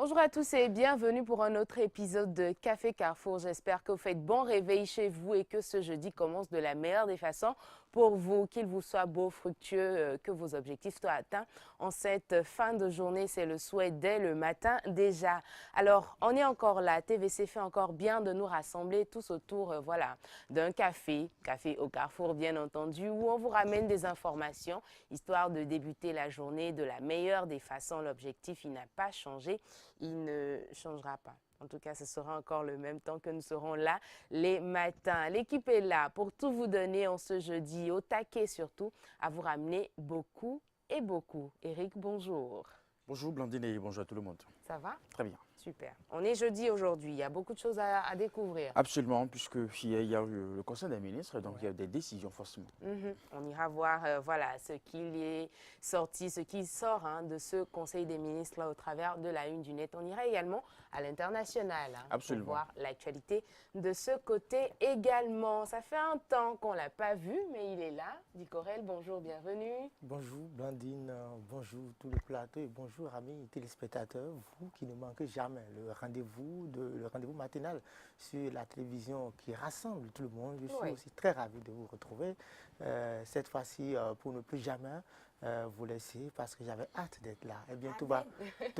Bonjour à tous et bienvenue pour un autre épisode de Café Carrefour. J'espère que vous faites bon réveil chez vous et que ce jeudi commence de la meilleure des façons pour vous, qu'il vous soit beau, fructueux, que vos objectifs soient atteints. En cette fin de journée, c'est le souhait dès le matin déjà. Alors, on est encore là. TVC fait encore bien de nous rassembler tous autour d'un café au Carrefour bien entendu, où on vous ramène des informations, histoire de débuter la journée de la meilleure des façons. L'objectif, il n'a pas changé. Il ne changera pas. En tout cas, ce sera encore le même temps que nous serons là les matins. L'équipe est là pour tout vous donner en ce jeudi, au taquet surtout, à vous ramener beaucoup et beaucoup. Eric, bonjour. Bonjour Blandine et bonjour à tout le monde. Ça va? Très bien. Super. On est jeudi aujourd'hui. Il y a beaucoup de choses à découvrir. Absolument, puisqu'il y a eu le Conseil des ministres, donc il y a des décisions forcément. On ira voir ce qu'il est sorti, ce qui sort de ce Conseil des ministres là, au travers de la une du net. On ira également à l'international pour voir l'actualité de ce côté également. Ça fait un temps qu'on ne l'a pas vu, mais il est là. Dicorel, bonjour, bienvenue. Bonjour Blandine, bonjour tout le plateau et bonjour amis téléspectateurs, vous qui ne manquez jamais le rendez-vous matinal sur la télévision qui rassemble tout le monde. Je suis aussi très ravi de vous retrouver cette fois-ci pour ne plus jamais vous laisser parce que j'avais hâte d'être là. Eh bien, tout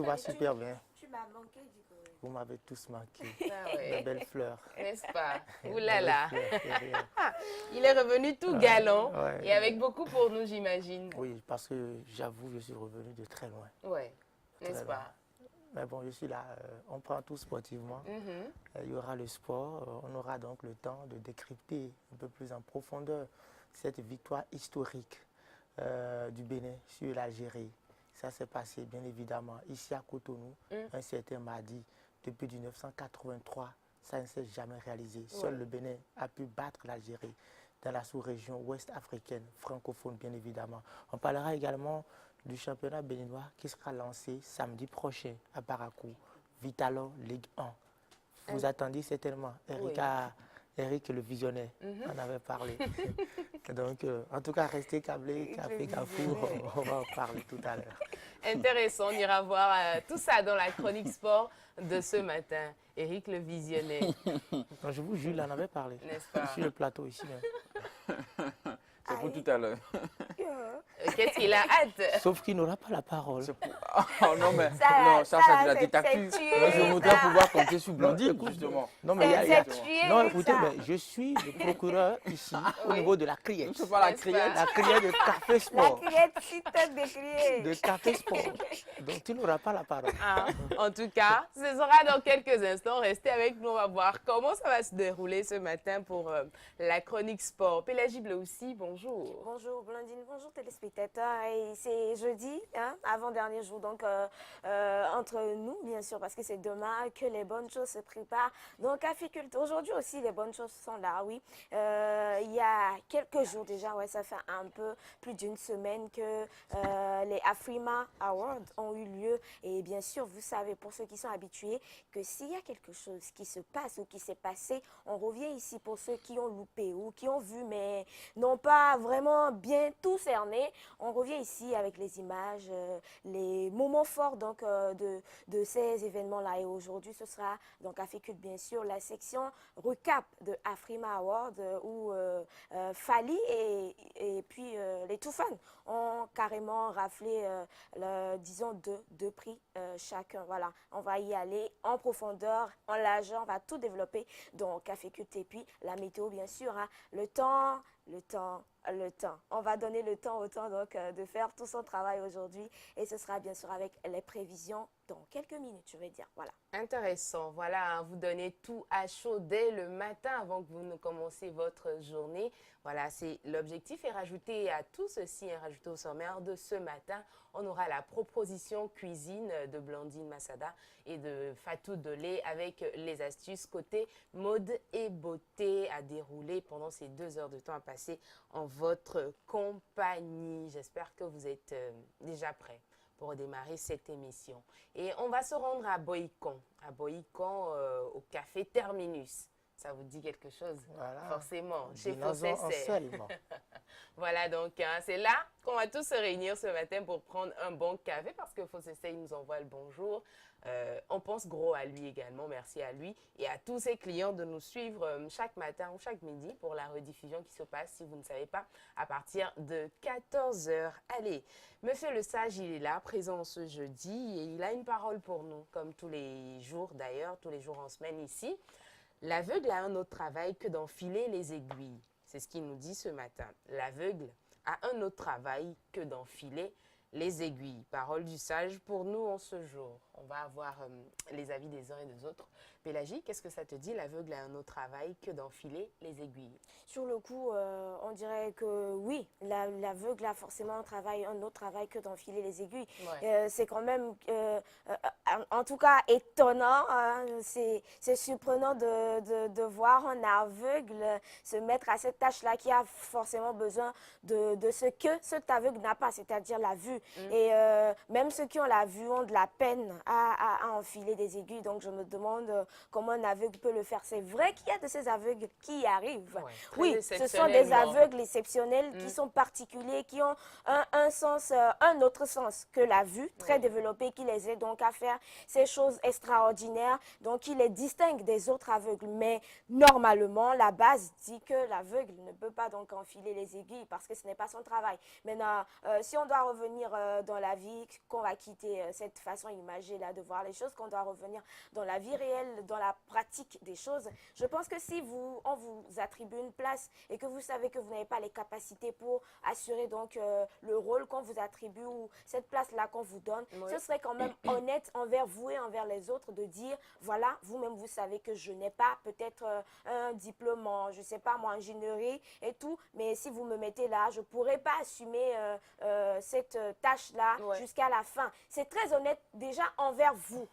va super bien. Tu m'as manqué, Dico. Vous m'avez tous manqué. De belles fleurs. N'est-ce pas? Ouh là là. Il est revenu tout galant et avec beaucoup pour nous, j'imagine. Oui, parce que j'avoue, je suis revenu de très loin. Oui, n'est-ce pas? Mais bon, je suis là, on prend tout sportivement. Il y aura le sport, on aura donc le temps de décrypter un peu plus en profondeur cette victoire historique du Bénin sur l'Algérie. Ça s'est passé bien évidemment ici à Cotonou, un certain mardi, depuis 1983. Ça ne s'est jamais réalisé. Seul le Bénin a pu battre l'Algérie dans la sous-région ouest africaine, francophone bien évidemment. On parlera également du championnat béninois qui sera lancé samedi prochain à Barakou, Vitalor Ligue 1. Vous attendiez certainement. Eric le visionnaire en avait parlé. Donc, en tout cas, restez câblés, Café Carrefour, on va en parler tout à l'heure. Intéressant, on ira voir tout ça dans la chronique sport de ce matin. Eric le visionnaire. Non, je vous jure, il en avait parlé. N'est-ce pas? Sur le plateau ici même. C'est pour tout à l'heure. Qu'est-ce qu'il a hâte? Sauf qu'il n'aura pas la parole. Oh non, mais ça c'est de la dictature. Moi, je voudrais pouvoir compter sur Blandine, justement. Non, mais non, écoutez, mais je suis le procureur ici au niveau de la criette. C'est pas la criette. La criette de Café Sport. La criette, si t'as des criers. De Café Sport. Donc, tu n'auras pas la parole. En tout cas, ce sera dans quelques instants. Restez avec nous, on va voir comment ça va se dérouler ce matin pour la chronique sport. Pélagie Bleu aussi, bonjour. Bonjour Blandine, bonjour téléspectateurs. Et c'est jeudi, avant-dernier jour, donc entre nous, bien sûr, parce que c'est demain que les bonnes choses se préparent. Donc, Café Culte, aujourd'hui aussi, les bonnes choses sont là, oui. Il y a quelques jours déjà, ça fait un peu plus d'une semaine que les Afrima Awards ont eu lieu. Et bien sûr, vous savez, pour ceux qui sont habitués, que s'il y a quelque chose qui se passe ou qui s'est passé, on revient ici pour ceux qui ont loupé ou qui ont vu, mais n'ont pas vraiment bien tout cerné. On revient ici avec les images, les moments forts donc, de ces événements-là. Et aujourd'hui, ce sera donc Café Culte, bien sûr, la section recap de Afrima Award où Fally et puis les Toufan ont carrément raflé, disons, deux prix chacun. Voilà, on va y aller en profondeur, en largeur, on va tout développer dans Café Culte. Et puis la météo, bien sûr, le temps. On va donner le temps au temps donc, de faire tout son travail aujourd'hui. Et ce sera bien sûr avec les prévisions dans quelques minutes, je vais dire. Voilà. Intéressant. Voilà, vous donnez tout à chaud dès le matin avant que vous ne commenciez votre journée. Voilà, c'est l'objectif. Et rajouter à tout ceci, rajouter au sommaire de ce matin, on aura la proposition cuisine de Blandine Massada et de Fatou Dolé avec les astuces côté mode et beauté à dérouler pendant ces 2 heures de temps à passer en votre compagnie. J'espère que vous êtes déjà prêts pour démarrer cette émission. Et on va se rendre à Boïcon au café Terminus. Ça vous dit quelque chose? Voilà. Forcément, chez Dînons-en Fossé. Voilà, donc c'est là qu'on va tous se réunir ce matin pour prendre un bon café parce que Fossessé nous envoie le bonjour. On pense gros à lui également, merci à lui et à tous ses clients de nous suivre chaque matin ou chaque midi pour la rediffusion qui se passe, si vous ne savez pas, à partir de 14 h. Allez, Monsieur Le Sage, il est là, présent ce jeudi et il a une parole pour nous, comme tous les jours d'ailleurs, tous les jours en semaine ici. L'aveugle a un autre travail que d'enfiler les aiguilles. C'est ce qu'il nous dit ce matin. L'aveugle a un autre travail que d'enfiler les aiguilles. Parole du sage pour nous en ce jour. On va avoir les avis des uns et des autres. Pélagie, qu'est-ce que ça te dit? L'aveugle a un autre travail que d'enfiler les aiguilles. Sur le coup, on dirait que oui, l'aveugle a forcément un autre travail que d'enfiler les aiguilles. Ouais. C'est quand même, en tout cas, étonnant. Hein, c'est surprenant de voir un aveugle se mettre à cette tâche-là qui a forcément besoin de ce que cet aveugle n'a pas, c'est-à-dire la vue. Et même ceux qui ont la vue ont de la peine à enfiler des aiguilles. Donc, je me demande comment un aveugle peut le faire. C'est vrai qu'il y a de ces aveugles qui y arrivent. Ouais, oui, ce sont des aveugles exceptionnels qui sont particuliers, qui ont un autre sens que la vue, très développé, qui les aide donc à faire ces choses extraordinaires, donc qui les distingue des autres aveugles. Mais normalement, la base dit que l'aveugle ne peut pas donc enfiler les aiguilles parce que ce n'est pas son travail. Maintenant, si on doit revenir dans la vie, qu'on va quitter cette façon imagée là de voir les choses, qu'on doit revenir dans la vie réelle, dans la pratique des choses, je pense que si on vous attribue une place et que vous savez que vous n'avez pas les capacités pour assurer donc le rôle qu'on vous attribue ou cette place-là qu'on vous donne, ce serait quand même honnête envers vous et envers les autres de dire, voilà, vous-même vous savez que je n'ai pas peut-être un diplôme en, je sais pas moi, ingénierie et tout, mais si vous me mettez là, je pourrais pas assumer cette tâche-là jusqu'à la fin. C'est très honnête déjà envers vous.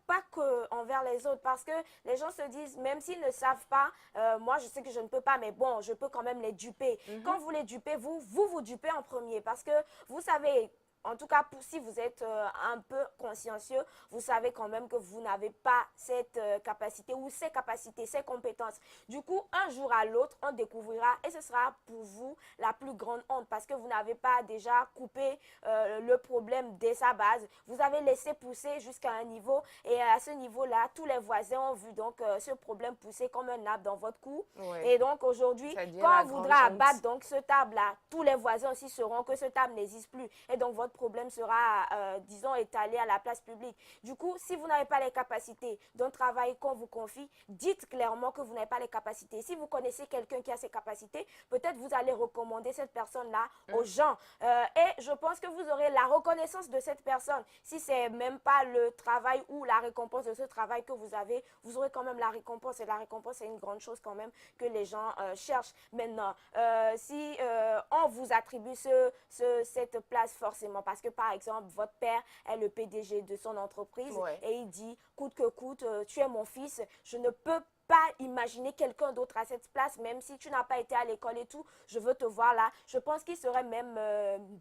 Pas que envers les autres, parce que les gens se disent, même s'ils ne savent pas, moi je sais que je ne peux pas, mais bon, je peux quand même les duper. Quand vous les dupez, vous dupez en premier, parce que vous savez, en tout cas, si vous êtes un peu consciencieux, vous savez quand même que vous n'avez pas cette capacité ou ces capacités, ces compétences. Du coup, un jour à l'autre, on découvrira et ce sera pour vous la plus grande honte parce que vous n'avez pas déjà coupé le problème dès sa base. Vous avez laissé pousser jusqu'à un niveau et à ce niveau-là, tous les voisins ont vu donc ce problème pousser comme un arbre dans votre cou. Et donc aujourd'hui, quand on voudra abattre donc ce arbre-là, tous les voisins aussi sauront que ce arbre n'existe plus. Et donc votre problème sera, disons, étalé à la place publique. Du coup, si vous n'avez pas les capacités d'un travail qu'on vous confie, dites clairement que vous n'avez pas les capacités. Si vous connaissez quelqu'un qui a ces capacités, peut-être vous allez recommander cette personne-là aux gens. Et je pense que vous aurez la reconnaissance de cette personne. Si c'est même pas le travail ou la récompense de ce travail que vous avez, vous aurez quand même la récompense. Et la récompense, c'est une grande chose quand même que les gens cherchent. Maintenant, si on vous attribue cette place forcément, parce que par exemple, votre père est le PDG de son entreprise et il dit, coûte que coûte, tu es mon fils, je ne peux pas imaginer quelqu'un d'autre à cette place, même si tu n'as pas été à l'école et tout, je veux te voir là. Je pense qu'il serait même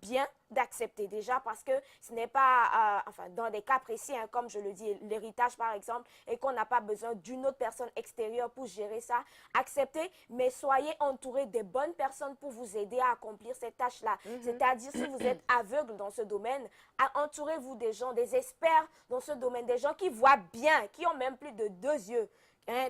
bien d'accepter déjà parce que ce n'est pas, enfin dans des cas précis, hein, comme je le dis, l'héritage par exemple, et qu'on n'a pas besoin d'une autre personne extérieure pour gérer ça, acceptez, mais soyez entouré des bonnes personnes pour vous aider à accomplir cette tâche-là. C'est-à-dire si vous êtes aveugle dans ce domaine, entourez-vous des gens, des experts dans ce domaine, des gens qui voient bien, qui ont même plus de 2 yeux.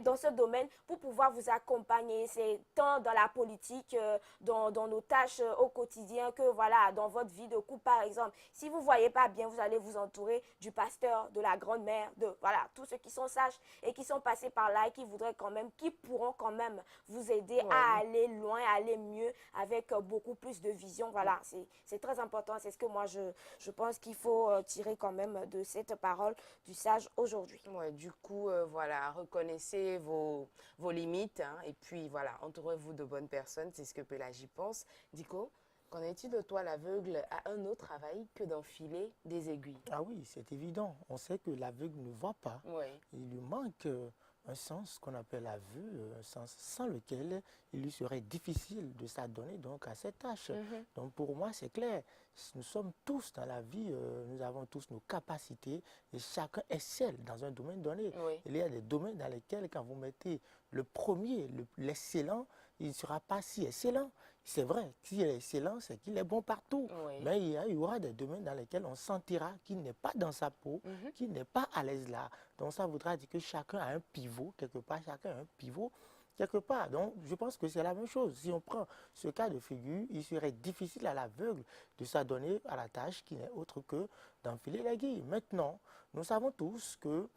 Dans ce domaine pour pouvoir vous accompagner. C'est tant dans la politique, dans nos tâches au quotidien que voilà, dans votre vie de couple par exemple. Si vous ne voyez pas bien, vous allez vous entourer du pasteur, de la grand-mère, de voilà, tous ceux qui sont sages et qui sont passés par là et qui voudraient quand même, qui pourront quand même vous aider à aller loin, à aller mieux avec beaucoup plus de vision. Voilà, c'est très important. C'est ce que moi je pense qu'il faut tirer quand même de cette parole du sage aujourd'hui. Ouais, du coup, voilà, reconnaissez vos limites hein, et puis voilà, entourez-vous de bonnes personnes, c'est ce que Pélagie pense. Dico, qu'en est-il de toi, l'aveugle a un autre travail que d'enfiler des aiguilles? Ah oui, c'est évident. On sait que l'aveugle ne voit pas. Il lui manque un sens qu'on appelle la vue, un sens sans lequel il lui serait difficile de s'adonner donc à cette tâche. Donc pour moi, c'est clair. Nous sommes tous dans la vie, nous avons tous nos capacités et chacun excelle dans un domaine donné. Il y a des domaines dans lesquels quand vous mettez le premier, l'excellent, il ne sera pas si excellent. C'est vrai, s'il est excellent, c'est qu'il est bon partout. Oui. Mais il y aura des domaines dans lesquels on sentira qu'il n'est pas dans sa peau, qu'il n'est pas à l'aise là. Donc ça voudra dire que chacun a un pivot, quelque part, chacun a un pivot quelque part. Donc je pense que c'est la même chose. Si on prend ce cas de figure, il serait difficile à l'aveugle de s'adonner à la tâche qui n'est autre que d'enfiler l'aiguille. Maintenant, nous savons tous que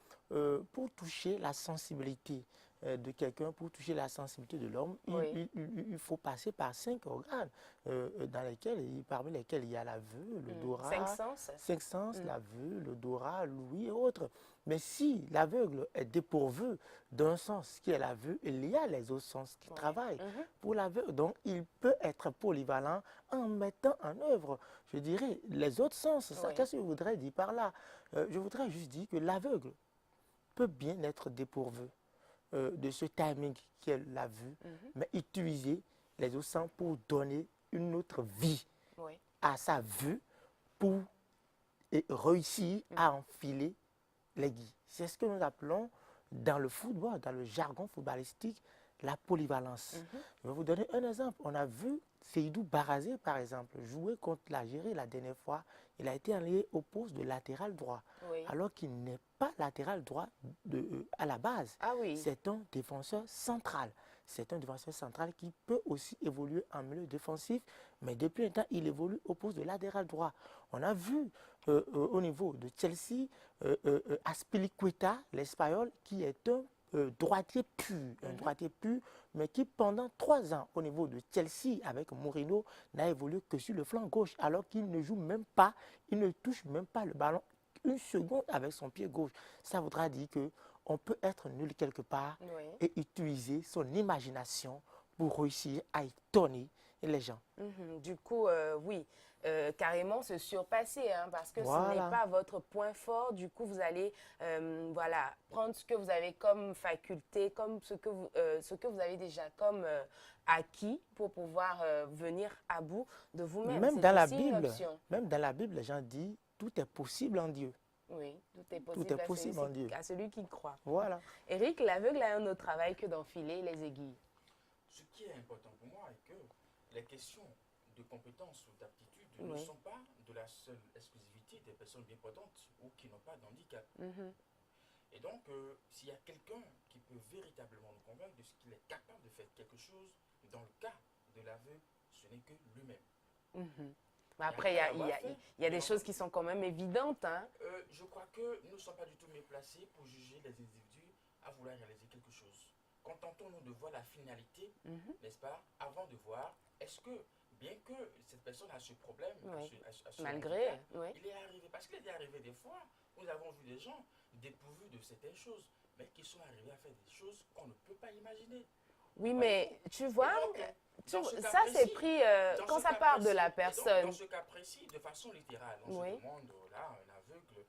pour toucher la sensibilité de quelqu'un, pour toucher la sensibilité de l'homme, Oui. il faut passer par 5 organes parmi lesquels il y a la vue, l'odorat, 5 sens. 5 sens, la vue, l'odorat, l'ouïe et autres. Mais si l'aveugle est dépourvu d'un sens qui est la vue, il y a les autres sens qui travaillent pour l'aveugle. Donc, il peut être polyvalent en mettant en œuvre, je dirais, les autres sens. Qu'est-ce que je voudrais dire par là? Je voudrais juste dire que l'aveugle peut bien être dépourvu de ce timing qui est la vue, mais utiliser les autres sens pour donner une autre vie à sa vue pour réussir à enfiler l'aiguille. C'est ce que nous appelons dans le football, dans le jargon footballistique, la polyvalence. Je vais vous donner un exemple. On a vu Seydou Barazé, par exemple, jouer contre l'Algérie la dernière fois. Il a été enlevé au poste de latéral droit, alors qu'il n'est pas latéral droit à la base. Ah oui. C'est un défenseur central. C'est un défenseur central qui peut aussi évoluer en milieu défensif, mais depuis un temps, il évolue au poste de latéral droit. On a vu au niveau de Chelsea, Azpilicueta, l'Espagnol, qui est un droitier pur, mais qui pendant 3 ans au niveau de Chelsea avec Mourinho n'a évolué que sur le flanc gauche, alors qu'il ne joue même pas, il ne touche même pas le ballon une seconde avec son pied gauche. Ça voudra dire que on peut être nul quelque part et utiliser son imagination pour réussir à étonner les gens. Du coup, oui, carrément se surpasser, hein, parce que ce n'est pas votre point fort. Du coup, vous allez voilà, prendre ce que vous avez comme faculté, comme ce que vous avez déjà comme acquis pour pouvoir venir à bout de vous-même. Même dans la Bible, les gens disent tout est possible en Dieu. Oui, tout est possible en Dieu. À celui qui croit. Voilà. Éric, l'aveugle a un autre travail que d'enfiler les aiguilles. Ce qui est important pour moi est que les questions de compétences ou d'aptitude ne sont pas de la seule exclusivité des personnes bien portantes ou qui n'ont pas d'handicap. Et donc, s'il y a quelqu'un qui peut véritablement nous convaincre de ce qu'il est capable de faire quelque chose, dans le cas de l'aveugle, ce n'est que lui-même. Mais après, il y a des choses qui sont quand même évidentes. Hein? Je crois que nous ne sommes pas du tout mieux placés pour juger les individus à vouloir réaliser quelque chose. Contentons-nous de voir la finalité, n'est-ce pas, avant de voir, est-ce que, bien que cette personne a ce problème, malgré, handicap, il est arrivé, parce qu'il est arrivé des fois, nous avons vu des gens dépourvus de certaines choses, mais qui sont arrivés à faire des choses qu'on ne peut pas imaginer. Oui, mais tu vois, ça c'est pris quand ça part de la personne. Dans ce cas précis, de façon littérale, on se demande, là, un aveugle,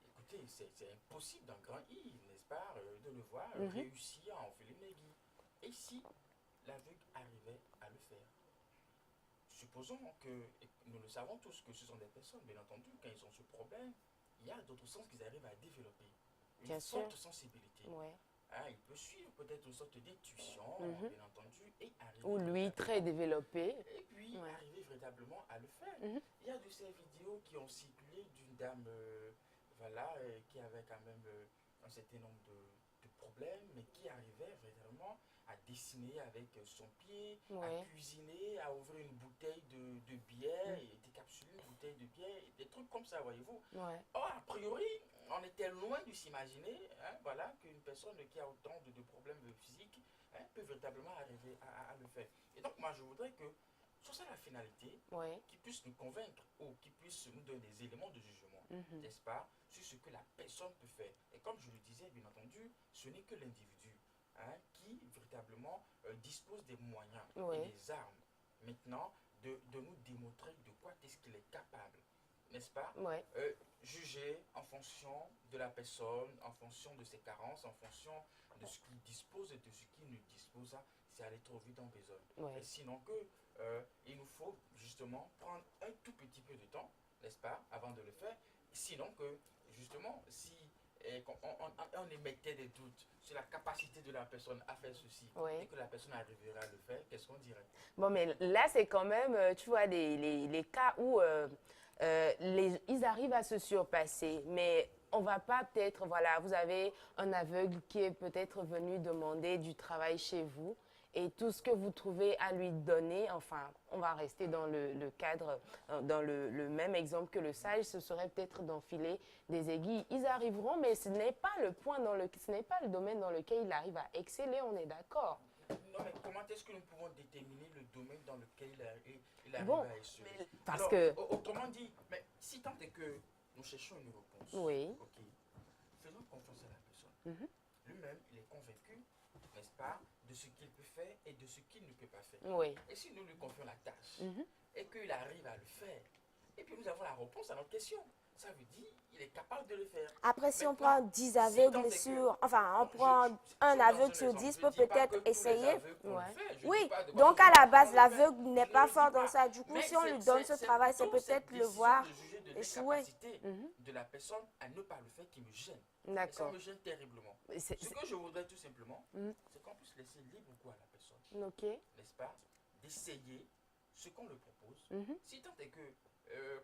écoutez, c'est impossible d'un grand I, n'est-ce pas, de le voir réussir à enfiler une aiguille. Et si l'aveugle arrivait à le faire? Supposons que, nous le savons tous, que ce sont des personnes, bien entendu, quand ils ont ce problème, il y a d'autres sens qu'ils arrivent à développer. Une forte sensibilité. Il peut suivre peut-être une sorte d'intuition, bien entendu, et arriver. Ou lui, très développé. Et puis, arriver véritablement à le faire. Il y a de ces vidéos qui ont circulé d'une dame, qui avait quand même un certain nombre de problèmes, mais qui arrivait véritablement à dessiner avec son pied, à cuisiner, à ouvrir une bouteille de bière, et décapsuler une bouteille de bière, des trucs comme ça, voyez-vous. Or, a priori, on était loin de s'imaginer qu'une personne qui a autant de problèmes physiques peut véritablement arriver à le faire. Et donc, moi, je voudrais que, sur ça la finalité, qui puisse nous convaincre ou qui puisse nous donner des éléments de jugement, n'est-ce pas, sur ce que la personne peut faire. Et comme je le disais, bien entendu, ce n'est que l'individu qui véritablement dispose des moyens et des armes, maintenant, de nous démontrer de quoi est-ce qu'il est capable, n'est-ce pas, juger en fonction de la personne, en fonction de ses carences, en fonction de ce qu'il dispose et de ce qu'il ne dispose pas, c'est aller trop vite en besogne. Et sinon que il nous faut justement prendre un tout petit peu de temps, n'est-ce pas, avant de le faire. Sinon que justement, si on émettait des doutes sur la capacité de la personne à faire ceci Oui. et que la personne arriverait à le faire, qu'est-ce qu'on dirait? Bon, mais là, c'est quand même, tu vois, les cas où ils arrivent à se surpasser, mais on va pas peut-être, voilà, vous avez un aveugle qui est peut-être venu demander du travail chez vous et tout ce que vous trouvez à lui donner, enfin, on va rester dans le cadre, dans le même exemple que le sage, ce serait peut-être d'enfiler des aiguilles. Ils arriveront, mais ce n'est pas le point ce n'est pas le domaine dans lequel il arrive à exceller, on est d'accord. Non, mais comment est-ce que nous pouvons déterminer le domaine dans lequel il arrive Bon, à exceller? parce Alors, que... autrement dit, mais si tant est que nous cherchons une réponse, Oui. ok, faisons confiance à la personne. Mhm. Lui-même, il est convaincu, n'est-ce pas, de ce qu'il peut faire et de ce qu'il ne peut pas faire. Oui. Et si nous lui confions la tâche Mhm. et qu'il arrive à le faire, et puis nous avons la réponse à notre question, ça veut dire qu'il est capable de le faire. Après, si on Maintenant, prend 10 si tant aveugles est que- sur... Enfin, on Non, prend un dans aveugle un sur exemple, 10 je peut dis pas que peut-être tous les essayer. aveugles vont le Ouais. faire, je Oui, dis pas de donc façon à la base, générale, l'aveugle je n'est ne pas le fort dis dans pas. ça. Du coup, Mais si on lui c'est- donne ce c'est travail, c'est plutôt cette peut-être le décision voir de juger de échouer. l'incapacité Mhm. de la personne à ne pas le faire qui me gêne. Et ça D'accord. me gêne terriblement. C'est- Ce que je voudrais tout simplement, Mhm. c'est qu'on puisse laisser libre cours à la personne, Ok. n'est-ce pas, d'essayer ce qu'on lui propose. Mhm. Si tant est que,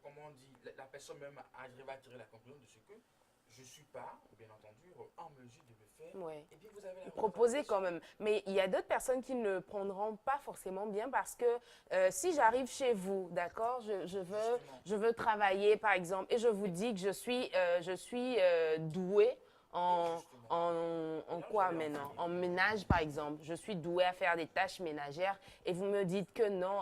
comment on dit, la personne même arrive à tirer la conclusion de ce que je ne suis pas, bien entendu, en mesure de le faire, Ouais. et puis vous avez la Proposer réponse à quand la même. Mais il y a d'autres personnes qui ne le prendront pas forcément bien parce que si j'arrive chez vous, d'accord, Justement. je veux travailler par exemple et je vous dis que je suis douée en, Justement. en quoi maintenant? En ménage par exemple. Je suis douée à faire des tâches ménagères et vous me dites que non,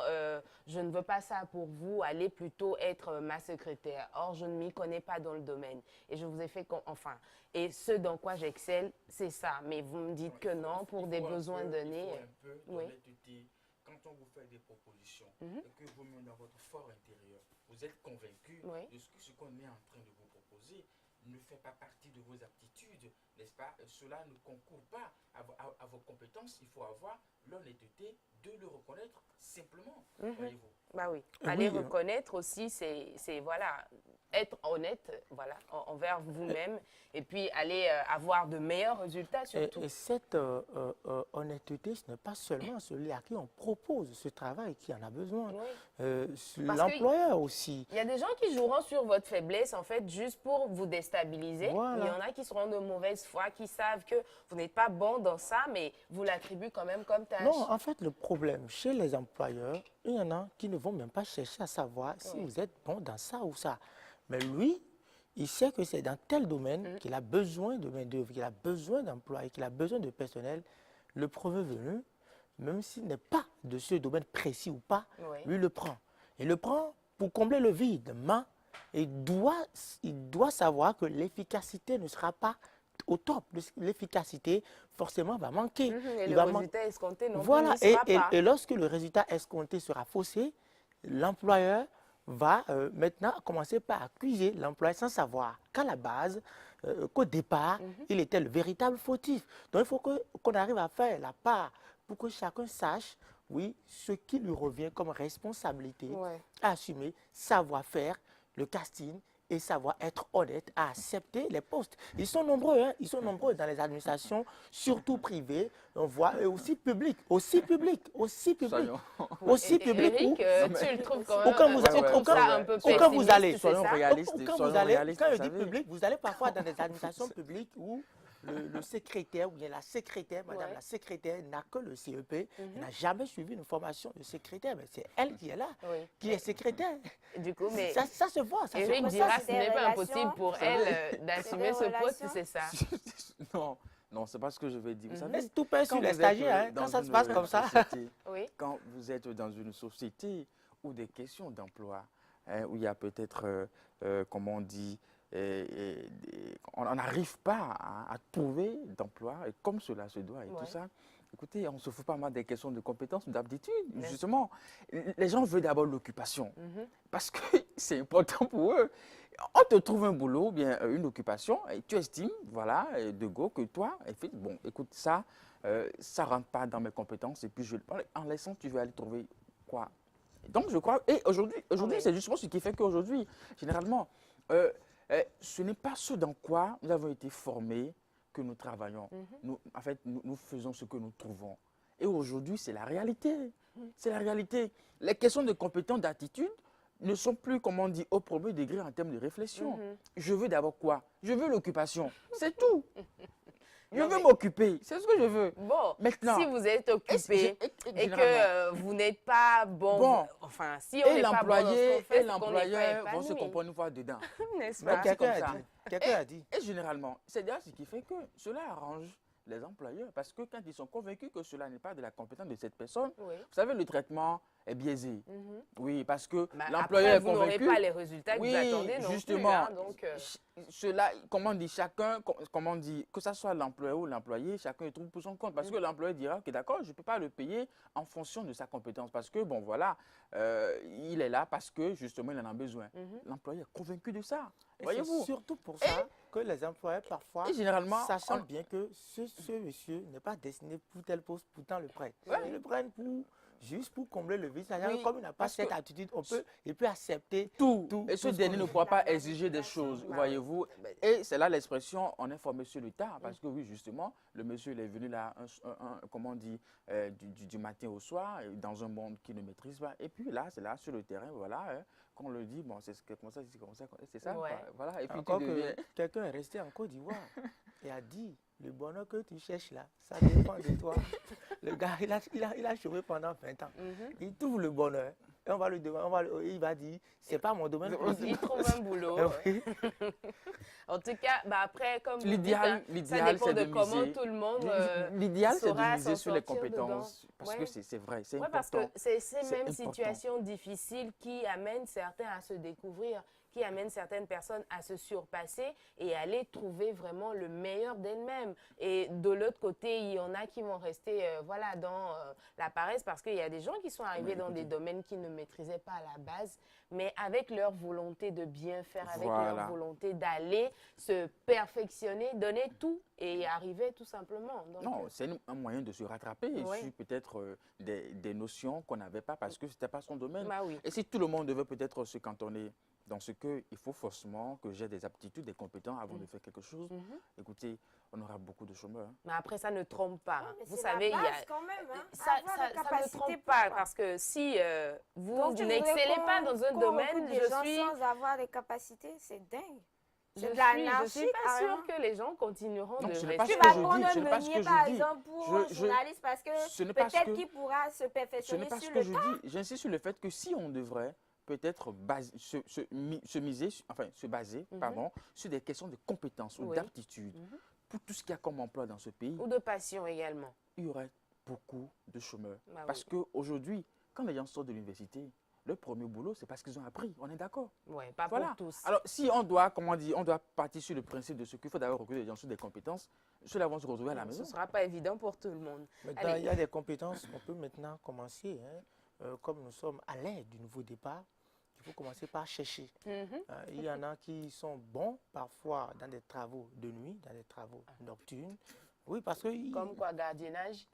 je ne veux pas ça pour vous, allez plutôt être ma secrétaire. Or, je ne m'y connais pas dans le domaine et je vous ai fait, enfin, et ce dans quoi j'excelle, c'est ça. Mais vous me dites que non, pour des besoins donnés. Il faut un peu oui. d'honnêteté. Quand on vous fait des propositions Mhm. et que vous-même dans votre fort intérieur, vous êtes convaincu Oui. de ce qu'on est en train de vous proposer ne fait pas partie de vos aptitudes, n'est-ce pas? Cela ne concourt pas à vos compétences. Il faut avoir l'honnêteté de le reconnaître simplement, Mhm. voyez-vous. Bah oui. Oui, Aller reconnaître aussi, c'est voilà, être honnête, voilà, envers vous-même et puis aller avoir de meilleurs résultats surtout. Et cette honnêteté, ce n'est pas seulement celui à qui on propose ce travail qui en a besoin. Oui. Parce que- L'employeur aussi. Il y a des gens qui joueront sur votre faiblesse, en fait, juste pour vous déstabiliser. Voilà. Il y en a qui seront de mauvaise foi, qui savent que vous n'êtes pas bon dans ça, mais vous l'attribuent quand même comme tâche. Non, en fait, le problème, chez les employeurs, il y en a qui ne vont même pas chercher à savoir si Oui. vous êtes bon dans ça ou ça. Mais lui, il sait que c'est dans tel domaine qu'il a besoin de main-d'œuvre, qu'il a besoin d'employés, qu'il a besoin de personnel. Le premier venu, même s'il n'est pas de ce domaine précis ou pas, Oui. lui le prend. Il le prend pour combler le vide. Mais il doit savoir que l'efficacité ne sera pas au top. L'efficacité, forcément, va manquer. Mhm. Et Il le va résultat escompté non Voilà, plus n'y sera pas. et lorsque le résultat escompté sera faussé, l'employeur va maintenant commencer par accuser l'employé sans savoir qu'à la base, qu'au départ, il était le véritable fautif. Donc il faut qu'on arrive à faire la part pour que chacun sache, oui, ce qui lui revient comme responsabilité Ouais. à assumer, savoir faire le casting et savoir être honnête à accepter les postes. Ils sont nombreux, hein, ils sont nombreux dans les administrations, surtout privées, on voit, et aussi publiques, aussi publiques. Soyons, Aussi public Eric, où, tu le trouves quand même Aucun vous- tu trouves aucun- ça un peu aucun vous pessimiste, allez, c'est soyons ça? réalistes. quand soyons vous allez, réalistes, quand je vous dis savez. public, vous allez parfois dans des administrations publiques où le secrétaire ou bien la secrétaire, madame Ouais. la secrétaire n'a que le CEP, n'a jamais suivi une formation de secrétaire, mais c'est elle qui est là, Oui. qui est secrétaire. Du coup, mais Ça se voit, ça se Eric voit. dira ça, ce c'est n'est des pas relations. impossible pour Vous savez, elle d'assumer des ce poste, relations. c'est ça. Non, non, c'est pas ce que je vais dire. Vous savez, Laisse tout pèse sur quand les vous êtes, stagiaires, hein, dans quand ça se une passe comme ça. société, Oui. Quand vous êtes dans une société où des questions d'emploi, hein, où il y a peut-être, comment on dit, on n'arrive pas à trouver d'emploi et comme cela se doit et Ouais. tout ça. Écoutez, on ne se fout pas mal des questions de compétences, d'aptitude. Mais- Justement, les gens veulent d'abord l'occupation Mhm. parce que c'est important pour eux. On te trouve un boulot, bien une occupation, et tu estimes, voilà, de go, que toi, bon, écoute, ça ne rentre pas dans mes compétences, et puis en laissant, tu veux aller trouver quoi? Donc, je crois, et aujourd'hui, mais- c'est justement ce qui fait qu'aujourd'hui, généralement, ce n'est pas ce dans quoi nous avons été formés que nous travaillons. En fait, nous faisons ce que nous trouvons. Et aujourd'hui, c'est la réalité. C'est la réalité. Les questions de compétences, d'attitude ne sont plus, comme on dit, au premier degré en termes de réflexion. Je veux d'abord quoi? Je veux l'occupation. C'est tout. Je veux m'occuper. C'est ce que je veux. Bon, maintenant, si vous êtes occupé et que vous n'êtes pas bon, enfin, si on n'est pas bon dans ce qu'on fait, et l'employeur vont se comprendre une fois dedans. N'est-ce Mais pas? quelqu'un a dit. Et généralement, c'est d'ailleurs ce qui fait que cela arrange les employeurs. Parce que quand ils sont convaincus que cela n'est pas de la compétence de cette personne, Oui. vous savez, le traitement est biaisé. Oui, parce que Bah, l'employeur est après, vous n'aurez convaincu. pas les résultats que Oui, vous attendez non justement. plus. Donc, Cela, comment on dit, chacun, comment on dit, que ce soit l'employeur ou l'employé, chacun y trouve pour son compte. Parce que l'employeur dira que d'accord, je ne peux pas le payer en fonction de sa compétence. Parce que, bon, voilà, il est là parce que, justement, il en a besoin. L'employeur est convaincu de ça. Voyez-vous? C'est surtout pour ça que les employeurs, parfois, Et généralement, sachant bien que ce monsieur n'est pas destiné pour tel poste, pourtant le prête. Ils le prennent juste pour combler le vide. Oui, Comme il n'a pas parce cette que attitude, il peut accepter tout. tout. Et ce tout ce dernier qu'on ne dit. pourra pas exiger des choses, voyez-vous. Et c'est là l'expression « on est formé sur le tard ». Parce que oui, justement, le monsieur il est venu là, comment on dit, du matin au soir, dans un monde qu'il ne maîtrise pas. Et puis là, c'est là, sur le terrain, voilà, qu'on le dit, bon, c'est comme ça, c'est ça. Ouais. Voilà. Et puis Encore tu deviens... que quelqu'un est resté en Côte d'Ivoire et a dit, le bonheur que tu cherches là, ça dépend de toi. Le gars, il a chômé pendant 20 ans. Il trouve le bonheur. Et on va le demander, il va dire, c'est pas mon domaine. il trouve un boulot. Oui. En tout cas, bah après, comme vous dites, L'idéal, ça dépend c'est de de comment miser. tout le monde L'idéal, c'est saura de miser s'en sur les sortir compétences. dedans. Parce Ouais. que c'est vrai, c'est Oui, important. parce que c'est ces C'est mêmes important. situations difficiles qui amènent certains à se découvrir, qui amènent certaines personnes à se surpasser et aller trouver vraiment le meilleur d'elles-mêmes. Et de l'autre côté, il y en a qui vont rester voilà, dans la paresse parce qu'il y a des gens qui sont arrivés dans des domaines qu'ils ne maîtrisaient pas à la base, mais avec leur volonté de bien faire, avec Voilà. leur volonté d'aller se perfectionner, donner tout et y arriver tout simplement. Donc, Non, c'est un moyen de se rattraper Ouais. sur peut-être des notions qu'on n'avait pas parce que ce n'était pas son domaine. bah oui. Et si tout le monde devait peut-être se cantonner dans ce qu'il faut forcément que j'ai des aptitudes, des compétences avant de faire quelque chose, écoutez, on aura beaucoup de chômeurs. Mais après, ça ne trompe pas. Ouais, mais Vous c'est savez, la il y a... base quand même, hein. Ça Avoir des ne capacités, trompe pas pourquoi? parce que si vous Donc, tu voudrais n'excellez pas dans un qu'on domaine, recrute des gens sans avoir des capacités, c'est dingue. je C'est de suis l'anarchie, pas carrément. sûre que les gens continueront Non, de ce rester. n'est pas Tu ce vas que je prendre dis, un ce n'est pas ce meunier, que je par dis. exemple, pour un journaliste parce ce n'est que pas ce peut-être que- qu'il pourra se Ce n'est perfectionner pas ce sur que le je tas. dis. J'insiste sur le fait que si on devrait peut-être se miser, enfin se baser, pardon, sur des questions de compétences ou Oui. d'aptitude, pour tout ce qu'il y a comme emploi dans ce pays, Ou de passion également. il y aurait beaucoup de chômeurs. Bah Parce qu'aujourd'hui, quand les gens sortent de l'université, leur premier boulot, c'est parce qu'ils ont appris. On est d'accord. Oui, pas Voilà. pour tous. Alors, si on doit, comment dire, on doit partir sur le principe de ce qu'il faut d'abord recruter des gens sur des compétences, ceux-là vont se retrouver à la Ce maison. ne sera pas évident pour tout le monde. Maintenant, Allez. il y a des compétences qu'on peut maintenant commencer. Comme nous sommes à l'aide du nouveau départ, il faut commencer par chercher. Il y en a qui sont bons parfois dans des travaux de nuit, dans des travaux nocturnes. Oui, parce que... Comme quoi, gardiennage.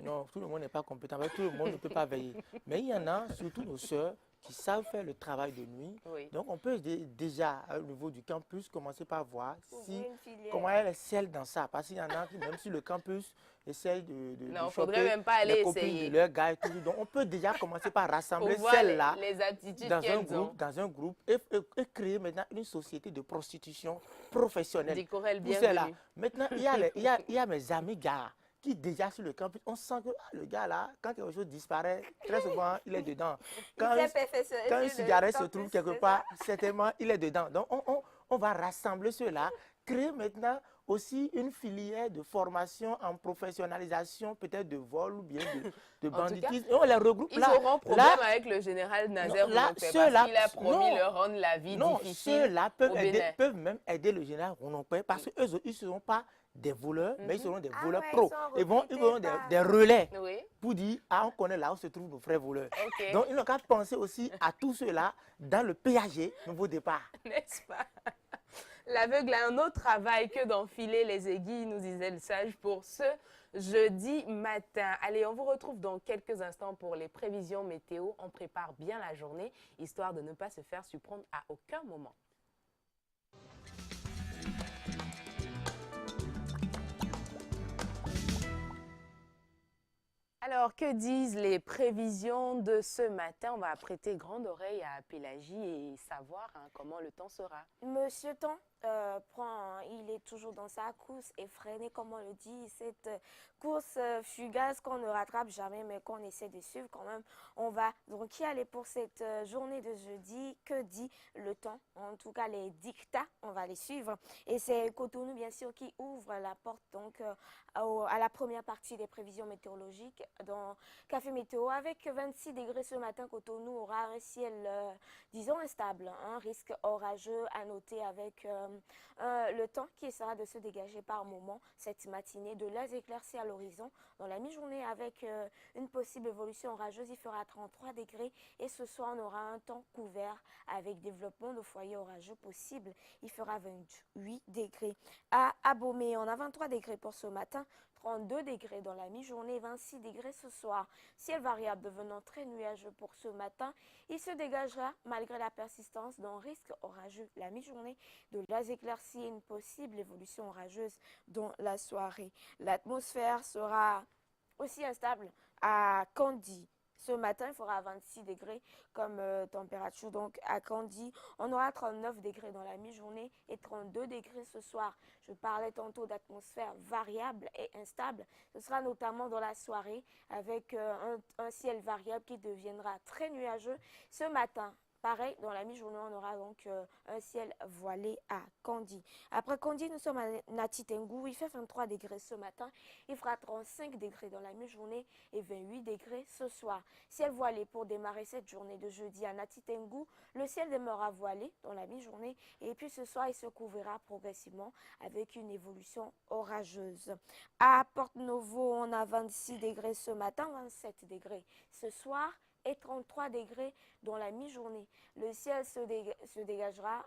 Non, tout le monde n'est pas compétent, tout le monde ne peut pas veiller. Mais il y en a, surtout nos sœurs, qui savent faire le travail de nuit. Oui. Donc, on peut déjà, au niveau du campus, commencer par voir Ouvrir une filière. comment elle excelle dans ça. Parce qu'il y en a qui, même sur le campus, essayent de Non, il ne choper faudrait même pas aller les copines essayer. de leurs gars et tout. Donc, on peut déjà commencer par Pour rassembler voir celles-là les aptitudes dans un qu'elles ont. groupe et créer maintenant une société de prostitution professionnelle. Des chorales Pour celles-là. bienvenues. Maintenant, il y a mes amis gars qui déjà sur le campus, on sent que le gars là, quand quelque chose disparaît, très souvent, il est dedans. Quand, Il s'est perfectionné quand sur une le cigarette se campus, trouve quelque c'est part, certainement, il est dedans. Donc, on va rassembler ceux-là, créer maintenant aussi une filière de formation en professionnalisation, peut-être de vol ou bien de En tout cas, banditisme. Et on les regroupe Ils là. auront problème avec le général Nazer non, là, Rounoké ceux-là- parce qu'il a promis non. leur rendre la vie Non, difficile. ceux-là au Bénin. peuvent même aider le général Rounoké parce qu'eux, ils ne seront pas des voleurs, mais ils seront des Ah voleurs ouais, pros. ils sont Ils vont recrutés des, par- des relais Oui, pour dire, ah, on connaît là où se trouvent nos frères voleurs. ok. Donc, ils n'ont qu'à penser aussi à tous ceux-là dans le PAG, nouveau départ. N'est-ce pas? L'aveugle a un autre travail que d'enfiler les aiguilles, nous disait le sage pour ce jeudi matin. Allez, on vous retrouve dans quelques instants pour les prévisions météo. On prépare bien la journée, histoire de ne pas se faire surprendre à aucun moment. Alors, que disent les prévisions de ce matin? On va prêter grande oreille à Pélagie et savoir comment le temps sera. Monsieur Temps il est toujours dans sa course effrénée, comme on le dit, cette course fugace qu'on ne rattrape jamais, mais qu'on essaie de suivre quand même. On va donc y aller pour cette journée de jeudi. Que dit le temps? En tout cas, les dictats, on va les suivre. Et c'est Cotonou, bien sûr, qui ouvre la porte donc à la première partie des prévisions météorologiques dans Café Météo. Avec 26 degrés ce matin, Cotonou aura un ciel, disons, instable, un risque orageux à noter avec le temps qui essaiera de se dégager par moment cette matinée, de la éclaircies à l'horizon. Dans la mi-journée, avec une possible évolution orageuse, il fera 33 degrés et ce soir, on aura un temps couvert avec développement de foyers orageux possible. Il fera 28 degrés. À Abomey, on a 23 degrés pour ce matin. 32 degrés dans la mi-journée, 26 degrés ce soir. Ciel variable devenant très nuageux pour ce matin. Il se dégagera malgré la persistance d'un risque orageux la mi-journée, de la éclaircies et une possible évolution orageuse dans la soirée. L'atmosphère sera aussi instable à Kandy. Ce matin, il fera 26 degrés comme température. Donc, à Kandy, on aura 39 degrés dans la mi-journée et 32 degrés ce soir. Je parlais tantôt d'atmosphère variable et instable. Ce sera notamment dans la soirée avec un ciel variable qui deviendra très nuageux. Ce matin, pareil, dans la mi-journée, on aura donc un ciel voilé à Kandy. Après Kandy, nous sommes à Nati Tengou. Il fait 23 degrés ce matin. Il fera 35 degrés dans la mi-journée et 28 degrés ce soir. Ciel voilé pour démarrer cette journée de jeudi à Nati Tengou. Le ciel demeurera voilé dans la mi-journée et puis ce soir, il se couvrira progressivement avec une évolution orageuse. À Porto-Novo, on a 26 degrés ce matin, 27 degrés ce soir et 33 degrés dans la mi-journée. Le ciel se dégagera,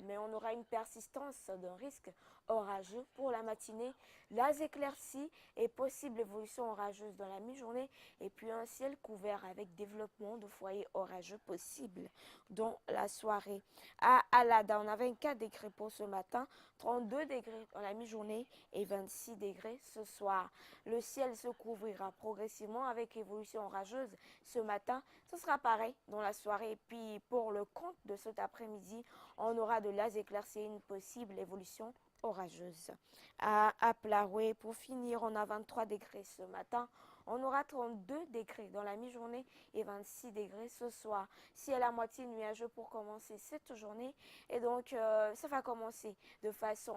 mais on aura une persistance d'un risque orageux pour la matinée. Les éclaircies et possible évolution orageuse dans la mi-journée et puis un ciel couvert avec développement de foyers orageux possible dans la soirée. À Alada, on a 24 degrés pour ce matin, 32 degrés dans la mi-journée et 26 degrés ce soir. Le ciel se couvrira progressivement avec évolution orageuse ce matin. Ce sera pareil dans la soirée. Et puis pour le compte de cet après-midi, on aura de las éclaircies et une possible évolution orageuse. À Plaroué, pour finir, on a 23 degrés ce matin. On aura 32 degrés dans la mi-journée et 26 degrés ce soir. Ciel à moitié nuageux pour commencer cette journée. Et donc, ça va commencer de façon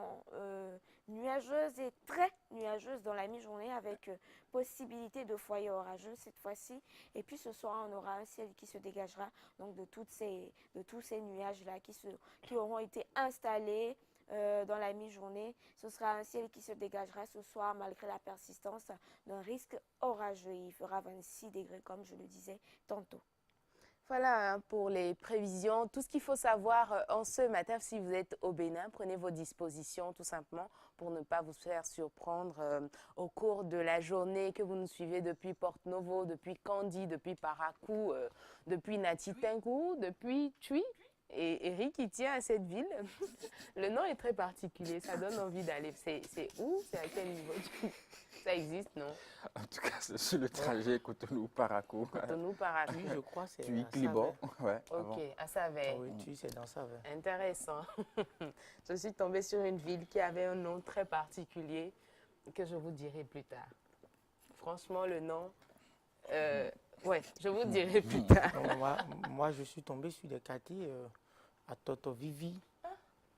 nuageuse et très nuageuse dans la mi-journée avec possibilité de foyer orageux cette fois-ci. Et puis ce soir, on aura un ciel qui se dégagera donc de tous ces nuages-là qui auront été installés dans la mi-journée. Ce sera un ciel qui se dégagera ce soir malgré la persistance d'un risque orageux. Il fera 26 degrés comme je le disais tantôt. Voilà pour les prévisions. Tout ce qu'il faut savoir en ce matin, si vous êtes au Bénin, prenez vos dispositions tout simplement pour ne pas vous faire surprendre au cours de la journée, que vous nous suivez depuis Porto-Novo, depuis Kandy, depuis Parakou, depuis Nati Tengou, depuis Tui. Et Eric, il tient à cette ville. Le nom est très particulier, ça donne envie d'aller. C'est où? C'est à quel niveau? Ça existe, non? En tout cas, c'est sur le trajet Cotonou-Parakou. Cotonou-Parakou. Oui, je crois que c'est Tu à Clibor. Savais. Ouais, Ok, à Savais. Ah oui, tu c'est dans Savais. Intéressant. Je suis tombée sur une ville qui avait un nom très particulier que je vous dirai plus tard. Franchement, le nom... ouais, je vous dirai plus tard. Non, moi, je suis tombé sur des quartiers à Toto Vivi.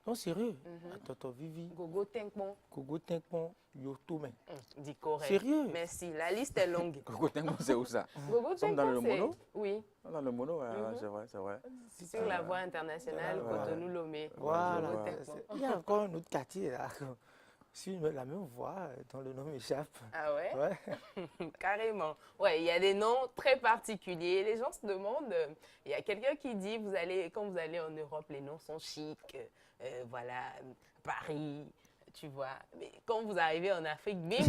Non, sérieux. À Toto Vivi, Gogo Tenkpon. Kogo Tenkpon, Yotome. Dit correct. Sérieux? Merci, la liste est longue. Cocotengo, c'est où ça? Gogo Nous sommes dans le Tenkpon, c'est... mono? Oui, Dans le mono, ouais, ouais, c'est vrai, c'est vrai. sur la voie internationale Ouais. Cotonou-Lomé. Voilà. Gogo Tenkpon. Il y a encore un autre quartier là, sur la même voie, dont le nom m'échappe. Ah ouais? Ouais. Carrément. Ouais, il y a des noms très particuliers. Les gens se demandent, il y a quelqu'un qui dit, quand vous allez en Europe, les noms sont chics. Voilà, Paris, tu vois. Mais quand vous arrivez en Afrique, bim,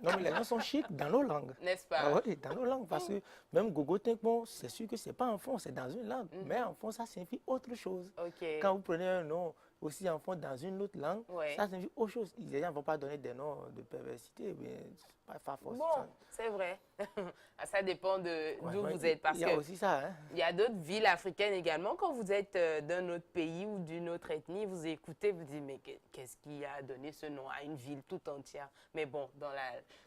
Non, mais les noms sont chics dans nos langues. n'est-ce pas? Ah oui, dans nos langues, parce que même Gogo Tenkpon, c'est sûr que c'est pas en fond, c'est dans une langue. Mais en fond, ça signifie autre chose. Ok. Quand vous prenez un nom aussi enfant dans une autre langue, Ouais. ça signifie autre chose. Les gens ne vont pas donner des noms de perversité, mais c'est pas forcément. Bon, c'est vrai. Ça dépend de d'où vous êtes. Parce il y a que aussi ça. Hein? il y a d'autres villes africaines également. Quand vous êtes d'un autre pays ou d'une autre ethnie, vous écoutez, vous dites, mais qu'est-ce qui a donné ce nom à une ville tout entière? Mais bon, dans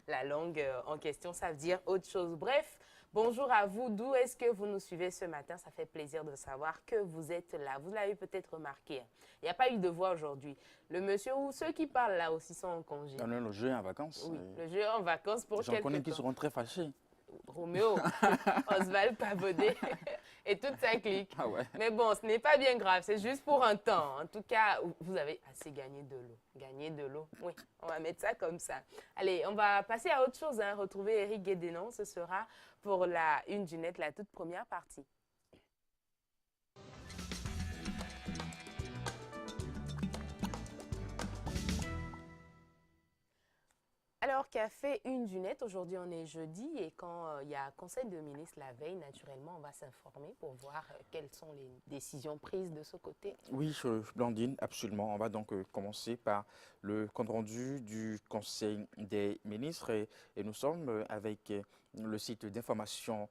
la langue en question, ça veut dire autre chose. Bref, bonjour à vous. D'où est-ce que vous nous suivez ce matin? Ça fait plaisir de savoir que vous êtes là. Vous l'avez peut-être remarqué. Il n'y a pas eu de voix aujourd'hui. Le monsieur ou ceux qui parlent là aussi sont en congé. Non, non, le jeu est en vacances. Oui, le jeu est en vacances pour J'en quelques connais qui temps. seront très fâchés. Roméo, Oswald Pabodé et toute sa clique. Ah ouais. Mais bon, ce n'est pas bien grave, c'est juste pour un temps. En tout cas, vous avez assez gagné de l'eau. Gagné de l'eau, oui, on va mettre ça comme ça. Allez, on va passer à autre chose. Hein. Retrouver Eric Guédénon, ce sera pour la une du net, la toute première partie. Alors, café une du net, aujourd'hui on est jeudi et quand il y a conseil de ministre la veille, naturellement on va s'informer pour voir quelles sont les décisions prises de ce côté. Oui, Blandine, absolument. On va donc commencer par le compte-rendu du Conseil des ministres et nous sommes avec le site d'information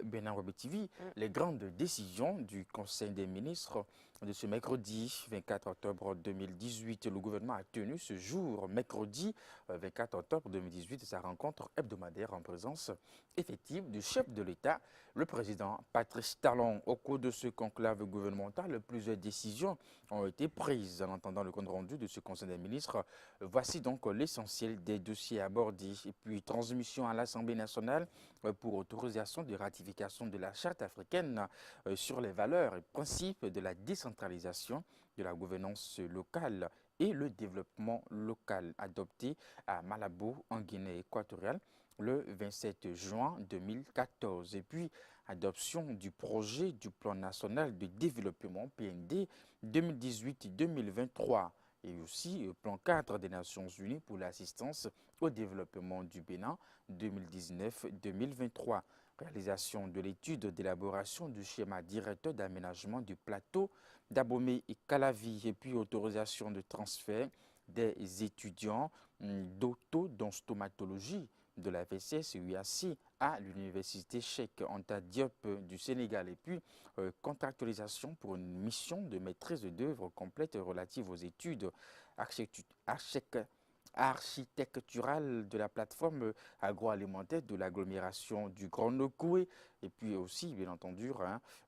Bénin Web TV, les grandes décisions du Conseil des ministres de ce mercredi 24 octobre 2018. Le gouvernement a tenu ce jour, mercredi 24 octobre 2018, sa rencontre hebdomadaire en présence effective du chef de l'État, le président Patrice Talon. Au cours de ce conclave gouvernemental, plusieurs décisions ont été prises. En entendant le compte rendu de ce Conseil des ministres, voici donc l'essentiel des dossiers abordés. Et puis, transmission à l'Assemblée nationale pour autorisation de ratification de la Charte africaine sur les valeurs et principes de la décentralisation de la gouvernance locale et le développement local, adopté à Malabo, en Guinée équatoriale, le 27 juin 2014. Et puis, adoption du projet du plan national de développement PND 2018-2023 et aussi plan 4 des Nations Unies pour l'assistance au développement du Bénin 2019-2023. Réalisation de l'étude d'élaboration du schéma directeur d'aménagement du plateau d'Abomey et Calavi et puis autorisation de transfert des étudiants d'autodonstomatologie de la VCS UAC à l'université Cheikh Anta Diop du Sénégal et puis contractualisation pour une mission de maîtrise d'œuvre complète relative aux études architecturales de la plateforme agroalimentaire de l'agglomération du Grand Nokoué. Et puis aussi, bien entendu,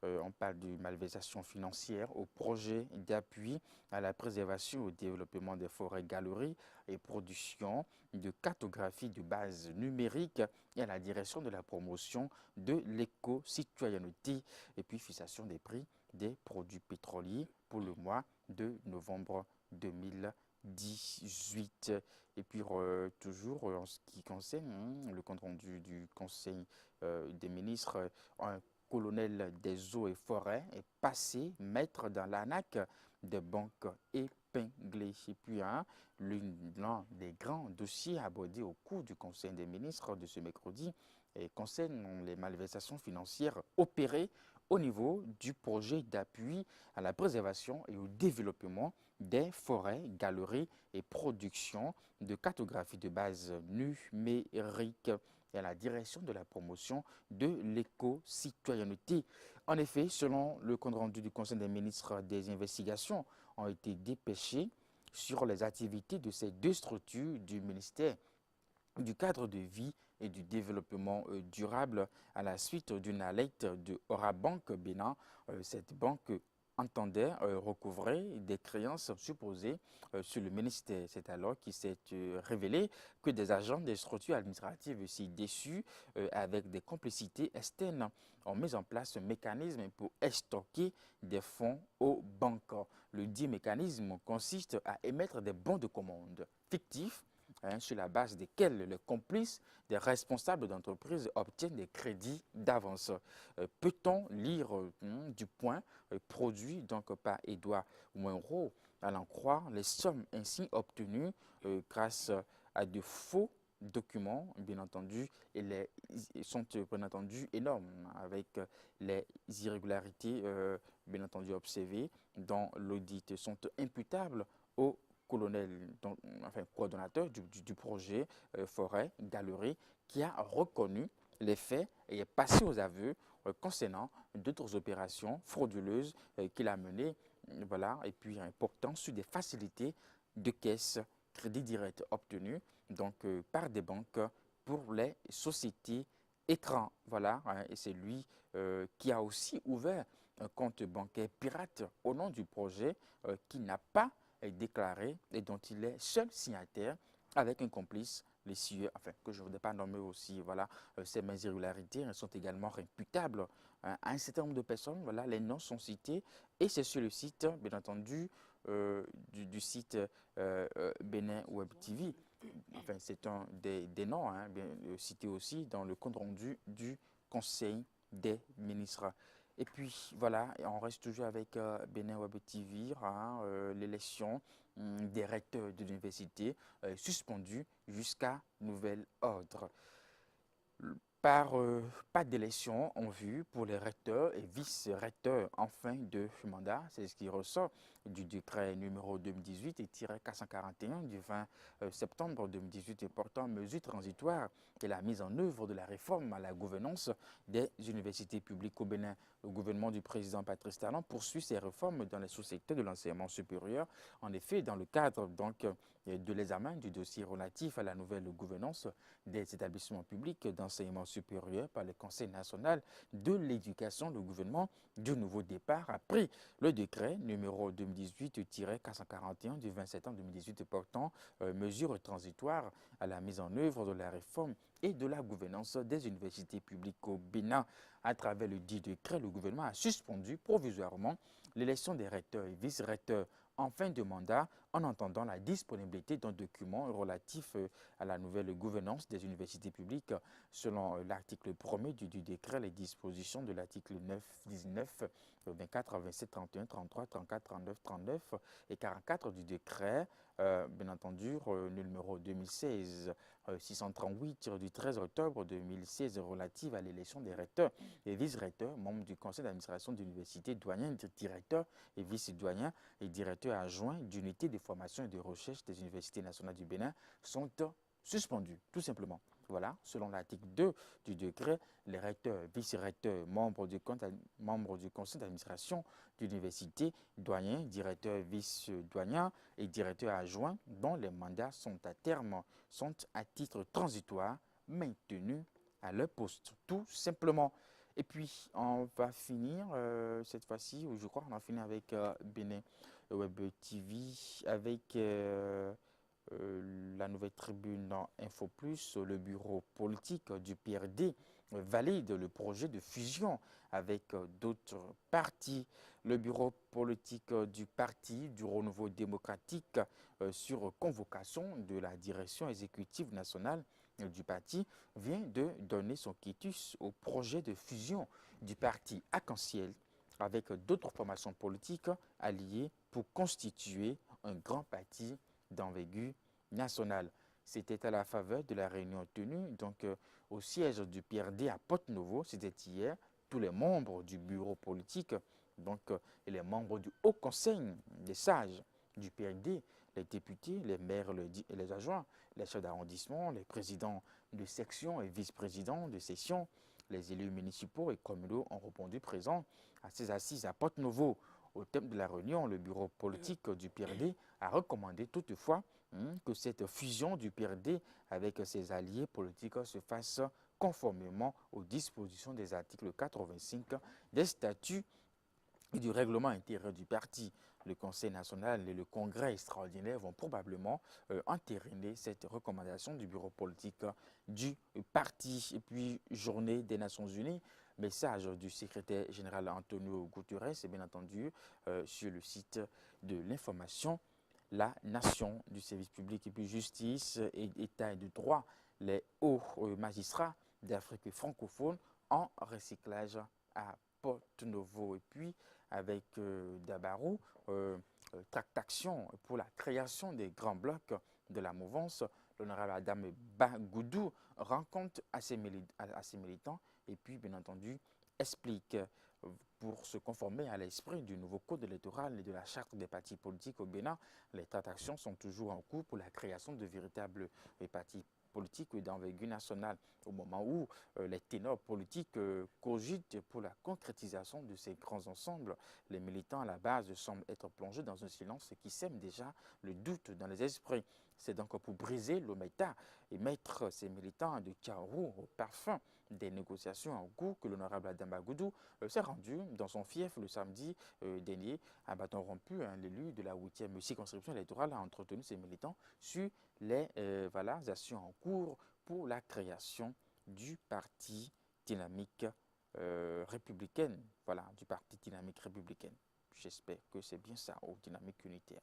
on parle de malversation financière au projet d'appui à la préservation et au développement des forêts, galeries et production de cartographie de base numérique et à la direction de la promotion de l'éco-citoyenneté et puis fixation des prix des produits pétroliers pour le mois de novembre 2018. Et puis toujours en ce qui concerne le compte-rendu du Conseil des ministres, un colonel des eaux et forêts est passé maître dans l'ANAC des banques épinglées. Et puis l'un des grands dossiers abordés au cours du Conseil des ministres de ce mercredi concerne les malversations financières opérées au niveau du projet d'appui à la préservation et au développement des forêts, galeries et production de cartographie de base numérique et à la direction de la promotion de l'éco-citoyenneté. En effet, selon le compte rendu du Conseil des ministres, des investigations ont été dépêchées sur les activités de ces deux structures du ministère du cadre de vie et du développement durable à la suite d'une alerte de Orabank Bénin. Cette banque entendait recouvrer des créances supposées sur le ministère. C'est alors qu'il s'est révélé que des agents des structures administratives si déçus avec des complicités externes ont mis en place un mécanisme pour stocker des fonds aux banques. Le dit mécanisme consiste à émettre des bons de commande fictifs sur la base desquels les complices des responsables d'entreprise obtiennent des crédits d'avance. Peut-on lire du point produit donc par Edouard Moinreau, à l'en croire, les sommes ainsi obtenues grâce à de faux documents, bien entendu, et sont bien entendu énormes avec les irrégularités bien entendu observés dans l'audit sont imputables au colonel, coordonnateur du projet Forêt Galerie, qui a reconnu les faits et est passé aux aveux concernant d'autres opérations frauduleuses qu'il a menées, voilà, et puis portant sur des facilités de caisse crédit direct obtenus donc par des banques pour les sociétés écrans. Voilà, hein, et c'est lui qui a aussi ouvert un compte bancaire pirate au nom du projet qui n'a pas déclaré et dont il est seul signataire avec un complice, les CIE, enfin, que je ne voudrais pas nommer aussi. Voilà, ces mêmes irrégularités sont également imputables à un certain nombre de personnes. Voilà, les noms sont cités et c'est sur le site, bien entendu, du site Bénin Web TV. Enfin, c'est un des noms hein, bien, cités aussi dans le compte rendu du Conseil des ministres. Et puis voilà, on reste toujours avec Bénin Web TV, hein, l'élection des recteurs de l'université suspendue jusqu'à nouvel ordre. Pas d'élection en vue pour les recteurs et vice-recteurs en fin de mandat. C'est ce qui ressort du décret numéro 2018-441 du 20 septembre 2018 portant mesures transitoires et la mise en œuvre de la réforme à la gouvernance des universités publiques au Bénin. Le gouvernement du président Patrice Talon poursuit ses réformes dans les sous-secteurs de l'enseignement supérieur. En effet, dans le cadre donc, de l'examen du dossier relatif à la nouvelle gouvernance des établissements publics d'enseignement supérieur par le Conseil national de l'éducation, le gouvernement du nouveau départ a pris le décret numéro 2018-441 du 20 septembre 2018 portant mesures transitoires à la mise en œuvre de la réforme et de la gouvernance des universités publiques au Bénin. À travers le dit décret, le gouvernement a suspendu provisoirement l'élection des recteurs et vice-recteurs en fin de mandat en entendant la disponibilité d'un document relatif à la nouvelle gouvernance des universités publiques. Selon l'article 1er du décret, les dispositions de l'article 9, 19, 24, 27, 31, 33, 34, 39, 39 et 44 du décret, bien entendu, numéro 2016-638 du 13 octobre 2016 relative à l'élection des recteurs et vice-recteurs, membres du conseil d'administration de l'université, doyens, directeurs et vice-doyens et directeurs adjoints d'unités de formation et de recherche des universités nationales du Bénin sont suspendus, tout simplement. Voilà, selon l'article 2 du décret, les recteurs, vice-recteurs, membres du conseil d'administration de l'université, doyens, directeurs, vice-doyens et directeurs adjoints dont les mandats sont à terme, sont à titre transitoire maintenus à leur poste, tout simplement. Et puis, on va finir cette fois-ci, je crois qu'on va finir avec Bénin Web TV, avec la nouvelle tribune dans Info Plus, le bureau politique du PRD valide le projet de fusion avec d'autres partis. Le bureau politique du parti du Renouveau démocratique sur convocation de la direction exécutive nationale du parti vient de donner son quitus au projet de fusion du parti Arc-en-Ciel avec d'autres formations politiques alliées pour constituer un grand parti d'envergure nationale. C'était à la faveur de la réunion tenue donc, au siège du PRD à Porte-Novo, c'était hier, tous les membres du bureau politique donc, et les membres du Haut Conseil des sages du PRD, les députés, les maires et les adjoints, les chefs d'arrondissement, les présidents de section et vice-présidents de session, les élus municipaux et communaux ont répondu présents à ces assises à Porte-Novo. Au thème de la réunion, le bureau politique du PRD a recommandé toutefois que cette fusion du PRD avec ses alliés politiques se fasse conformément aux dispositions des articles 85 des statuts et du règlement intérieur du parti. Le Conseil national et le Congrès extraordinaire vont probablement entériner cette recommandation du bureau politique du parti. Et puis, journée des Nations Unies, message du secrétaire général Antonio Guterres, et bien entendu sur le site de l'information La Nation du service public et puis justice et état de droit, les hauts magistrats d'Afrique francophone en recyclage à Porte-Novo. Et puis, avec Dabarou, tractation pour la création des grands blocs de la mouvance, l'honorable Adam Bagoudou rencontre à ses militants et puis, bien entendu, explique pour se conformer à l'esprit du nouveau code électoral et de la charte des partis politiques au Bénin. Les tractations sont toujours en cours pour la création de véritables partis politiques d'envergure nationale, au moment où les ténors politiques cogitent pour la concrétisation de ces grands ensembles. Les militants à la base semblent être plongés dans un silence qui sème déjà le doute dans les esprits. C'est donc pour briser l'omerta et mettre ces militants de carreau au parfum des négociations en cours que l'honorable Adama Goudou s'est rendu dans son fief le samedi dernier. À bâton rompu, l'élu de la 8e circonscription électorale a entretenu ses militants sur les actions en cours pour la création du parti dynamique républicaine. Voilà, du parti dynamique républicaine. J'espère que c'est bien ça, au dynamique unitaire.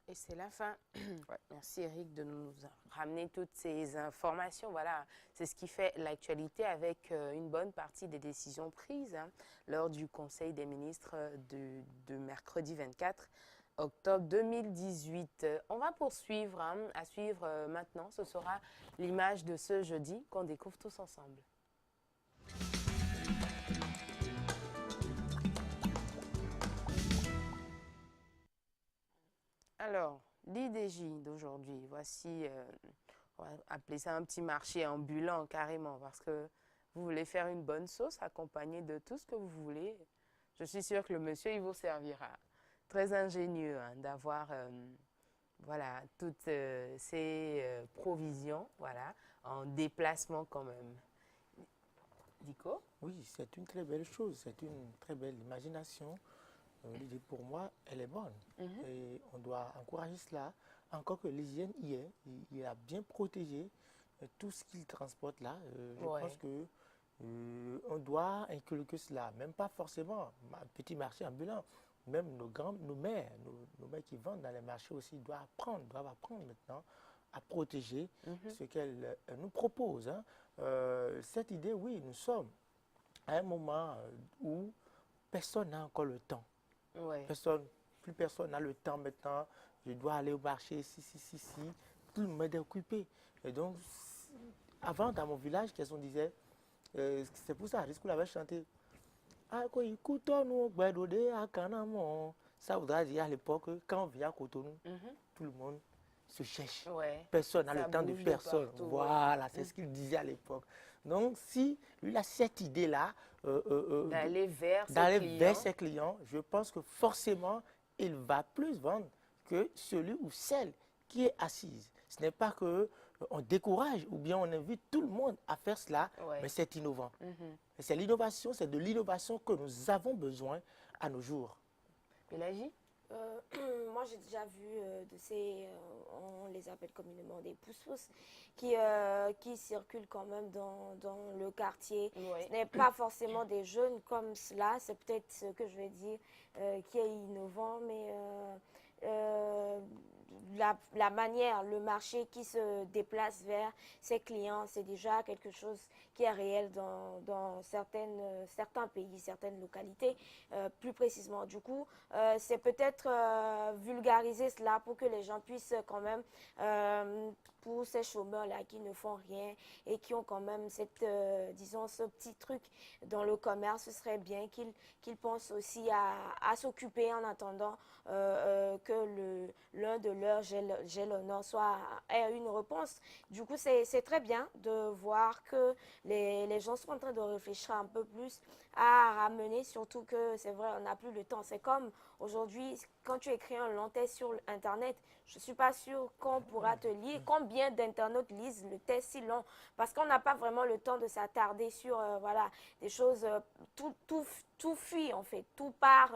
Et c'est la fin. Ouais. Merci Eric de nous ramener toutes ces informations. Voilà, c'est ce qui fait l'actualité avec une bonne partie des décisions prises lors du Conseil des ministres de mercredi 24 octobre 2018. On va poursuivre. À suivre maintenant, ce sera l'image de ce jeudi qu'on découvre tous ensemble. Alors, l'IDJ d'aujourd'hui, voici, on va appeler ça un petit marché ambulant carrément, parce que vous voulez faire une bonne sauce accompagnée de tout ce que vous voulez. Je suis sûre que le monsieur, il vous servira. Très ingénieux d'avoir voilà, toutes ces provisions voilà, en déplacement quand même. Dico? Oui, c'est une très belle chose, c'est une très belle imagination. L'idée pour moi, elle est bonne. Et on doit encourager cela. Encore que l'hygiène y est, il a bien protégé tout ce qu'il transporte là. Je pense que on doit inculquer cela, même pas forcément un petit marché ambulant. Même nos mères, nos mères qui vendent dans les marchés aussi doivent apprendre maintenant à protéger ce qu'elles nous proposent. Cette idée, oui, nous sommes à un moment où personne n'a encore le temps. Ouais. Plus personne n'a le temps maintenant. Je dois aller au marché, si. Tout le monde est occupé. Et donc, avant, dans mon village, qu'est-ce qu'on disait? C'est pour ça, Riscoul avait chanté. Ça voudrait dire à l'époque, quand on vient à Cotonou, tout le monde se cherche. Ouais. Personne n'a Ça le temps de bouge de personne. partout, Voilà, c'est ce qu'il disait à l'époque. Donc, si lui a cette idée-là, d'aller vers ses clients, je pense que forcément, il va plus vendre que celui ou celle qui est assise. Ce n'est pas qu'on décourage ou bien on invite tout le monde à faire cela, mais c'est innovant. Et c'est l'innovation, c'est de l'innovation que nous avons besoin à nos jours. Pélagie? Moi, j'ai déjà vu de ces, on les appelle communément des pousse-pousse, qui circulent quand même dans le quartier. Ouais. Ce n'est pas forcément des jeunes comme cela, c'est peut-être ce que je vais dire qui est innovant, mais la manière, le marché qui se déplace vers ses clients, c'est déjà quelque chose qui est réel dans certains pays, certaines localités, plus précisément. Du coup, c'est peut-être vulgariser cela pour que les gens puissent quand même, pour ces chômeurs-là qui ne font rien et qui ont quand même disons, ce petit truc dans le commerce, ce serait bien qu'ils pensent aussi à s'occuper en attendant que l'un de leurs jalonneurs ait une réponse. Du coup, c'est très bien de voir que les gens sont en train de réfléchir un peu plus à ramener, surtout que c'est vrai, on n'a plus le temps. C'est comme aujourd'hui, quand tu écris un long texte sur Internet, je ne suis pas sûre qu'on pourra te lire. Combien d'internautes lisent le texte si long? Parce qu'on n'a pas vraiment le temps de s'attarder sur voilà, des choses, tout fuit en fait, tout part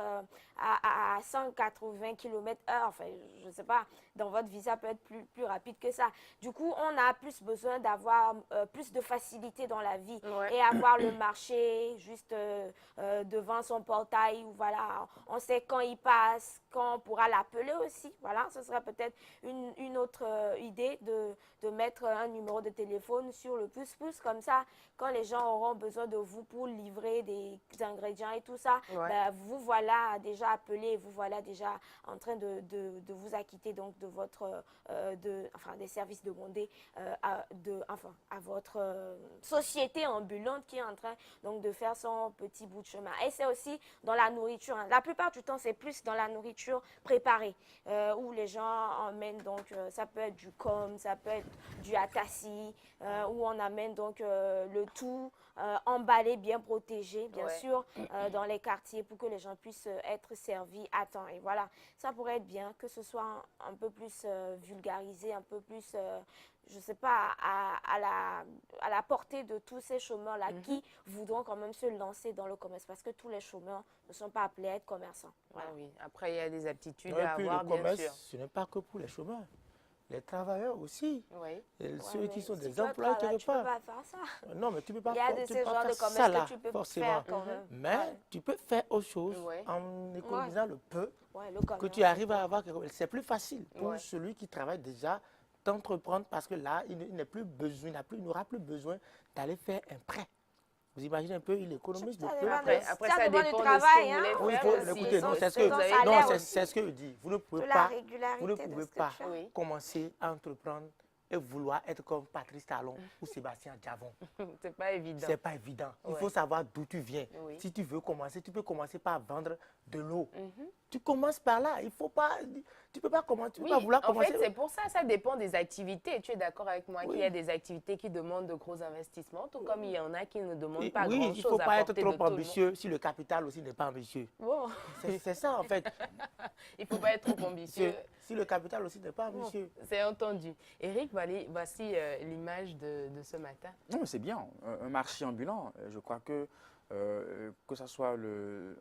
à 180 km/h, enfin je ne sais pas, dans votre vie ça peut être plus rapide que ça. Du coup, on a plus besoin d'avoir plus de facilité dans la vie et avoir le marché juste devant son portail, où voilà, on sait quand il passe, quand on pourra l'appeler aussi, voilà, ce serait peut-être une autre idée de mettre un numéro de téléphone sur le pouce-pouce, comme ça, quand les gens auront besoin de vous pour livrer des ingrédients et tout ça, ben, vous voilà déjà appelé, vous voilà déjà en train de vous acquitter donc de votre, des services demandés à votre société ambulante qui est en train donc de faire son petit bout de chemin. Et c'est aussi dans la nourriture. Hein. La plupart du temps, c'est plus dans la nourriture préparée où les gens emmènent donc, ça peut être du com, ça peut être du atassi, où on amène donc le tout emballé, bien protégé, bien sûr, dans les quartiers pour que les gens puissent être servis à temps. Et voilà, ça pourrait être bien que ce soit un peu plus vulgarisé, un peu plus, je ne sais pas, à la portée de tous ces chômeurs-là qui voudront quand même se lancer dans le commerce parce que tous les chômeurs ne sont pas appelés à être commerçants. Voilà. Ah oui, après il y a des aptitudes Et à puis avoir, le bien commerce, sûr. ce n'est pas que pour les chômeurs. Les travailleurs aussi. Oui. Et Ouais, ceux qui mais sont si des tu as employés travail, quelque tu peux part. pas faire ça. Non, mais tu ne peux pas Il y a de tu ces peux pas genres de faire ça commerce là, que tu peux forcément. faire quand même. Mais Ouais. tu peux faire autre chose Ouais. en économisant le peu Ouais, le que commerce, tu arrives à avoir. C'est plus facile pour Ouais. celui qui travaille déjà d'entreprendre parce que là, il n'a plus besoin, il n'aura plus besoin d'aller faire un prêt. Vous imaginez un peu, il économise le Ça peu. dépend Après, de- après ça ça dépend dépend du de ce travail, que vous hein. voulez Oui, il faire faut aussi. écouter. Non, c'est ce c'est ton que, salaire non, aussi. c'est ce que je dis. Vous ne pouvez De la pas, régularité vous ne de pouvez ce que pas tu fais. Oui. commencer à entreprendre et vouloir être comme Patrice Talon ou Sébastien Diavon. C'est pas évident. C'est pas évident. Il Ouais. faut savoir d'où tu viens. Oui. Si tu veux commencer, tu peux commencer par vendre de l'eau. Tu commences par là. Il faut pas, tu peux pas commencer, tu peux Oui, pas vouloir en commencer. fait, c'est pour ça, ça dépend des activités. Tu es d'accord avec moi Oui. qu'il y a des activités qui demandent de gros investissements, tout comme il y en a qui ne demandent pas Oui, grand-chose il faut à pas être portée de trop tout le monde. ambitieux si le capital aussi n'est pas ambitieux. Bon, C'est ça en fait. il ne faut pas être trop ambitieux. Si le capital aussi n'est pas Bon, ambitieux. c'est entendu. Eric, voici l'image de ce matin. Non, mais c'est bien. Un marché ambulant, je crois que ce soit le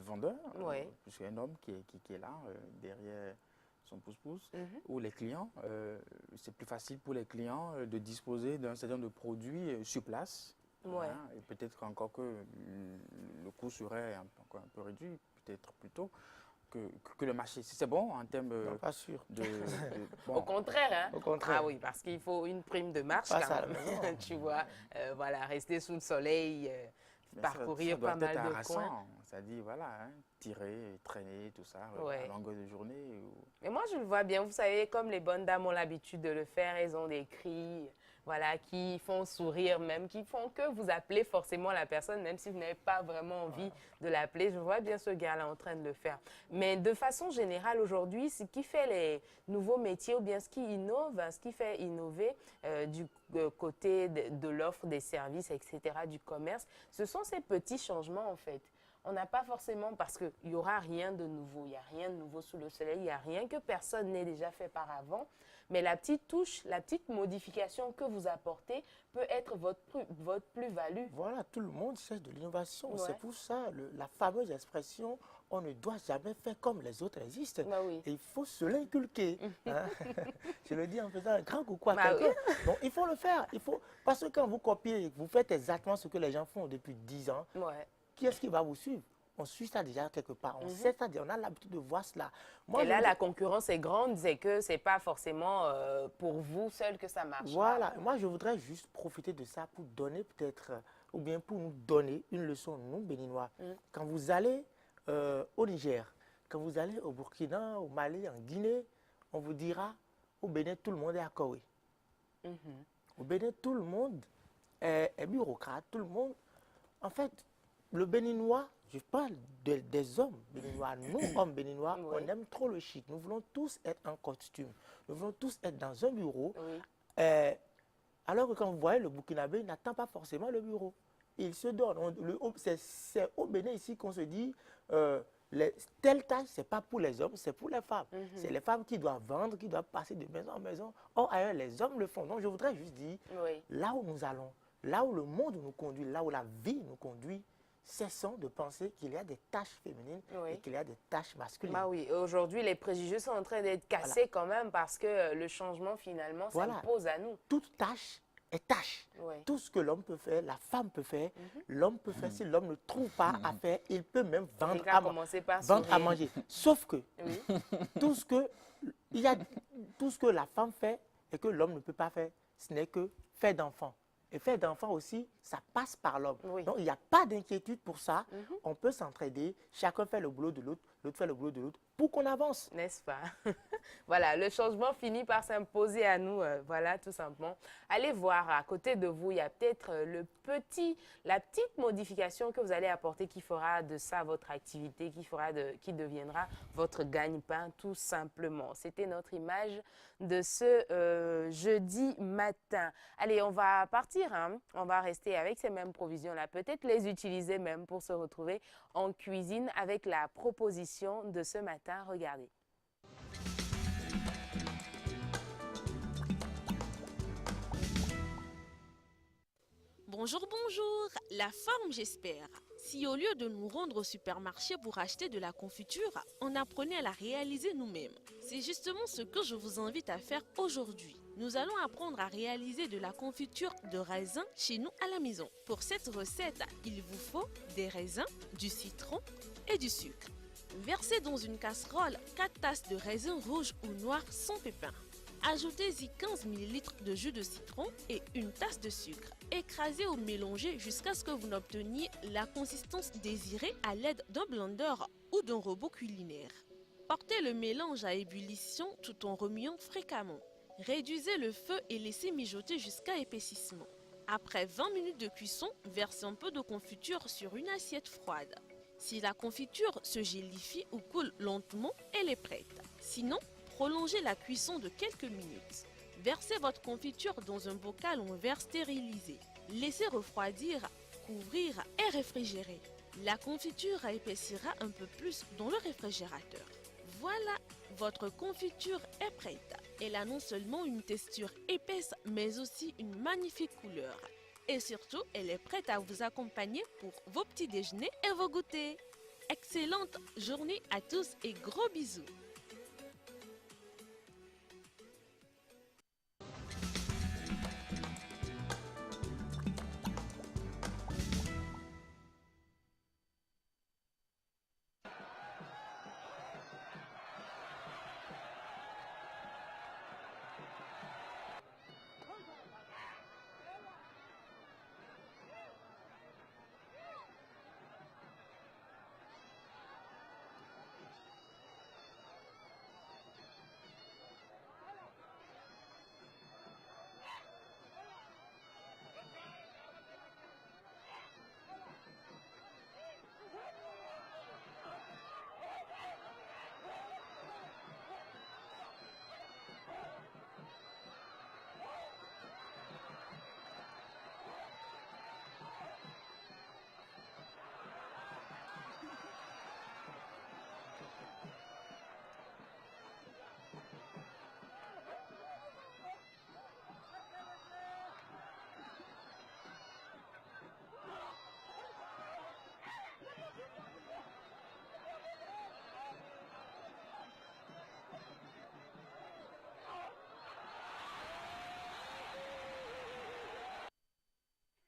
vendeur, Ouais. puisqu'il y a un homme qui est là, derrière son pouce-pouce, Mhm. ou les clients, c'est plus facile pour les clients de disposer d'un certain nombre de produits sur place. Ouais. Hein, et peut-être encore que le coût serait encore un peu réduit, peut-être plutôt que le marché. Si c'est bon en termes Non, pas sûr. Au bon, contraire, hein? Au contraire. Ah oui, parce qu'il faut une prime de marche Pas quand ça à la même. maison. Tu vois, voilà, rester sous le soleil, mais parcourir ça doit pas mal être de harassant. coins. C'est-à-dire, voilà, hein, tirer, traîner, tout ça, Ouais. à longueur de journée. Mais moi, je le vois bien. Vous savez, comme les bonnes dames ont l'habitude de le faire, elles ont des cris, voilà, qui font sourire même, qui font que vous appelez forcément la personne, même si vous n'avez pas vraiment envie de l'appeler. Je vois bien ce gars-là en train de le faire. Mais de façon générale, aujourd'hui, ce qui fait les nouveaux métiers ou bien ce qui innove, ce qui fait innover du côté de l'offre des services, etc., du commerce, ce sont ces petits changements, en fait. On n'a pas forcément, parce qu'il n'y aura rien de nouveau, il n'y a rien de nouveau sous le soleil, il n'y a rien que personne n'ait déjà fait par avant. Mais la petite touche, la petite modification que vous apportez peut être votre plus-value. Voilà, tout le monde cherche de l'innovation. Ouais. C'est pour ça, la fameuse expression « on ne doit jamais faire comme les autres existent Bah oui. Et il faut se l'inculquer. Hein. Je le dis en faisant un grand coucou à Bah quelqu'un. Donc, il faut le faire. Parce que quand vous copiez, vous faites exactement ce que les gens font depuis 10 ans, Ouais. qui est-ce qui va vous suivre? On suit ça déjà quelque part. On sait ça, on a l'habitude de voir cela. Moi, Et je là, vous la dis- concurrence est grande, c'est que ce n'est pas forcément pour vous seul que ça marche. Voilà, moi je voudrais juste profiter de ça pour donner peut-être, ou bien pour nous donner une leçon, nous Béninois. Quand vous allez au Niger, quand vous allez au Burkina, au Mali, en Guinée, on vous dira, au Bénin, tout le monde est accoé. Au Bénin, tout le monde est bureaucrate, tout le monde. En fait, le Béninois, je parle des hommes béninois. Nous, hommes béninois, Oui. on aime trop le chic. Nous voulons tous être en costume. Nous voulons tous être dans un bureau. Oui. Alors que quand vous voyez le Burkinabé, il n'attend pas forcément le bureau. Il se donne. C'est au Bénin ici qu'on se dit, telle tâche, ce n'est pas pour les hommes, c'est pour les femmes. C'est les femmes qui doivent vendre, qui doivent passer de maison en maison. Or, ailleurs, les hommes le font. Donc, je voudrais juste dire, Oui. là où nous allons, là où le monde nous conduit, là où la vie nous conduit, cessons de penser qu'il y a des tâches féminines Oui. et qu'il y a des tâches masculines. Bah oui, aujourd'hui, les préjugés sont en train d'être cassés quand même parce que le changement, finalement, Voilà. s'impose à nous. Toute tâche est tâche. Ouais. Tout ce que l'homme peut faire, la femme peut faire, l'homme peut faire. Si l'homme ne trouve pas à faire, il peut même vendre Eric a commencé par vendre à sourire. manger. Sauf que Oui. tout ce que la femme fait et que l'homme ne peut pas faire, ce n'est que faire d'enfants. Et faire d'enfants aussi, ça passe par l'homme. Oui. Donc, il n'y a pas d'inquiétude pour ça. On peut s'entraider, chacun fait le boulot de l'autre. l'autre fait le boulot de l'autre pour qu'on avance. N'est-ce pas? Voilà, le changement finit par s'imposer à nous, voilà, tout simplement. Allez voir, à côté de vous, il y a peut-être la petite modification que vous allez apporter qui fera de ça votre activité, qui deviendra votre gagne-pain, tout simplement. C'était notre image de ce jeudi matin. Allez, on va partir, hein? On va rester avec ces mêmes provisions-là, peut-être les utiliser même pour se retrouver en cuisine avec la proposition de ce matin. Regardez. Bonjour, bonjour, la forme j'espère. Si au lieu de nous rendre au supermarché pour acheter de la confiture, on apprenait à la réaliser nous-mêmes. C'est justement ce que je vous invite à faire aujourd'hui. Nous allons apprendre à réaliser de la confiture de raisin chez nous à la maison. Pour cette recette, il vous faut des raisins, du citron et du sucre. Versez dans une casserole 4 tasses de raisins rouges ou noirs sans pépins. Ajoutez-y 15 ml de jus de citron et une tasse de sucre. Écrasez ou mélangez jusqu'à ce que vous n'obteniez la consistance désirée à l'aide d'un blender ou d'un robot culinaire. Portez le mélange à ébullition tout en remuant fréquemment. Réduisez le feu et laissez mijoter jusqu'à épaississement. Après 20 minutes de cuisson, versez un peu de confiture sur une assiette froide. Si la confiture se gélifie ou coule lentement, elle est prête. Sinon, prolongez la cuisson de quelques minutes. Versez votre confiture dans un bocal ou un verre stérilisé. Laissez refroidir, couvrir et réfrigérer. La confiture épaissira un peu plus dans le réfrigérateur. Voilà, votre confiture est prête. Elle a non seulement une texture épaisse, mais aussi une magnifique couleur. Et surtout, elle est prête à vous accompagner pour vos petits déjeuners et vos goûters. Excellente journée à tous et gros bisous.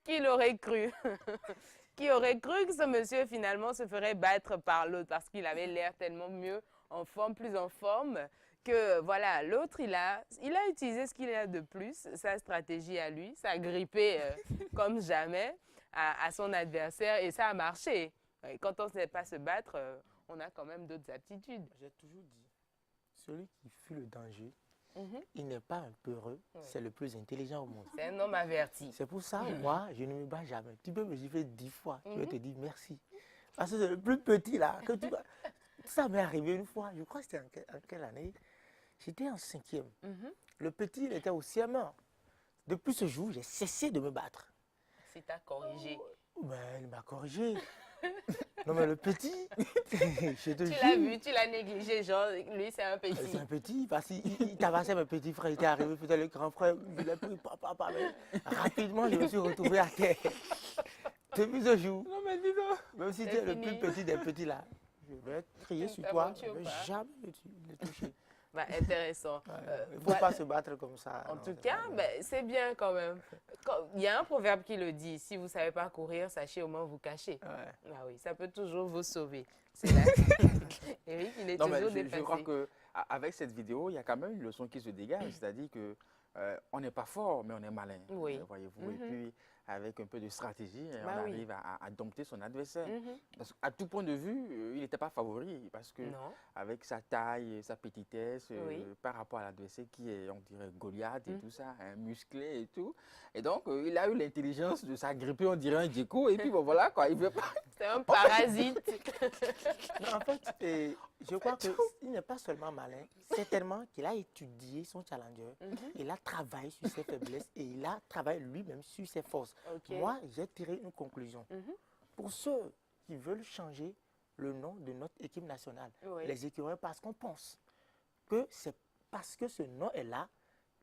Qui l'aurait cru? Qui aurait cru que ce monsieur finalement se ferait battre par l'autre parce qu'il avait l'air tellement mieux en forme, plus en forme que voilà, l'autre il a utilisé ce qu'il a de plus, sa stratégie à lui, ça a grippé comme jamais à son adversaire et ça a marché. Et quand on ne sait pas se battre, on a quand même d'autres aptitudes. J'ai toujours dit, celui qui fuit le danger, il n'est pas un peureux, c'est le plus intelligent au monde. C'est un homme averti. C'est pour ça, moi, je ne me bats jamais. Tu peux me gifler 10 fois, je vais te dire merci. Parce que c'est le plus petit là. Que tu vas... Ça m'est arrivé une fois, je crois que c'était en quelle année? J'étais en 5e. Le petit, il était au CM1. Depuis ce jour, j'ai cessé de me battre. C'est à corriger. Ben, il m'a corrigé. Non mais le petit, je te Tu jure. l'as vu, tu l'as négligé, genre lui c'est un petit. C'est un petit, parce qu'il tabassait mes petits frères, il était arrivé, peut-être le grand frère, il a pris papa, mais rapidement je me suis retrouvé à terre. Depuis ce jour, Non mais dis donc. même si tu C'est es le fini. plus petit des petits là, je vais crier Tu sur ne toi, t'aventures je ne vais pas. jamais le toucher. Bah, intéressant. Il ne faut Voilà. pas se battre comme ça. En non, tout c'est cas, pas bien. ben, c'est bien quand même. Il y a un proverbe qui le dit, si vous ne savez pas courir, sachez au moins vous cacher. Ouais. Ah oui, ça peut toujours vous sauver. C'est là. Eric, il est Non, mais toujours je dépassé. crois qu'avec cette vidéo, il y a quand même une leçon qui se dégage, c'est-à-dire que on n'est pas fort, mais on est malin, Oui. voyez-vous. Et puis, avec un peu de stratégie, Bah on oui. arrive à dompter son adversaire. Mhm. Parce qu'à tout point de vue, il n'était pas favori, parce que Non. avec sa taille, et sa petitesse, Oui. par rapport à l'adversaire qui est, on dirait, Goliath et Mhm. tout ça, hein, musclé et tout. Et donc, il a eu l'intelligence de s'agripper, on dirait un gecko, et puis bon, voilà, quoi, il veut pas. C'est un parasite. Non, en fait, je crois qu'il n'est pas seulement malin, certainement qu'il a étudié son challenger, il a travaillé sur ses faiblesses et il a travaillé lui-même sur ses forces. Ok. Moi, j'ai tiré une conclusion. Mhm. Pour ceux qui veulent changer le nom de notre équipe nationale, Oui. les écureuils, parce qu'on pense que c'est parce que ce nom est là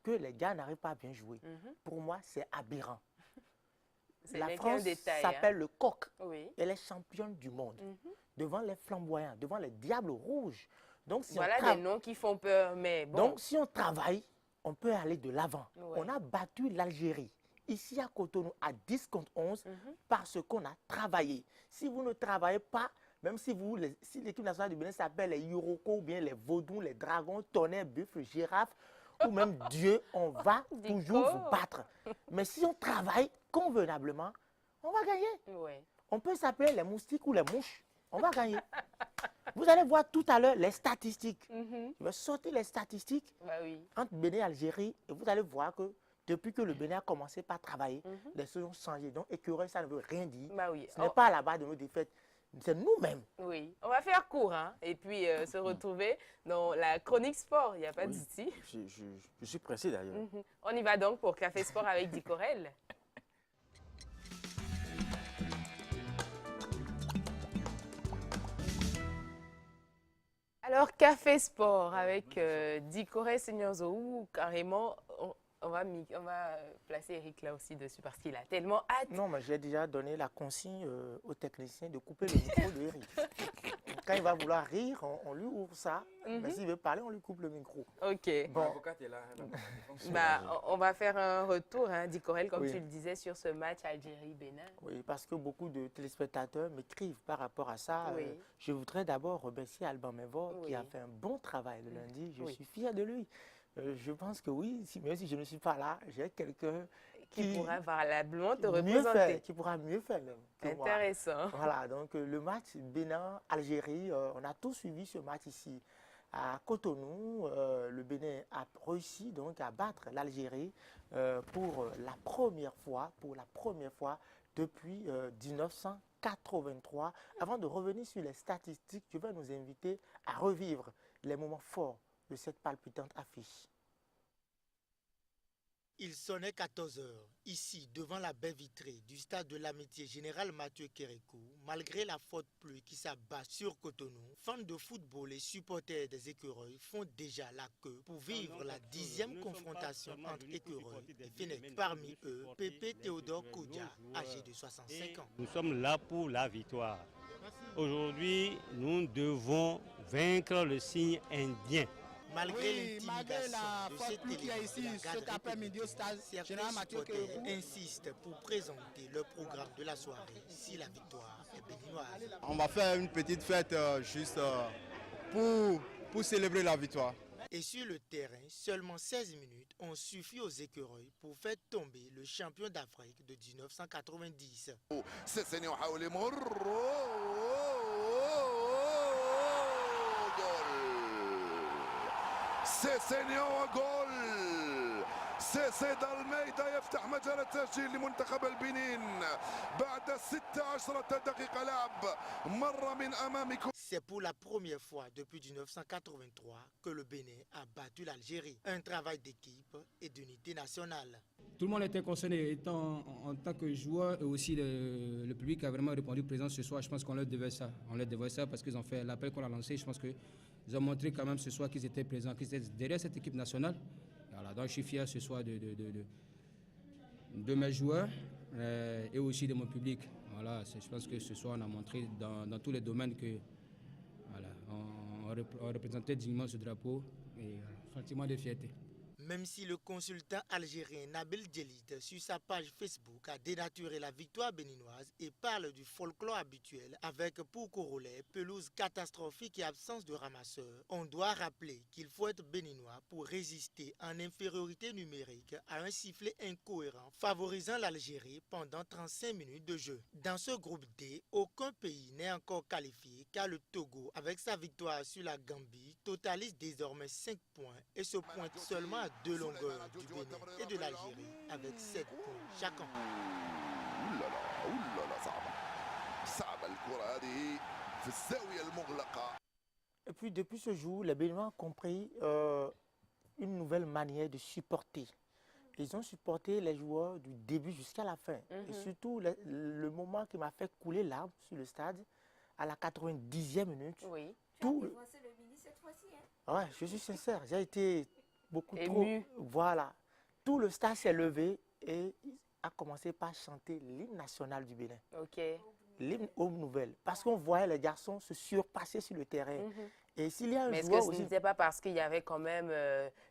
que les gars n'arrivent pas à bien jouer. Mhm. Pour moi, c'est aberrant. Ce La n'est qu'un France détail, s'appelle le coq. Oui. Elle est championne du monde. Mhm. Devant les flamboyants, devant les diables rouges. Donc, si Voilà on tra- des noms qui font peur, mais bon. Donc, si on travaille, on peut aller de l'avant. Ouais. On a battu l'Algérie, ici à Cotonou, à 10 contre 11, Mhm. parce qu'on a travaillé. Si vous ne travaillez pas, même si si l'équipe nationale du Bénin s'appelle les Yuroko, ou bien les Vaudous, les Dragons, Tonnerre, Buffle, Girafe, ou même Dieu, on va Dico. toujours vous battre. Mais si on travaille convenablement, on va gagner. Ouais. On peut s'appeler les moustiques ou les mouches. On va gagner. Vous allez voir tout à l'heure les statistiques. Mhm. Je vais sortir les statistiques Bah oui. entre Bénin et Algérie et vous allez voir que depuis que le Bénin a commencé par travailler, Mhm. les choses ont changé. Donc, écureuil, ça ne veut rien dire. Bah oui. Ce n'est pas à la base de nos défaites, c'est nous-mêmes. Oui. On va faire court, hein, et puis se retrouver dans la chronique sport. Il n'y a pas de Oui. souci. Je suis pressé d'ailleurs. Mhm. On y va donc pour Café Sport avec Dicorel. Alors, Café Sport avec Dicorel Seigneurzo, ou carrément, on va placer Eric là aussi dessus parce qu'il a tellement hâte. Non, mais j'ai déjà donné la consigne au technicien de couper le micro de Eric. Quand il va vouloir rire, on lui ouvre ça. Mais s'il veut parler, on lui coupe le micro. Ok. Bon, L'avocate est là. Bah, on va faire un retour, hein, Dicorel, comme Oui. tu le disais, sur ce match Algérie-Bénin. oui, parce que beaucoup de téléspectateurs m'écrivent par rapport à ça. Oui. Je voudrais d'abord remercier Alban Mevor qui Oui. a fait un bon travail le lundi. Je Oui. suis fier de lui. Je pense que oui, même si je ne suis pas là, j'ai quelqu'un Qui pourra valablement te mieux faire, représenter. qui pourra mieux faire même que moi. Intéressant. Voilà, donc le match Bénin-Algérie, on a tous suivi ce match ici. À Cotonou, le Bénin a réussi donc à battre l'Algérie pour la première fois depuis 1983. Avant de revenir sur les statistiques, je vais nous inviter à revivre les moments forts de cette palpitante affiche. Il sonnait 14 heures, ici, devant la baie vitrée du stade de l'Amitié Général Mathieu Kérékou, malgré la forte pluie qui s'abat sur Cotonou. Fans de football et supporters des écureuils font déjà la queue pour vivre la 10e confrontation entre écureuils et Fenech. Parmi eux, Pépé Théodore Koudia, âgé de 65 ans. Nous sommes là pour la victoire. Aujourd'hui, nous devons vaincre le signe indien. Malgré malgré la l'intimidation de forte cet pluie qu'il y a élément ici de la garde cet après-midi au stade républicaine, Général certains Mathieu supporters Kérékou insistent pour présenter le programme de la soirée si la victoire est béninoise. On va faire une petite fête juste pour célébrer la victoire. Et sur le terrain, seulement 16 minutes ont suffi aux écureuils pour faire tomber le champion d'Afrique de 1990. سيسيني وحاول يمر سيسينيو وجول سيسي الميدا يفتح مجال التسجيل لمنتخب البنين بعد 16 دقيقة لعب مر من أمامكم. C'est pour la première fois depuis 1983 que le Bénin a battu l'Algérie. Un travail d'équipe et d'unité nationale. Tout le monde était concerné, étant en tant que joueur et aussi le public a vraiment répondu présent ce soir. Je pense qu'on leur devait ça. On leur devait ça parce qu'ils ont fait l'appel qu'on a lancé. Je pense qu'ils ont montré quand même ce soir qu'ils étaient présents, qu'ils étaient derrière cette équipe nationale. Voilà, donc je suis fier ce soir de mes joueurs et aussi de mon public. Voilà, je pense que ce soir on a montré dans tous les domaines que voilà, on représentait dignement ce drapeau et sentiment de fierté. Même si le consultant algérien Nabil Djellit sur sa page Facebook a dénaturé la victoire béninoise et parle du folklore habituel avec pour corollaire pelouse catastrophique et absence de ramasseurs, on doit rappeler qu'il faut être béninois pour résister en infériorité numérique à un sifflet incohérent favorisant l'Algérie pendant 35 minutes de jeu. Dans ce groupe D, aucun pays n'est encore qualifié car le Togo, avec sa victoire sur la Gambie, totalise désormais 5 points et se pointe seulement à 2 longueurs du Bénin et de l'Algérie avec 7 points chacun. Et puis depuis ce jour, les Béninois ont compris une nouvelle manière de supporter. Ils ont supporté les joueurs du début jusqu'à la fin. Et surtout, le moment qui m'a fait couler larmes sur le stade, à la 90e minute. Oui. Tout... le mini cette fois-ci, hein? Ouais, je suis sincère, j'ai été beaucoup ému. trop... Voilà. Tout le stade s'est levé et a commencé par chanter l'hymne national du Bénin. Ok. L'hymne aux nouvelles. Parce qu'on voyait les garçons se surpasser sur le terrain. Et s'il y a un Mais est-ce joueur que ce aussi... n'était pas parce qu'il y avait quand même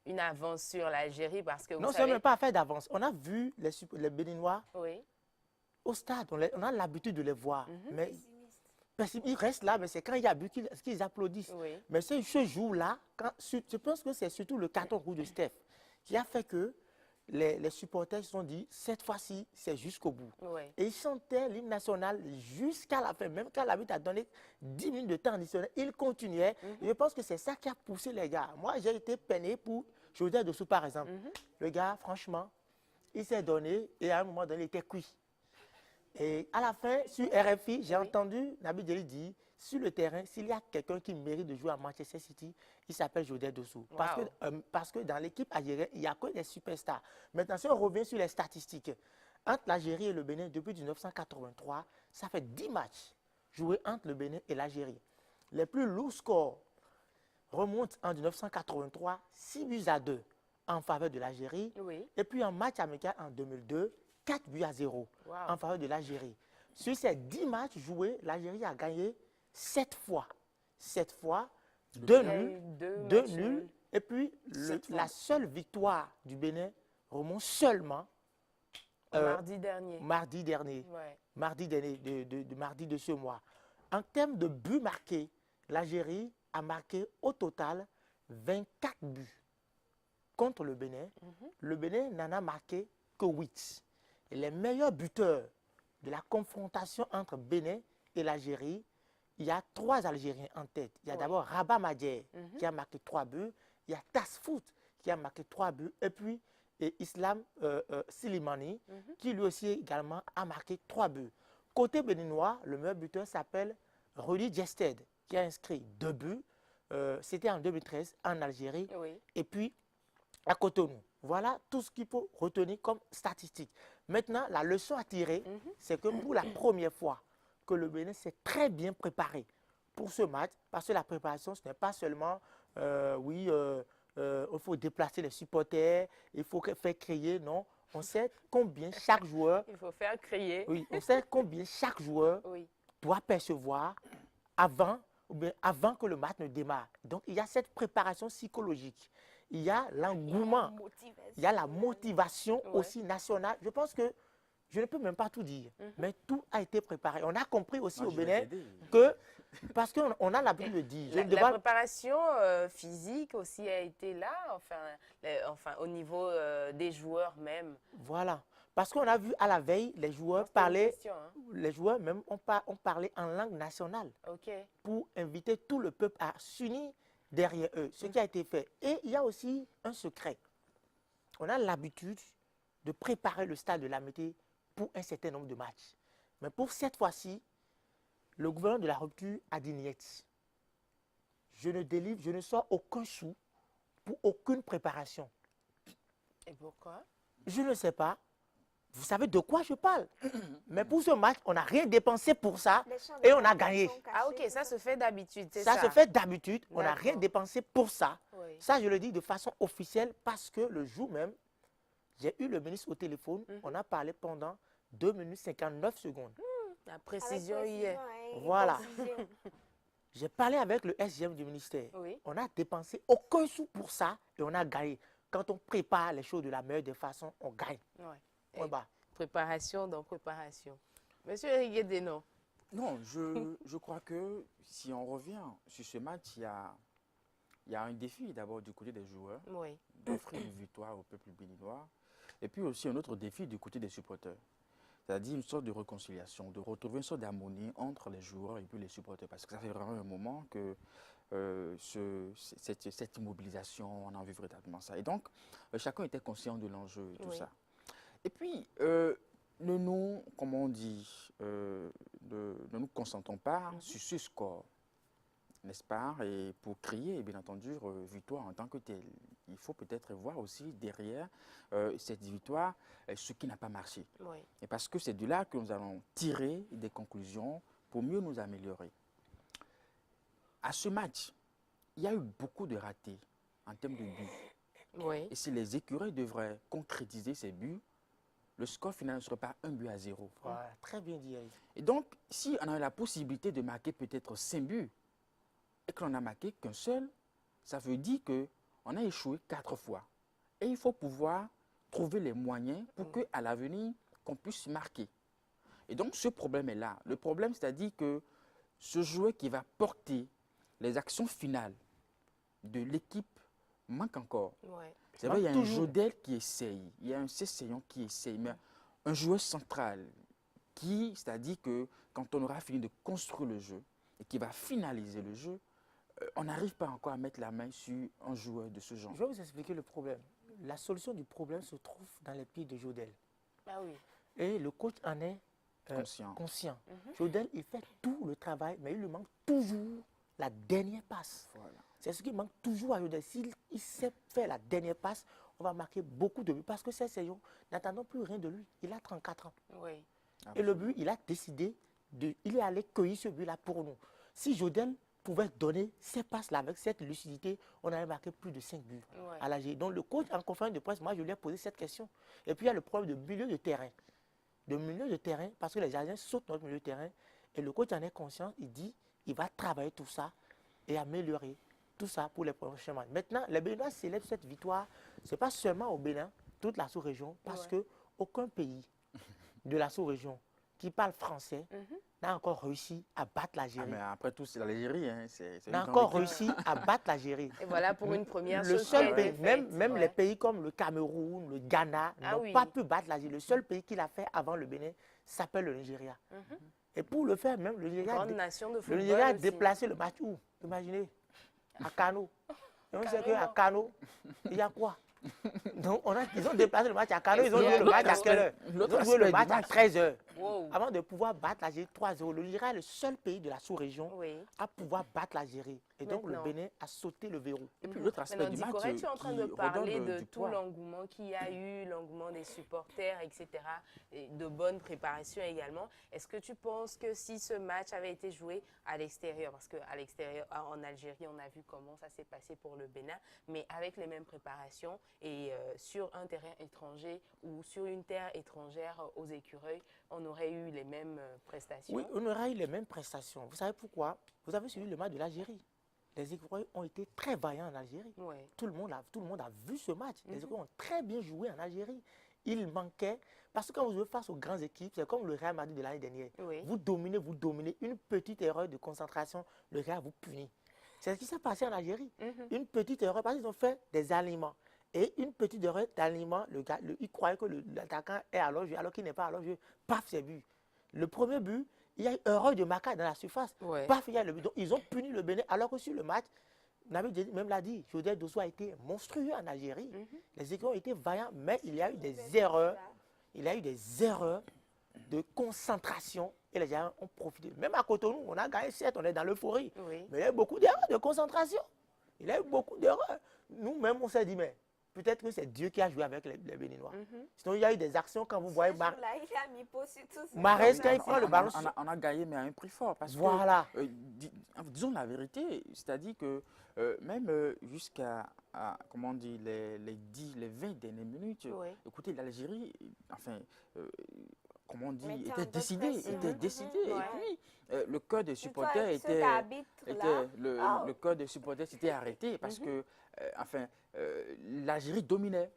une avance sur l'Algérie parce que vous Non, ce savez... n'est même pas affaire d'avance. On a vu les Béninois au stade. On a l'habitude de les voir. Mais ils restent là, mais c'est quand il y a but qu'ils applaudissent. Mais ce jour-là, je pense que c'est surtout le carton rouge de Steph qui a fait que les supporters se sont dit, cette fois-ci, c'est jusqu'au bout. Et ils chantaient l'hymne national jusqu'à la fin. Même quand l'arbitre a donné 10 minutes de temps additionnel, ils continuaient. Et je pense que c'est ça qui a poussé les gars. Moi, j'ai été peiné pour Jodé Dessous, par exemple. Le gars, franchement, il s'est donné et à un moment donné, il était cuit. Et à la fin, sur RFI, j'ai entendu Nabil Djellit dire, sur le terrain, s'il y a quelqu'un qui mérite de jouer à Manchester City, il s'appelle Jodé Dessous. Parce que dans l'équipe algérienne, il n'y a que des superstars. Maintenant, si on revient sur les statistiques, entre l'Algérie et le Bénin, depuis 1983, ça fait 10 matchs joués entre le Bénin et l'Algérie. Les plus lourds scores remontent en 1983, 6-2 en faveur de l'Algérie. Et puis en match amical en 2002, 4-0 en faveur de l'Algérie. Sur ces 10 matchs joués, l'Algérie a gagné 7 fois. 7 fois, 2 nuls. Et puis, la seule victoire du Bénin remonte seulement mardi dernier. Mardi dernier. Mardi de ce mois. En termes de buts marqués, l'Algérie a marqué au total 24 buts contre le Bénin. Le Bénin n'en a marqué que 8. Et les meilleurs buteurs de la confrontation entre Bénin et l'Algérie, il y a 3 Algériens en tête. Il y a d'abord Rabat Madjer qui a marqué 3 buts. Il y a Tasfout qui a marqué 3 buts. Et puis Islam Silimani qui lui aussi également a marqué 3 buts. Côté béninois, le meilleur buteur s'appelle Rudy Gested qui a inscrit 2 buts. C'était en 2013 en Algérie. Et puis à Cotonou. Voilà tout ce qu'il faut retenir comme statistique. Maintenant, la leçon à tirer, c'est que pour la première fois, que le Bénin s'est très bien préparé pour ce match, parce que la préparation, ce n'est pas seulement, il faut déplacer les supporters, il faut faire crier, non. On sait combien chaque joueur... Il faut faire crier. Oui, on sait combien chaque joueur doit percevoir avant que le match ne démarre. Donc, il y a cette préparation psychologique. Il y a l'engouement, il y a la motivation aussi nationale. Je pense que je ne peux même pas tout dire, mais tout a été préparé. On a compris aussi au Bénin que, parce qu'on a l'habitude de dire... La préparation physique aussi a été là, enfin au niveau des joueurs même. Voilà, parce qu'on a vu à la veille, les joueurs parlaient, les joueurs même ont parlé en langue nationale pour inviter tout le peuple à s'unir derrière eux, ce qui a été fait. Et il y a aussi un secret. On a l'habitude de préparer le stade de l'amitié pour un certain nombre de matchs. Mais pour cette fois-ci, le gouvernement de la rupture a dit niet. Je ne sors aucun sou pour aucune préparation. Et pourquoi? Je ne sais pas. Vous savez de quoi je parle. Mais pour ce match, on n'a rien dépensé pour ça et on a gagné. Ah ok, ça se fait d'habitude, c'est ça? Ça se fait d'habitude, on n'a rien dépensé pour ça. Ça, je le dis de façon officielle parce que le jour même, j'ai eu le ministre au téléphone, on a parlé pendant 2 minutes 59 secondes. La précision hier. Voilà. J'ai parlé avec le SGM du ministère. On n'a dépensé aucun sou pour ça et on a gagné. quand on prépare les choses de la meilleure des façons, on gagne. Ouais. Point barre. Préparation dans préparation. Monsieur Eric Denon. Non, je crois que si on revient sur ce match, il y a un défi d'abord du côté des joueurs, Oui. d'offrir une victoire au peuple béninois, et puis aussi un autre défi du côté des supporters. C'est-à-dire une sorte de réconciliation, de retrouver une sorte d'harmonie entre les joueurs et puis les supporters. Parce que ça fait vraiment un moment que cette immobilisation, on a envie véritablement ça. Et donc, chacun était conscient de l'enjeu et tout Oui. ça. Et puis, ne nous, comme on dit, ne nous concentrons pas sur ce score, n'est-ce pas? Et pour crier, bien entendu, victoire en tant que telle. Il faut peut-être voir aussi derrière cette victoire ce qui n'a pas marché. Oui. Et parce que c'est de là que nous allons tirer des conclusions pour mieux nous améliorer. À ce match, il y a eu beaucoup de ratés en termes de buts. Oui. Et si les écureuils devraient concrétiser ces buts, le score final ne serait pas 1-0. Voilà, très bien dit, Eric. Et donc, si on a la possibilité de marquer peut-être 5 buts et que l'on n'a marqué qu'un seul, ça veut dire qu'on a échoué 4 fois. Et il faut pouvoir trouver les moyens pour qu'à l'avenir, qu'on puisse marquer. Et donc, ce problème est là. Le problème, c'est-à-dire que ce joueur qui va porter les actions finales de l'équipe manque encore. Ouais. C'est vrai, il y a un Jodel qui essaye, il y a un Cesseillon qui essaye, mais un joueur central qui, c'est-à-dire que quand on aura fini de construire le jeu et qui va finaliser le jeu, on n'arrive pas encore à mettre la main sur un joueur de ce genre. Je vais vous expliquer le problème. La solution du problème se trouve dans les pieds de Jodel. Ah oui. Et le coach en est conscient. Jodel, il fait tout le travail, mais il lui manque toujours la dernière passe. Voilà. C'est ce qui manque toujours à Jodel. S'il sait faire la dernière passe, on va marquer beaucoup de buts. Parce que c'est Cesseillon, n'attendons plus rien de lui. Il a 34 ans. Oui. Et le but, il a décidé, il est allé cueillir ce but-là pour nous. Si Jodel pouvait donner ces passes-là avec cette lucidité, on allait marquer plus de 5 buts à l'AG. Donc le coach en conférence de presse, moi je lui ai posé cette question. Et puis il y a le problème de milieu de terrain. De milieu de terrain, parce que les gardiens sautent notre milieu de terrain. Et le coach en est conscient, il dit, il va travailler tout ça et améliorer tout ça pour les prochains matchs. Maintenant, les Béninois célèbrent cette victoire, ce n'est pas seulement au Bénin, toute la sous-région, parce qu'aucun pays de la sous-région qui parle français n'a encore réussi à battre l'Algérie. Ah, mais après tout, c'est l'Algérie. Hein. N'a encore réussi à battre l'Algérie. Et voilà pour une première le chose seul qui a pays, été faite. même les pays comme le Cameroun, le Ghana, n'ont pas pu battre l'Algérie. Le seul pays qui l'a fait avant le Bénin s'appelle le Nigeria. Et pour le faire, même le Nigeria a déplacé le match où? Imaginez, à Kano. Et on sait qu'à Kano, il y a quoi? Donc, ils ont déplacé le match à Kano, ils ont joué le match à quelle heure? Ils ont joué le match à 13h. Wow. Avant de pouvoir battre l'Algérie 3-0. Le Nigeria est le seul pays de la sous-région à pouvoir battre l'Algérie. Et donc, le Bénin a sauté le verrou. Et puis, l'autre aspect du match, tu es en train de parler de tout poids. l'engouement qu'il y a eu, l'engouement des supporters, etc. Et de bonne préparation également. Est-ce que tu penses que si ce match avait été joué à l'extérieur, parce qu'à l'extérieur, en Algérie, on a vu comment ça s'est passé pour le Bénin, mais avec les mêmes préparations et sur un terrain étranger ou sur une terre étrangère aux Écureuils, on aurait eu les mêmes prestations? Oui, on aurait eu les mêmes prestations. Vous savez pourquoi? Vous avez suivi le match de l'Algérie. Les Écureuils ont été très vaillants en Algérie. Ouais. Tout le monde a vu ce match. Les Écureuils ont très bien joué en Algérie. Il manquait, parce que quand vous jouez face aux grandes équipes, c'est comme le Real Madrid de l'année dernière. Oui. Vous dominez. Une petite erreur de concentration, le Real vous punit. C'est ce qui s'est passé en Algérie. Une petite erreur, parce qu'ils ont fait des aliments. Et une petite erreur d'alignement, il croyait que l'attaquant est à l'enjeu, alors qu'il n'est pas à l'enjeu. Paf, c'est but. Le premier but, il y a eu erreur de marquage dans la surface. Paf, il y a le but. Donc, ils ont puni le Bénin, alors que sur le match, Nabil même l'a dit, Jodel Dosso a été monstrueux en Algérie. Les équipes ont été vaillants, mais il y a eu des erreurs. Il y a eu des erreurs de concentration et les gens ont profité. Même à Cotonou, on a gagné, certes, on est dans l'euphorie. Mais il y a eu beaucoup d'erreurs de concentration. Il y a eu beaucoup d'erreurs. Nous-mêmes, on s'est dit, mais peut-être que c'est Dieu qui a joué avec les Béninois. Sinon, il y a eu des actions quand vous voyez Mahrez, quand il prend le ballon. On a gagné, mais à un prix fort. Parce voilà. que, disons la vérité, c'est-à-dire que même jusqu'à comment on dit, les 20 dernières minutes, écoutez, l'Algérie, enfin, comment on dit, Mettait un était peu de décidé, pression. était décidé. Ouais. Et puis, le cœur des C'est toi, supporters cet arbitre-là. le cœur des supporters s'était arrêté parce que, l'Algérie dominait.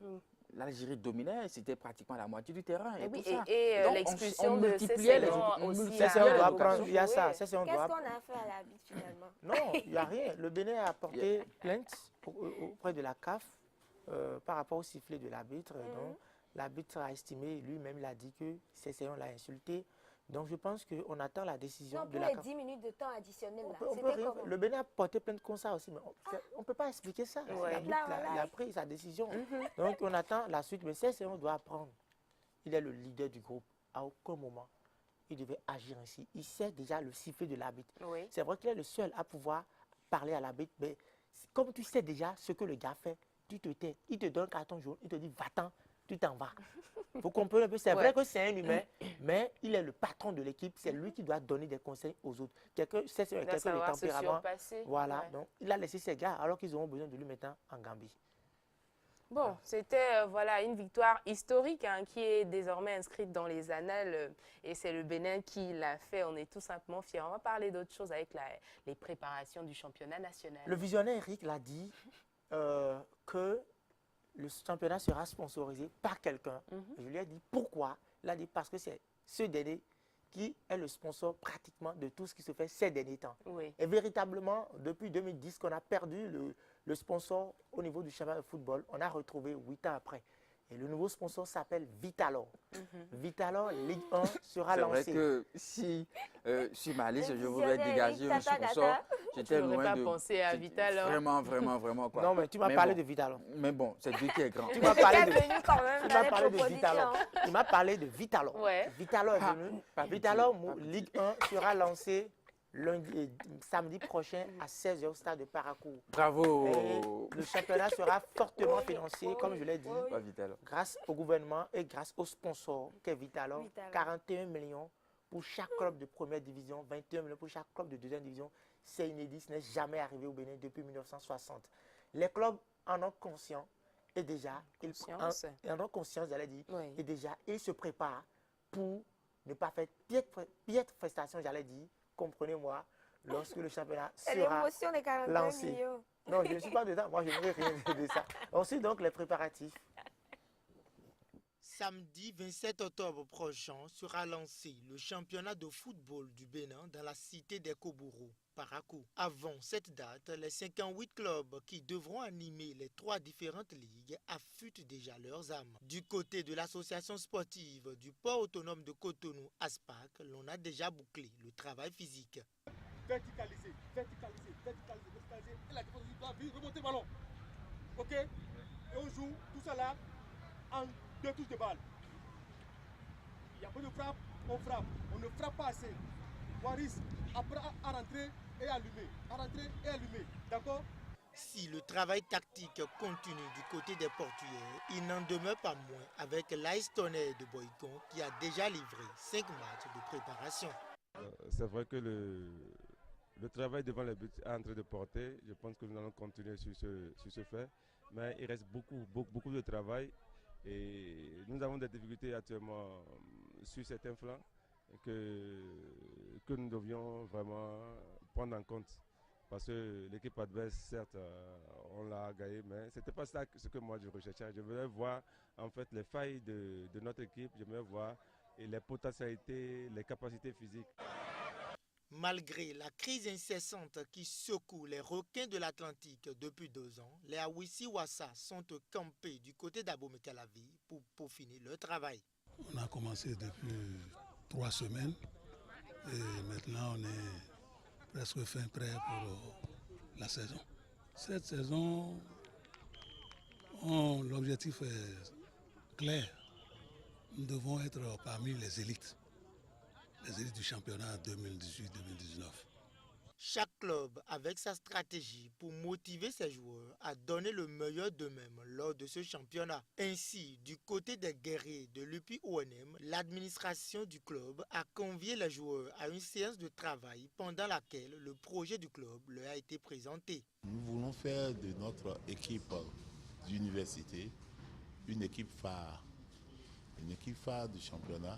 L'Algérie dominait, c'était pratiquement la moitié du terrain. Et, oui, tout ça. et Donc, l'expulsion on de multipliait Cesséon aussi. multipliait on les doit occasions. prendre, il y a ça. Qu'est-ce qu'on a fait à l'arbitre finalement? Non, il n'y a rien. Le Bénin a porté plainte auprès de la CAF par rapport au sifflet de l'arbitre. Donc, l'arbitre a estimé, lui-même, il a dit que Cesséon l'a insulté. Donc, je pense qu'on attend la décision Non, de pour la les CAF. 10 minutes de temps additionnel, là, On peut c'était rien. comment? Le Bénin a porté plainte comme ça aussi, mais on ne peut pas expliquer ça. Ouais. L'arbitre, Là, voilà. il a pris sa décision. Donc, on attend la suite. Mais Cesséon doit apprendre. Il est le leader du groupe. À aucun moment, il devait agir ainsi. Il sait déjà le sifflet de l'arbitre. Oui. C'est vrai qu'il est le seul à pouvoir parler à l'arbitre, mais comme tu sais déjà ce que le gars fait, tu te tais. Il te donne un carton jaune, il te dit va-t'en, tu t'en vas. Vous comprenez un peu? C'est vrai que c'est un humain, mais il est le patron de l'équipe. C'est lui qui doit donner des conseils aux autres. Quelqu'un de tempérament. Voilà. Ouais. Donc, il a laissé ses gars alors qu'ils auront besoin de lui maintenant en Gambie. Bon, c'était voilà, une victoire historique qui est désormais inscrite dans les annales et c'est le Bénin qui l'a fait. On est tout simplement fiers. On va parler d'autre chose avec les préparations du championnat national. Le visionnaire Eric l'a dit que le championnat sera sponsorisé par quelqu'un. Je lui ai dit pourquoi. Il a dit parce que c'est ce dernier qui est le sponsor pratiquement de tout ce qui se fait ces derniers temps. Oui. Et véritablement, depuis 2010 qu'on a perdu le sponsor au niveau du championnat de football, on a retrouvé 8 ans après. Et le nouveau sponsor s'appelle Vitalor. Vitalor Ligue 1 sera lancé. C'est vrai que si sur ma liste, je voudrais dégager un sponsor, j'étais loin de... pensé à Vitalor. Vraiment, quoi. Non, mais tu m'as parlé de Vitalor. Mais bon, c'est lui qui est grand. Tu m'as parlé de Vitalor. Vitalor. Tu m'as parlé de Vitalor. Ouais. Vitalor est venu. Vitalor Ligue 1 sera lancé samedi prochain à 16h au stade de Parakou. Bravo. Et le championnat sera fortement financé, comme je l'ai dit, grâce au gouvernement et grâce aux sponsors qu'est Vitalor. 41 millions pour chaque club de première division, 21 millions pour chaque club de deuxième division. C'est inédit, ce n'est jamais arrivé au Bénin depuis 1960. Les clubs en ont conscience et déjà, ils en ont conscience, j'allais dire, et déjà, ils se préparent pour ne pas faire piètre prestation, j'allais dire, comprenez-moi, lorsque le championnat sera lancé. Millions. Non, je ne suis pas dedans. Moi, je ne veux rien de ça. Ensuite, donc, les préparatifs. Samedi 27 octobre prochain sera lancé le championnat de football du Bénin dans la cité des Kobourou, Parakou. Avant cette date, les 58 clubs qui devront animer les 3 différentes ligues affûtent déjà leurs âmes. Du côté de l'association sportive du port autonome de Cotonou, ASPAC, l'on a déjà bouclé le travail physique. Verticaliser. Et la défense doit remonter le ballon. Ok? Et on joue tout ça là en 2 touches de balle. Il y a pas de frappe, on frappe. On ne frappe pas assez. Waris apprend à rentrer et allumer. D'accord? Si le travail tactique continue du côté des Portugais, il n'en demeure pas moins avec l'AS Tonnerre de Boycon qui a déjà livré 5 matchs de préparation. C'est vrai que le travail devant les buts est en train de porter. Je pense que nous allons continuer sur ce fait. Mais il reste beaucoup de travail. Et nous avons des difficultés actuellement sur certains flancs que nous devions vraiment prendre en compte. Parce que l'équipe adverse, certes, on l'a gagné, mais ce n'était pas ça ce que moi je recherchais. Je voulais voir en fait les failles de notre équipe, je voulais voir les potentialités, les capacités physiques. Malgré la crise incessante qui secoue les requins de l'Atlantique depuis 2 ans, les Awisi-Wassa sont campés du côté d'Abomey-Calavi pour peaufiner leur travail. On a commencé depuis 3 semaines et maintenant on est presque fin prêt pour la saison. Cette saison, l'objectif est clair. Nous devons être parmi les élites du championnat 2018-2019. Chaque club avec sa stratégie pour motiver ses joueurs à donner le meilleur d'eux-mêmes lors de ce championnat. Ainsi, du côté des guerriers de l'UPI-ONM, l'administration du club a convié les joueurs à une séance de travail pendant laquelle le projet du club leur a été présenté. Nous voulons faire de notre équipe d'université une équipe phare du championnat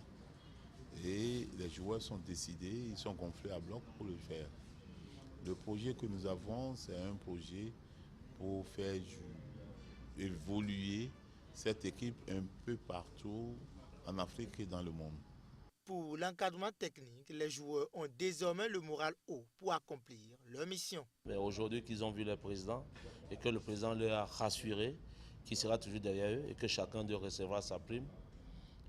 Et les joueurs sont décidés, ils sont gonflés à bloc pour le faire. Le projet que nous avons, c'est un projet pour faire évoluer cette équipe un peu partout en Afrique et dans le monde. Pour l'encadrement technique, les joueurs ont désormais le moral haut pour accomplir leur mission. Aujourd'hui qu'ils ont vu le président et que le président leur a rassuré qu'il sera toujours derrière eux et que chacun d'eux recevra sa prime.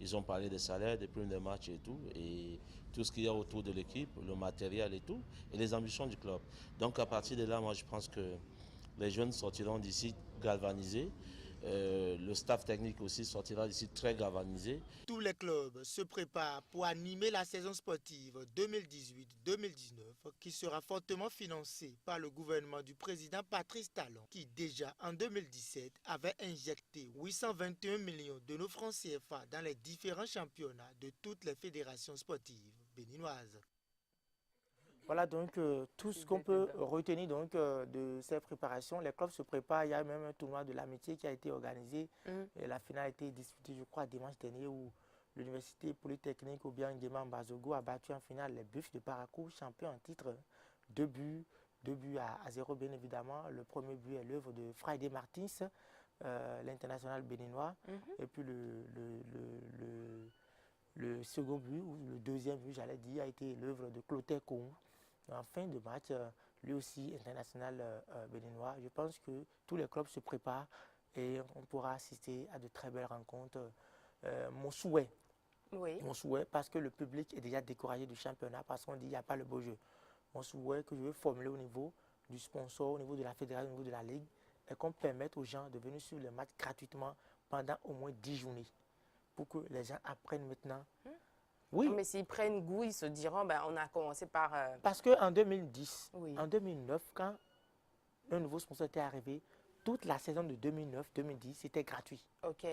Ils ont parlé des salaires, des primes de match et tout ce qu'il y a autour de l'équipe, le matériel et tout, et les ambitions du club. Donc à partir de là, moi je pense que les jeunes sortiront d'ici galvanisés. Le staff technique aussi sortira d'ici très galvanisé. Tous les clubs se préparent pour animer la saison sportive 2018-2019 qui sera fortement financée par le gouvernement du président Patrice Talon qui déjà en 2017 avait injecté 821 millions de nos francs CFA dans les différents championnats de toutes les fédérations sportives béninoises. Voilà donc tout ce qu'on peut retenir donc, de ces préparations. Les clubs se préparent. Il y a même un tournoi de l'amitié qui a été organisé. Et la finale a été disputée, je crois, dimanche dernier où l'Université Polytechnique ou bien Nguema Mbazogo a battu en finale les Buffs de Parakou, champion en titre. 2 buts à 0 bien évidemment. Le premier but est l'œuvre de Friday Martins, l'international béninois. Et puis le second but, ou le deuxième but, j'allais dire, a été l'œuvre de Clotaire Kourou. En fin de match, lui aussi international béninois. Je pense que tous les clubs se préparent et on pourra assister à de très belles rencontres. Mon souhait, parce que le public est déjà découragé du championnat parce qu'on dit qu'il n'y a pas le beau jeu. Mon souhait que je veux formuler au niveau du sponsor, au niveau de la fédération, au niveau de la ligue, est qu'on permette aux gens de venir suivre les matchs gratuitement pendant au moins 10 journées pour que les gens apprennent maintenant. Oui. Mais s'ils prennent goût, ils se diront, ben, on a commencé par... Parce qu'en 2010, en 2009, quand un nouveau sponsor était arrivé, toute la saison de 2009-2010, c'était gratuit. OK.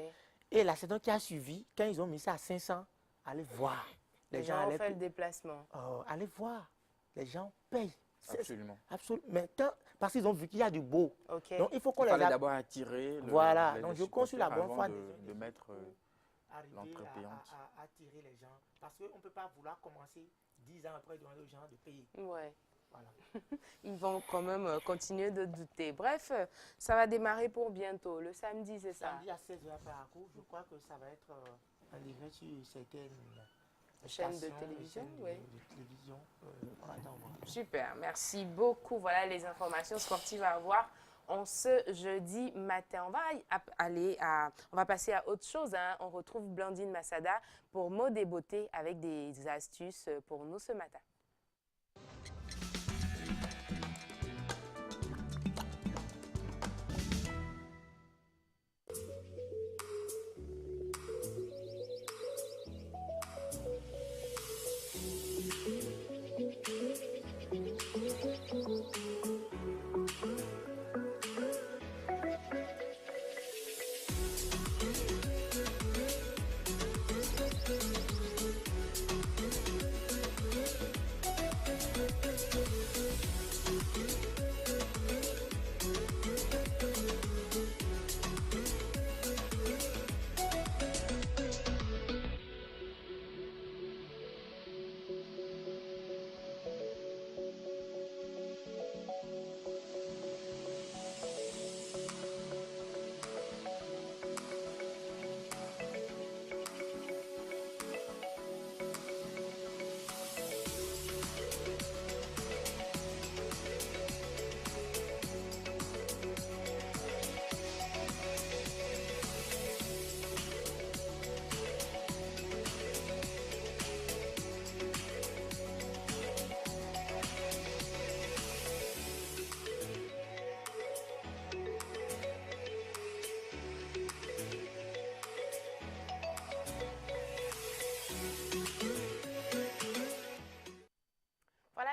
Et la saison qui a suivi, quand ils ont mis ça à 500, allez voir. Les gens ont fait le déplacement. Allez voir. Les gens payent. Absolument. Absolument. Mais parce qu'ils ont vu qu'il y a du beau. OK. Donc il faut qu'on les fallait d'abord attirer voilà. Donc je conçois la bonne foi de mettre l'entrée payante. À attirer les gens. Parce qu'on ne peut pas vouloir commencer 10 ans après demander aux gens de payer. Ouais. Voilà. Ils vont quand même continuer de douter. Bref, ça va démarrer pour bientôt. Le samedi, c'est ça? Samedi à 16h à Parakou. Je crois que ça va être en direct sur certaines chaînes de télévision. On attend voir. Super, merci beaucoup. Voilà les informations sportives à avoir en ce jeudi matin. On va passer à autre chose. On retrouve Blandine Massada pour Mode et Beauté avec des astuces pour nous ce matin.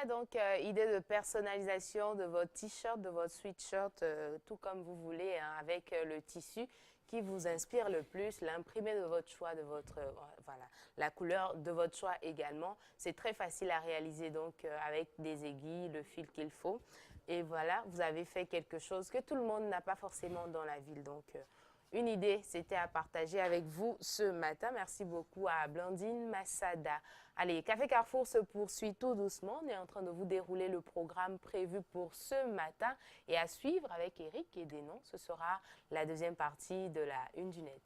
Donc, idée de personnalisation de votre t-shirt, de votre sweatshirt, tout comme vous voulez, hein, avec le tissu qui vous inspire le plus, l'imprimé de votre choix, voilà, la couleur de votre choix également. C'est très facile à réaliser donc avec des aiguilles, le fil qu'il faut. Et voilà, vous avez fait quelque chose que tout le monde n'a pas forcément dans la ville. Donc, une idée, c'était à partager avec vous ce matin. Merci beaucoup à Blandine Massada. Allez, Café Carrefour se poursuit tout doucement. On est en train de vous dérouler le programme prévu pour ce matin. Et à suivre avec Eric et Dénon, ce sera la deuxième partie de la Une du Net.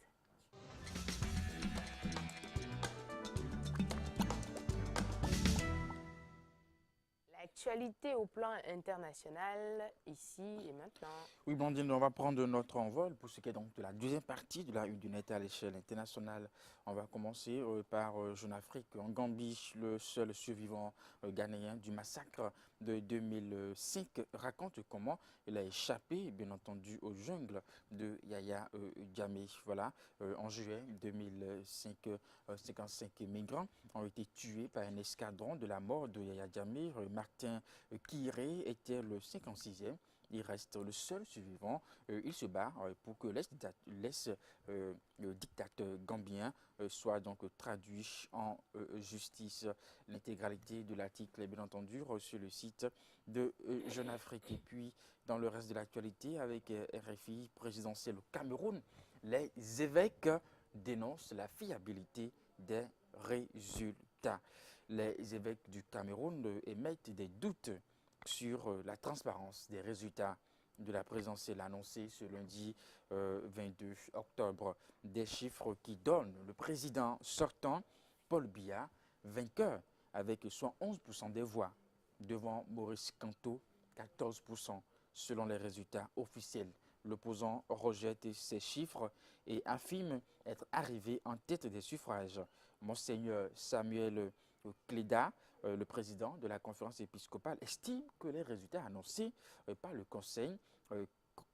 L'actualité au plan international, ici et maintenant. Oui, Blandine, on va prendre notre envol pour ce qui est donc de la deuxième partie de la Une du Net à l'échelle internationale. On va commencer par Jeune Afrique. En Gambie, le seul survivant ghanéen du massacre de 2005 raconte comment il a échappé, bien entendu, aux jungles de Yaya Jammeh. Voilà, en juillet 2005, 55 migrants ont été tués par un escadron de la mort de Yaya Jammeh. Martin Kiré était le 56e. Il reste le seul survivant. Il se bat pour que le dictateur gambien soit donc traduit en justice. L'intégralité de l'article est bien entendu sur le site de Jeune Afrique. Et puis, dans le reste de l'actualité, avec RFI présidentiel au Cameroun, les évêques dénoncent la fiabilité des résultats. Les évêques du Cameroun émettent des doutes sur la transparence des résultats de la présidentielle annoncée ce lundi 22 octobre. Des chiffres qui donnent le président sortant, Paul Biya, vainqueur avec 71% des voix, devant Maurice Kamto, 14%, selon les résultats officiels. L'opposant rejette ces chiffres et affirme être arrivé en tête des suffrages. Monseigneur Samuel Cléda, le président de la conférence épiscopale, estime que les résultats annoncés par le Conseil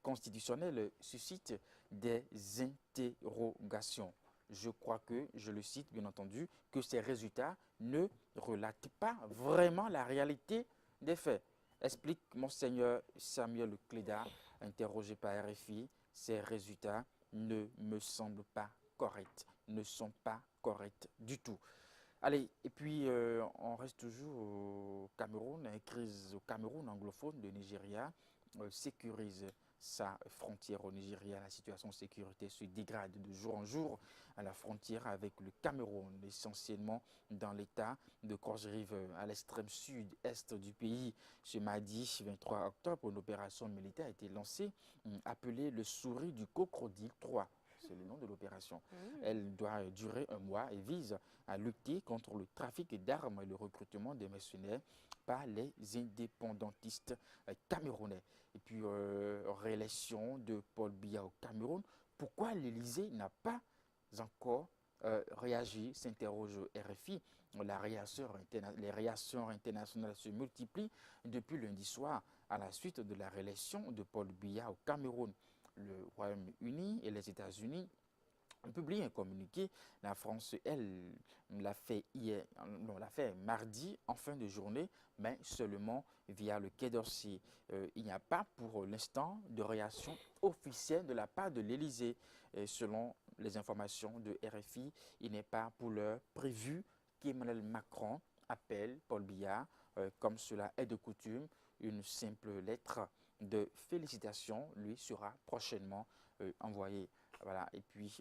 constitutionnel suscitent des interrogations. Je crois que, je le cite bien entendu, que ces résultats ne relatent pas vraiment la réalité des faits. Explique Monseigneur Samuel Cléda, interrogé par RFI, ces résultats ne me semblent pas corrects, ne sont pas corrects du tout. Allez, et puis on reste toujours au Cameroun. Une crise au Cameroun anglophone de Nigeria sécurise sa frontière au Nigeria. La situation de sécurité se dégrade de jour en jour à la frontière avec le Cameroun, essentiellement dans l'état de Cross-River, à l'extrême sud-est du pays. Ce mardi 23 octobre, une opération militaire a été lancée appelée le Souris du Crocodile 3. C'est le nom de l'opération. Elle doit durer un mois et vise à lutter contre le trafic d'armes et le recrutement des mercenaires par les indépendantistes camerounais. Et puis, réélection de Paul Biya au Cameroun. Pourquoi l'Élysée n'a pas encore réagi, s'interroge RFI. Les réactions internationales se multiplient depuis lundi soir à la suite de la réélection de Paul Biya au Cameroun. Le Royaume-Uni et les États-Unis ont publié un communiqué. La France, elle, l'a fait mardi en fin de journée, mais seulement via le Quai d'Orsay. Il n'y a pas pour l'instant de réaction officielle de la part de l'Élysée. Selon les informations de RFI, il n'est pas pour l'heure prévu qu'Emmanuel Macron appelle Paul Biya, comme cela est de coutume. Une simple lettre de félicitations lui sera prochainement envoyée. Voilà. Et puis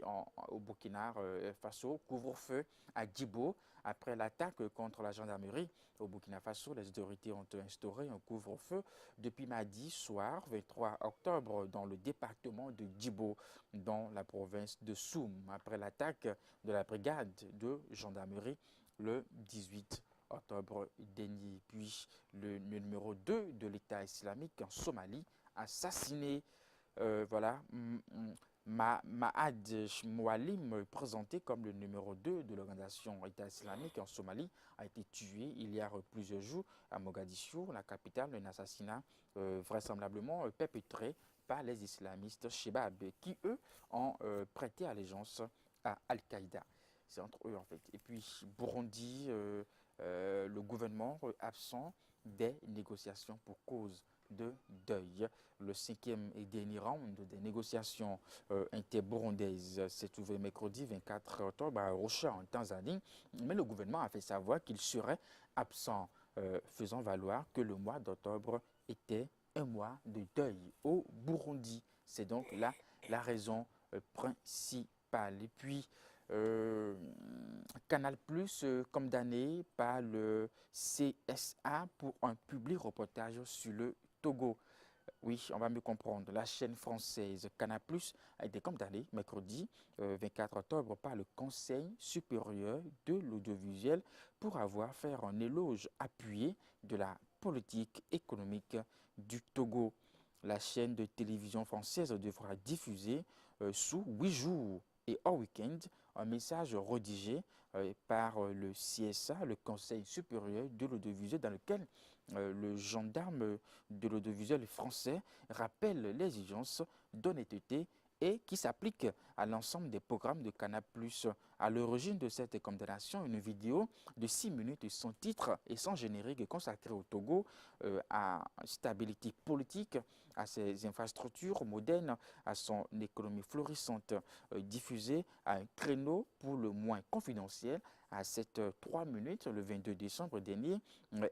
au Burkina Faso, couvre-feu à Djibo. Après l'attaque contre la gendarmerie au Burkina Faso, les autorités ont instauré un couvre-feu depuis mardi soir, 23 octobre, dans le département de Djibo, dans la province de Soum, après l'attaque de la brigade de gendarmerie le 18 octobre dernier. Puis le numéro 2 de l'État islamique en Somalie, assassiné, Mahad Moualim, présenté comme le numéro 2 de l'organisation État islamique en Somalie, a été tué il y a plusieurs jours à Mogadiscio, la capitale, un assassinat vraisemblablement perpétré par les islamistes Shebab, qui eux ont prêté allégeance à Al-Qaïda. C'est entre eux en fait. Et puis Burundi, le gouvernement absent des négociations pour cause de deuil. Le 5e et dernier round des négociations interburundaises s'est ouvert mercredi 24 octobre à Arusha en Tanzanie, mais le gouvernement a fait savoir qu'il serait absent, faisant valoir que le mois d'octobre était un mois de deuil au Burundi. C'est donc là la raison principales. Et puis, Canal+, condamné par le CSA pour un public reportage sur le Togo. Oui, on va mieux comprendre. La chaîne française Canal+ a été condamnée mercredi 24 octobre par le Conseil supérieur de l'audiovisuel pour avoir fait un éloge appuyé de la politique économique du Togo. La chaîne de télévision française devra diffuser sous 8 jours et hors week-end un message rédigé par le CSA, le Conseil supérieur de l'audiovisuel, dans lequel le gendarme de l'audiovisuel français rappelle l'exigence d'honnêteté et qui s'applique à l'ensemble des programmes de Canal+. À l'origine de cette condamnation, une vidéo de 6 minutes sans titre et sans générique consacrée au Togo, à stabilité politique, à ses infrastructures modernes, à son économie florissante, diffusée à un créneau pour le moins confidentiel à cette 3 minutes le 22 décembre dernier.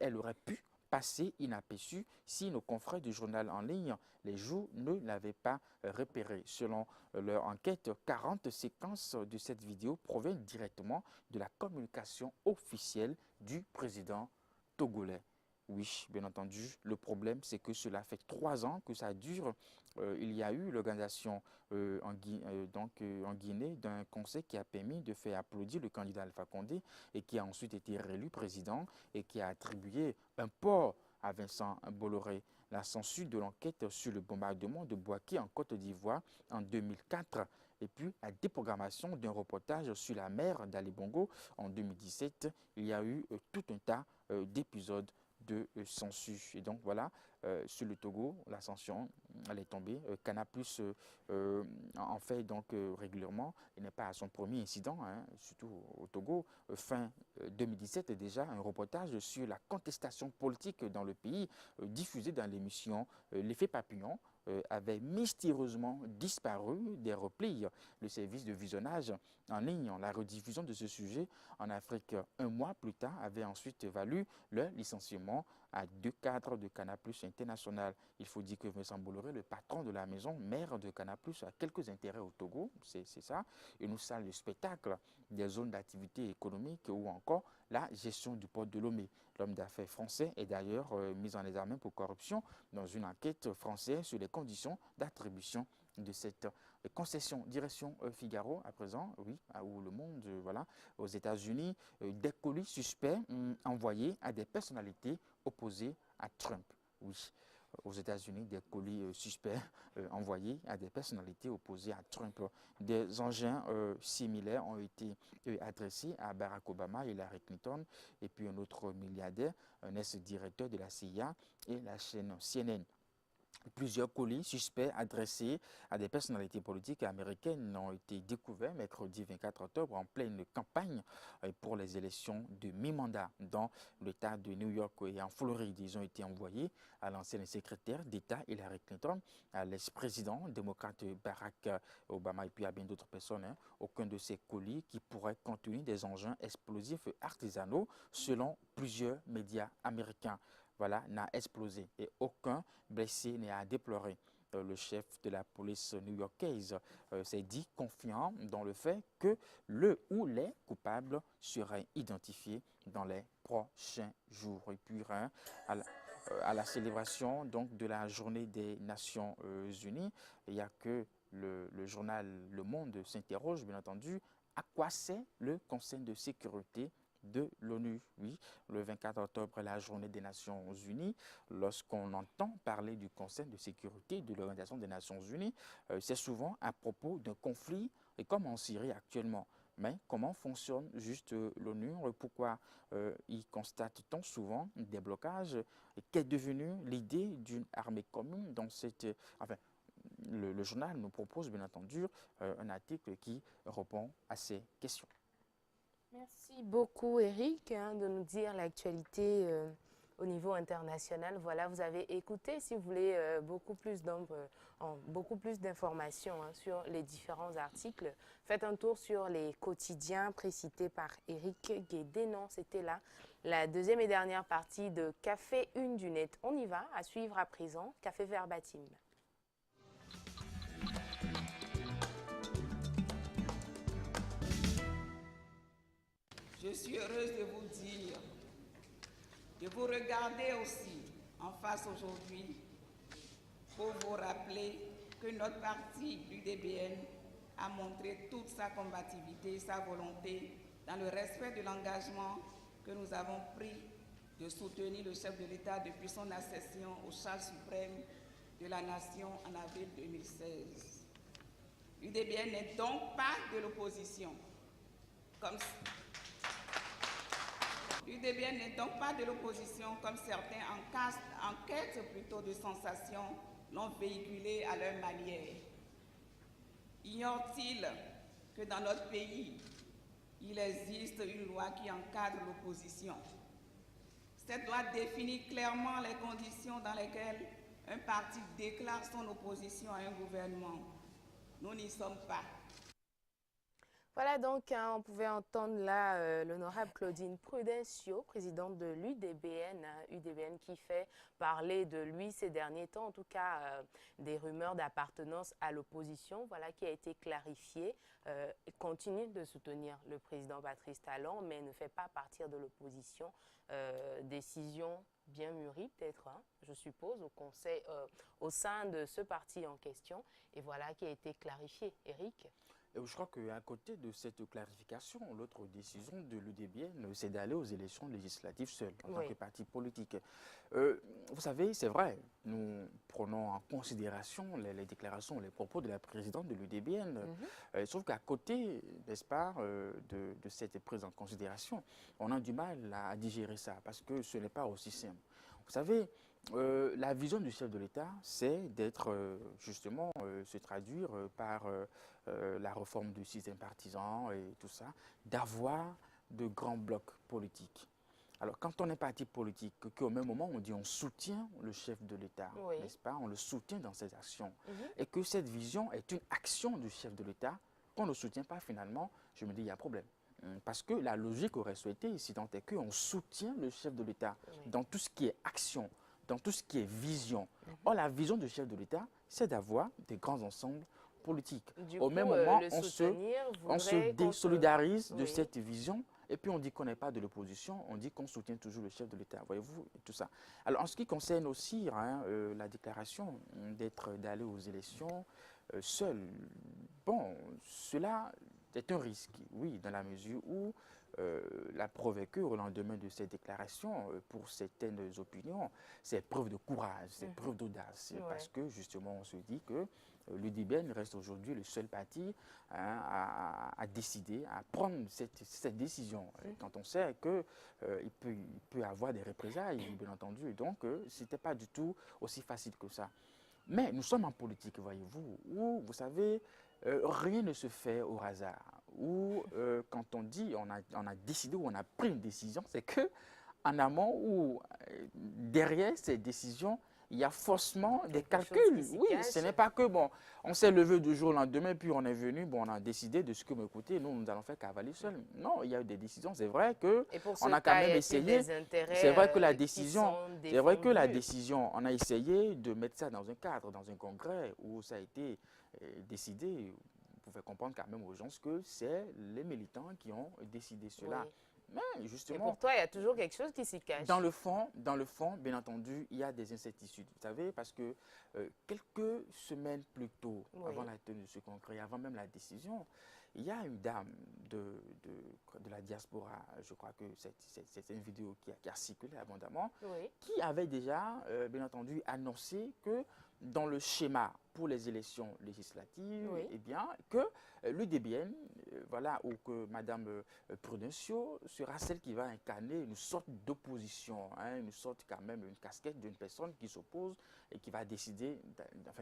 Elle aurait pu passer inaperçu si nos confrères du journal en ligne Les Jours ne l'avaient pas repéré. Selon leur enquête, 40 séquences de cette vidéo proviennent directement de la communication officielle du président togolais. Oui, bien entendu, le problème, c'est que cela fait 3 ans que ça dure. Il y a eu l'organisation en Guinée d'un conseil qui a permis de faire applaudir le candidat Alpha Condé et qui a ensuite été réélu président et qui a attribué un port à Vincent Bolloré. La censure de l'enquête sur le bombardement de Bouaké en Côte d'Ivoire en 2004 et puis la déprogrammation d'un reportage sur la mer d'Ali Bongo en 2017. Il y a eu tout un tas d'épisodes de censure. Et donc voilà, sur le Togo, la sanction, elle est tombée. Canal+ en fait donc régulièrement. Il n'est pas à son premier incident, hein, surtout au Togo. Fin 2017 déjà, un reportage sur la contestation politique dans le pays, diffusé dans l'émission L'effet papillon, avait mystérieusement disparu des replis. Le service de visionnage en ligne, la rediffusion de ce sujet en Afrique 1 mois plus tard avait ensuite valu le licenciement à 2 cadres de Canal+ International. Il faut dire que Vincent Bolloré, le patron de la maison mère de Canal+, a quelques intérêts au Togo, c'est ça. Il nous sale le spectacle, des zones d'activité économique ou encore la gestion du port de Lomé. L'homme d'affaires français est d'ailleurs mis en examen pour corruption dans une enquête française sur les conditions d'attribution de cette concession. Direction Figaro à présent, oui, où Le Monde, voilà, aux États-Unis, des colis suspects envoyés à des personnalités opposées à Trump. Oui, aux États-Unis, des colis suspects envoyés à des personnalités opposées à Trump. Des engins similaires ont été adressés à Barack Obama, Hillary Clinton et puis un autre milliardaire, un ex-directeur de la CIA et la chaîne CNN. Plusieurs colis suspects adressés à des personnalités politiques américaines ont été découverts mercredi 24 octobre en pleine campagne pour les élections de mi-mandat dans l'État de New York et en Floride. Ils ont été envoyés à l'ancienne secrétaire d'État Hillary Clinton, à l'ex-président démocrate Barack Obama et puis à bien d'autres personnes. Hein. Aucun de ces colis qui pourrait contenir des engins explosifs artisanaux selon plusieurs médias américains. Voilà, n'a explosé et aucun blessé n'est à déplorer. Le chef de la police new-yorkaise s'est dit confiant dans le fait que le ou les coupables seraient identifiés dans les prochains jours. Et puis, hein, à la célébration donc, de la journée des Nations Unies, il n'y a que le journal Le Monde s'interroge, bien entendu, à quoi sert le Conseil de sécurité de l'ONU. Oui, le 24 octobre, la journée des Nations Unies. Lorsqu'on entend parler du Conseil de sécurité de l'Organisation des Nations Unies, c'est souvent à propos d'un conflit, et comme en Syrie actuellement. Mais comment fonctionne juste l'ONU? Pourquoi y constate-t-on souvent des blocages? Qu'est devenue l'idée d'une armée commune dans cette... Enfin, le journal nous propose bien entendu un article qui répond à ces questions. Merci beaucoup Eric de nous dire l'actualité au niveau international. Voilà, vous avez écouté. Si vous voulez beaucoup plus d'informations sur les différents articles, faites un tour sur les quotidiens précités par Eric Guédé. Non, c'était là la deuxième et dernière partie de Café Une du Net. On y va, à suivre à présent, Café Verbatim. je suis heureuse de vous dire, de vous regarder aussi en face aujourd'hui pour vous rappeler que notre parti, l'UDBN, a montré toute sa combativité et sa volonté dans le respect de l'engagement que nous avons pris de soutenir le chef de l'État depuis son accession aux charges suprêmes de la nation en avril 2016. L'UDBN n'est donc pas de l'opposition. L'UDBN n'est donc pas de l'opposition comme certains en quête plutôt de sensations l'ont véhiculé à leur manière. Ignore-t-il que dans notre pays, il existe une loi qui encadre l'opposition? Cette loi définit clairement les conditions dans lesquelles un parti déclare son opposition à un gouvernement. Nous n'y sommes pas. Voilà donc, on pouvait entendre là l'honorable Claudine Prudencio, présidente de l'UDBN, UDBN qui fait parler de lui ces derniers temps, en tout cas des rumeurs d'appartenance à l'opposition, voilà qui a été clarifié. Il continue de soutenir le président Patrice Talon, mais ne fait pas partir de l'opposition. Décision bien mûrie peut-être, hein, je suppose, au conseil, au sein de ce parti en question, et voilà qui a été clarifié. Éric? Je crois qu'à côté de cette clarification, l'autre décision de l'UDBN, c'est d'aller aux élections législatives seul, en tant que parti politique. Vous savez, c'est vrai, nous prenons en considération les déclarations, les propos de la présidente de l'UDBN. Sauf qu'à côté, n'est-ce pas, de cette prise en considération, on a du mal à digérer ça, parce que ce n'est pas aussi simple. Vous savez, la vision du chef de l'État, c'est d'être, justement, se traduire par la réforme du système partisan et tout ça, d'avoir de grands blocs politiques. Alors, quand on est parti politique, qu'au même moment, on dit on soutient le chef de l'État, n'est-ce pas? On le soutient dans ses actions. Et que cette vision est une action du chef de l'État, qu'on ne soutient pas finalement, je me dis, il y a un problème. Parce que la logique aurait souhaité, ici, tant est qu'on soutient le chef de l'État dans tout ce qui est action, dans tout ce qui est vision. Or, la vision du chef de l'État, c'est d'avoir des grands ensembles politiques. Au même moment, on se désolidarise de cette vision et puis on dit qu'on n'est pas de l'opposition, on dit qu'on soutient toujours le chef de l'État, voyez-vous, tout ça. Alors, en ce qui concerne aussi la déclaration d'aller aux élections seul, bon, cela est un risque, oui, dans la mesure où la preuve est qu'au lendemain de ces déclarations, pour certaines opinions, c'est preuve de courage, c'est preuve d'audace, parce que justement on se dit que l'UDBN reste aujourd'hui le seul parti à décider, à prendre cette décision, quand on sait qu'il peut y avoir des représailles, bien entendu, et donc ce n'était pas du tout aussi facile que ça. Mais nous sommes en politique, voyez-vous, où, vous savez, rien ne se fait au hasard. Où, quand on dit on a décidé ou on a pris une décision, c'est qu'en amont ou derrière ces décisions, il y a forcément des calculs. Oui, ce n'est pas que, bon, on s'est levé du jour au lendemain, puis on est venu, bon, on a décidé de ce que, écoutez, nous allons faire cavaler seul. Non, il y a eu des décisions. C'est vrai qu'on a quand même essayé. C'est vrai que la décision, on a essayé de mettre ça dans un cadre, dans un congrès où ça a été décidé. Vous pouvez comprendre quand même aux gens que c'est les militants qui ont décidé cela. Oui. Mais justement, et pour toi, il y a toujours quelque chose qui s'y cache. Dans le fond, bien entendu, il y a des incertitudes. Vous savez, parce que quelques semaines plus tôt, avant la tenue de ce congrès, avant même la décision, il y a une dame de la diaspora, je crois que c'est une vidéo qui a circulé abondamment, qui avait déjà, bien entendu, annoncé que dans le schéma pour les élections législatives, eh bien, que l'UDBN, voilà, ou que Mme Prudencio sera celle qui va incarner une sorte d'opposition, une sorte quand même, une casquette d'une personne qui s'oppose et qui va décider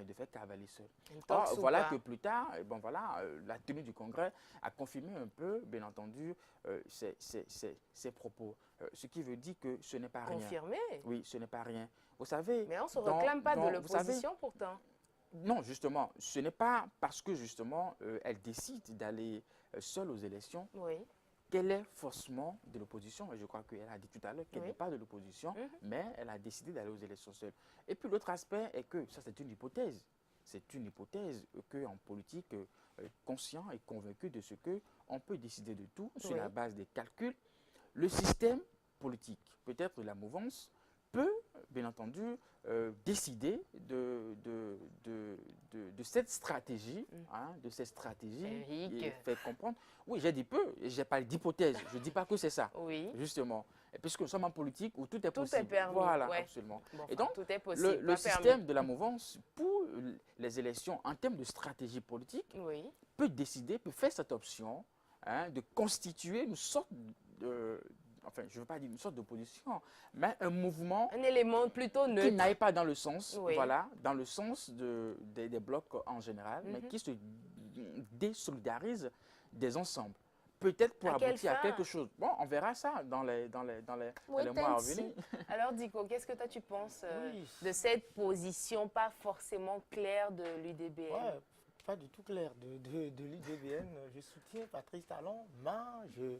de faire cavaler seul. Or, voilà que plus tard, bon, voilà, la tenue du congrès a confirmé un peu, bien entendu, ces propos. Ce qui veut dire que ce n'est pas rien. Confirmé? Oui, ce n'est pas rien. Vous savez, mais on ne se réclame pas de l'opposition pourtant. Non, justement, ce n'est pas parce que justement elle décide d'aller seule aux élections qu'elle est forcément de l'opposition. Et je crois qu'elle a dit tout à l'heure qu'elle n'est pas de l'opposition, mais elle a décidé d'aller aux élections seule. Et puis l'autre aspect est que, ça c'est une hypothèse, c'est une hypothèse qu'en politique, conscient et convaincu de ce qu'on peut décider de tout sur la base des calculs. Le système politique, peut-être la mouvance, peut, bien entendu, décider de cette stratégie, et faire comprendre. Oui, j'ai dit peu, j'ai parlé d'hypothèse, je ne dis pas que c'est ça, justement. Et puisque nous sommes en politique où tout est possible. Tout est permis. Voilà, absolument. Bon, et donc, tout est possible, le système de la mouvance, pour les élections, en termes de stratégie politique, peut décider, peut faire cette option de constituer une sorte de... Enfin, je ne veux pas dire une sorte d'opposition, mais un mouvement... Un élément plutôt neutre. Qui n'aille pas dans le sens, voilà, dans le sens des blocs en général, mais qui se désolidarise des ensembles. Peut-être pour aboutir à quelque chose. Bon, on verra ça dans les mois à venir. Alors, Diko, qu'est-ce que toi tu penses de cette position pas forcément claire de l'UDBN? Pas du tout clair de l'UDBN. Je soutiens Patrice Talon, mais je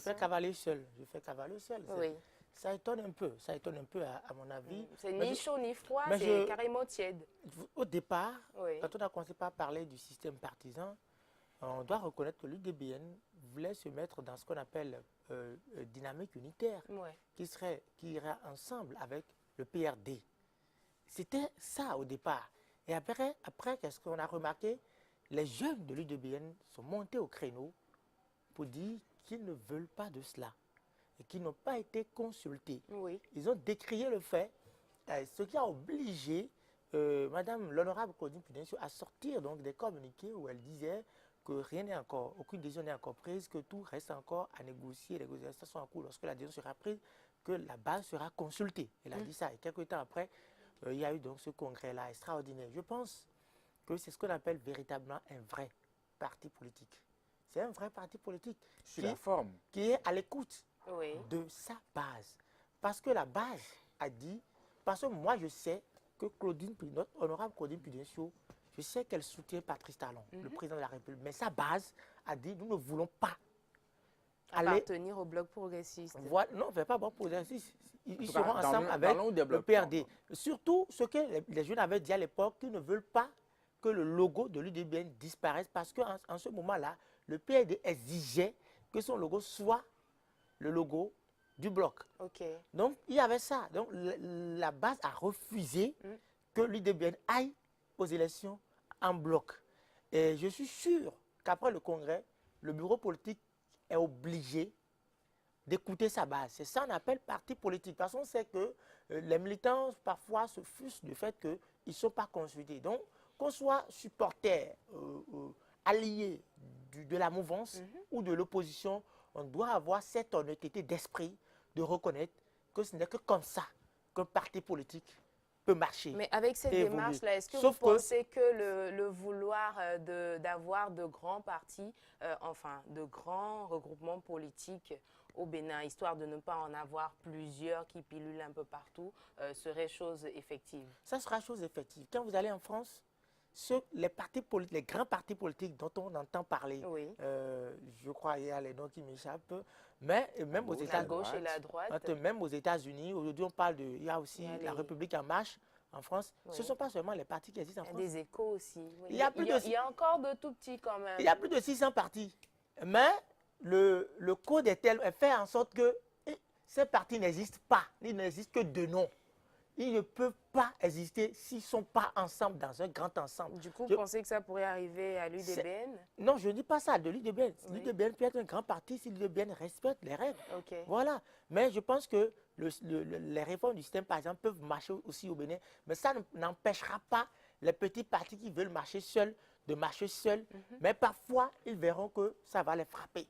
fais cavaler seul. Je fais cavaler seul. Ça étonne un peu. Ça étonne un peu à mon avis. C'est ni chaud ni froid, c'est carrément tiède. Au départ, quand on a commencé par parler du système partisan, on doit reconnaître que l'UDBN voulait se mettre dans ce qu'on appelle dynamique unitaire, qui irait ensemble avec le PRD. C'était ça au départ. Et après qu'est-ce qu'on a remarqué? Les jeunes de l'UDBN sont montés au créneau pour dire qu'ils ne veulent pas de cela et qu'ils n'ont pas été consultés. Ils ont décrié le fait, ce qui a obligé Madame l'honorable Claudine Prudencio à sortir donc des communiqués où elle disait que rien n'est encore, aucune décision n'est encore prise, que tout reste encore à négocier, les négociations sont en cours. Lorsque la décision sera prise, que la base sera consultée. Elle a dit ça. Et quelques temps après, il y a eu donc ce congrès-là extraordinaire. Je pense que c'est ce qu'on appelle véritablement un vrai parti politique. C'est un vrai parti politique sur la forme, qui est à l'écoute de sa base. Parce que la base a dit, parce que moi je sais que notre honorable Claudine Prudencio, je sais qu'elle soutient Patrice Talon, le président de la République, mais sa base a dit, nous ne voulons pas appartenir au bloc progressiste. Voilà, non, pas bloc progressiste. Ils seront ensemble avec le PRD. Surtout ce que les jeunes avaient dit à l'époque, qu'ils ne veulent pas que le logo de l'UDBN disparaisse parce qu'en ce moment-là, le PRD exigeait que son logo soit le logo du bloc. Donc, il y avait ça. Donc, la base a refusé que l'UDBN aille aux élections en bloc. Et je suis sûr qu'après le congrès, le bureau politique est obligé d'écouter sa base. C'est ça qu'on appelle parti politique. Parce qu'on sait que les militants, parfois, se fussent du fait qu'ils ne sont pas consultés. Donc, qu'on soit supporter, allié de la mouvance ou de l'opposition, on doit avoir cette honnêteté d'esprit de reconnaître que ce n'est que comme ça qu'un parti politique peut marcher. Mais avec cette démarche-là, est-ce que vous pensez que le vouloir d'avoir de grands partis, enfin de grands regroupements politiques au Bénin, histoire de ne pas en avoir plusieurs qui pilulent un peu partout, serait chose effective? Ça sera chose effective. Quand vous allez en France, les grands partis politiques dont on entend parler, je crois qu'il y a les noms qui m'échappent, mais même aux États-Unis, la gauche et la droite, même aux États-Unis, aujourd'hui on parle il y a aussi la République en marche en France. Ce ne sont pas seulement les partis qui existent en France. Il y a des échos aussi. Il y a encore de tout petits quand même. Il y a plus de 600 partis. Mais le code est tel, fait en sorte que ces partis n'existent pas. Ils n'existent que de nom. Ils ne peuvent pas exister s'ils ne sont pas ensemble, dans un grand ensemble. Du coup, vous pensez que ça pourrait arriver à l'UDBN? Non, je ne dis pas ça de l'UDBN. L'UDBN peut être un grand parti si l'UDBN respecte les règles. Voilà. Mais je pense que les réformes du système, par exemple, peuvent marcher aussi au Bénin. Mais ça n'empêchera pas les petits partis qui veulent marcher seuls de marcher seuls. Mais parfois, ils verront que ça va les frapper.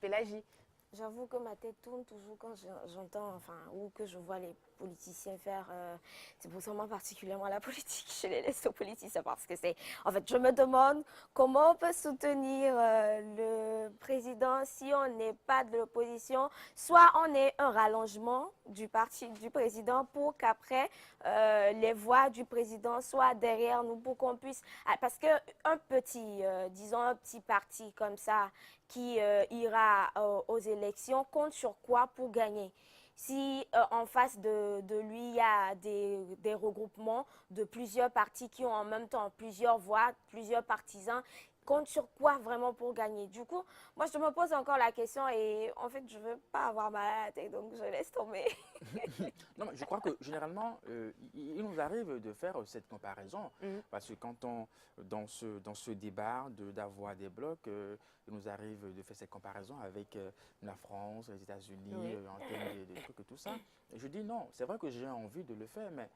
Pélagie. J'avoue que ma tête tourne toujours quand j'entends, ou que je vois les politiciens faire. C'est pour ça, moi, particulièrement la politique, je les laisse aux politiciens parce que c'est. En fait, je me demande comment on peut soutenir le président si on n'est pas de l'opposition. Soit on est un rallongement du parti du président pour qu'après les voix du président soient derrière nous pour qu'on puisse. Parce qu'un petit, disons, un petit parti comme ça, qui ira aux élections, compte sur quoi pour gagner? Si en face de lui, il y a des regroupements de plusieurs partis qui ont en même temps plusieurs voix, plusieurs partisans, compte sur quoi vraiment pour gagner? Du coup, moi, je me pose encore la question et en fait, je ne veux pas avoir mal à la tête, donc je laisse tomber. Non, mais je crois que généralement, il nous arrive de faire cette comparaison. Parce que quand on, dans ce débat d'avoir des blocs, il nous arrive de faire cette comparaison avec la France, les États-Unis, en termes de trucs et tout ça. Et je dis non, c'est vrai que j'ai envie de le faire, mais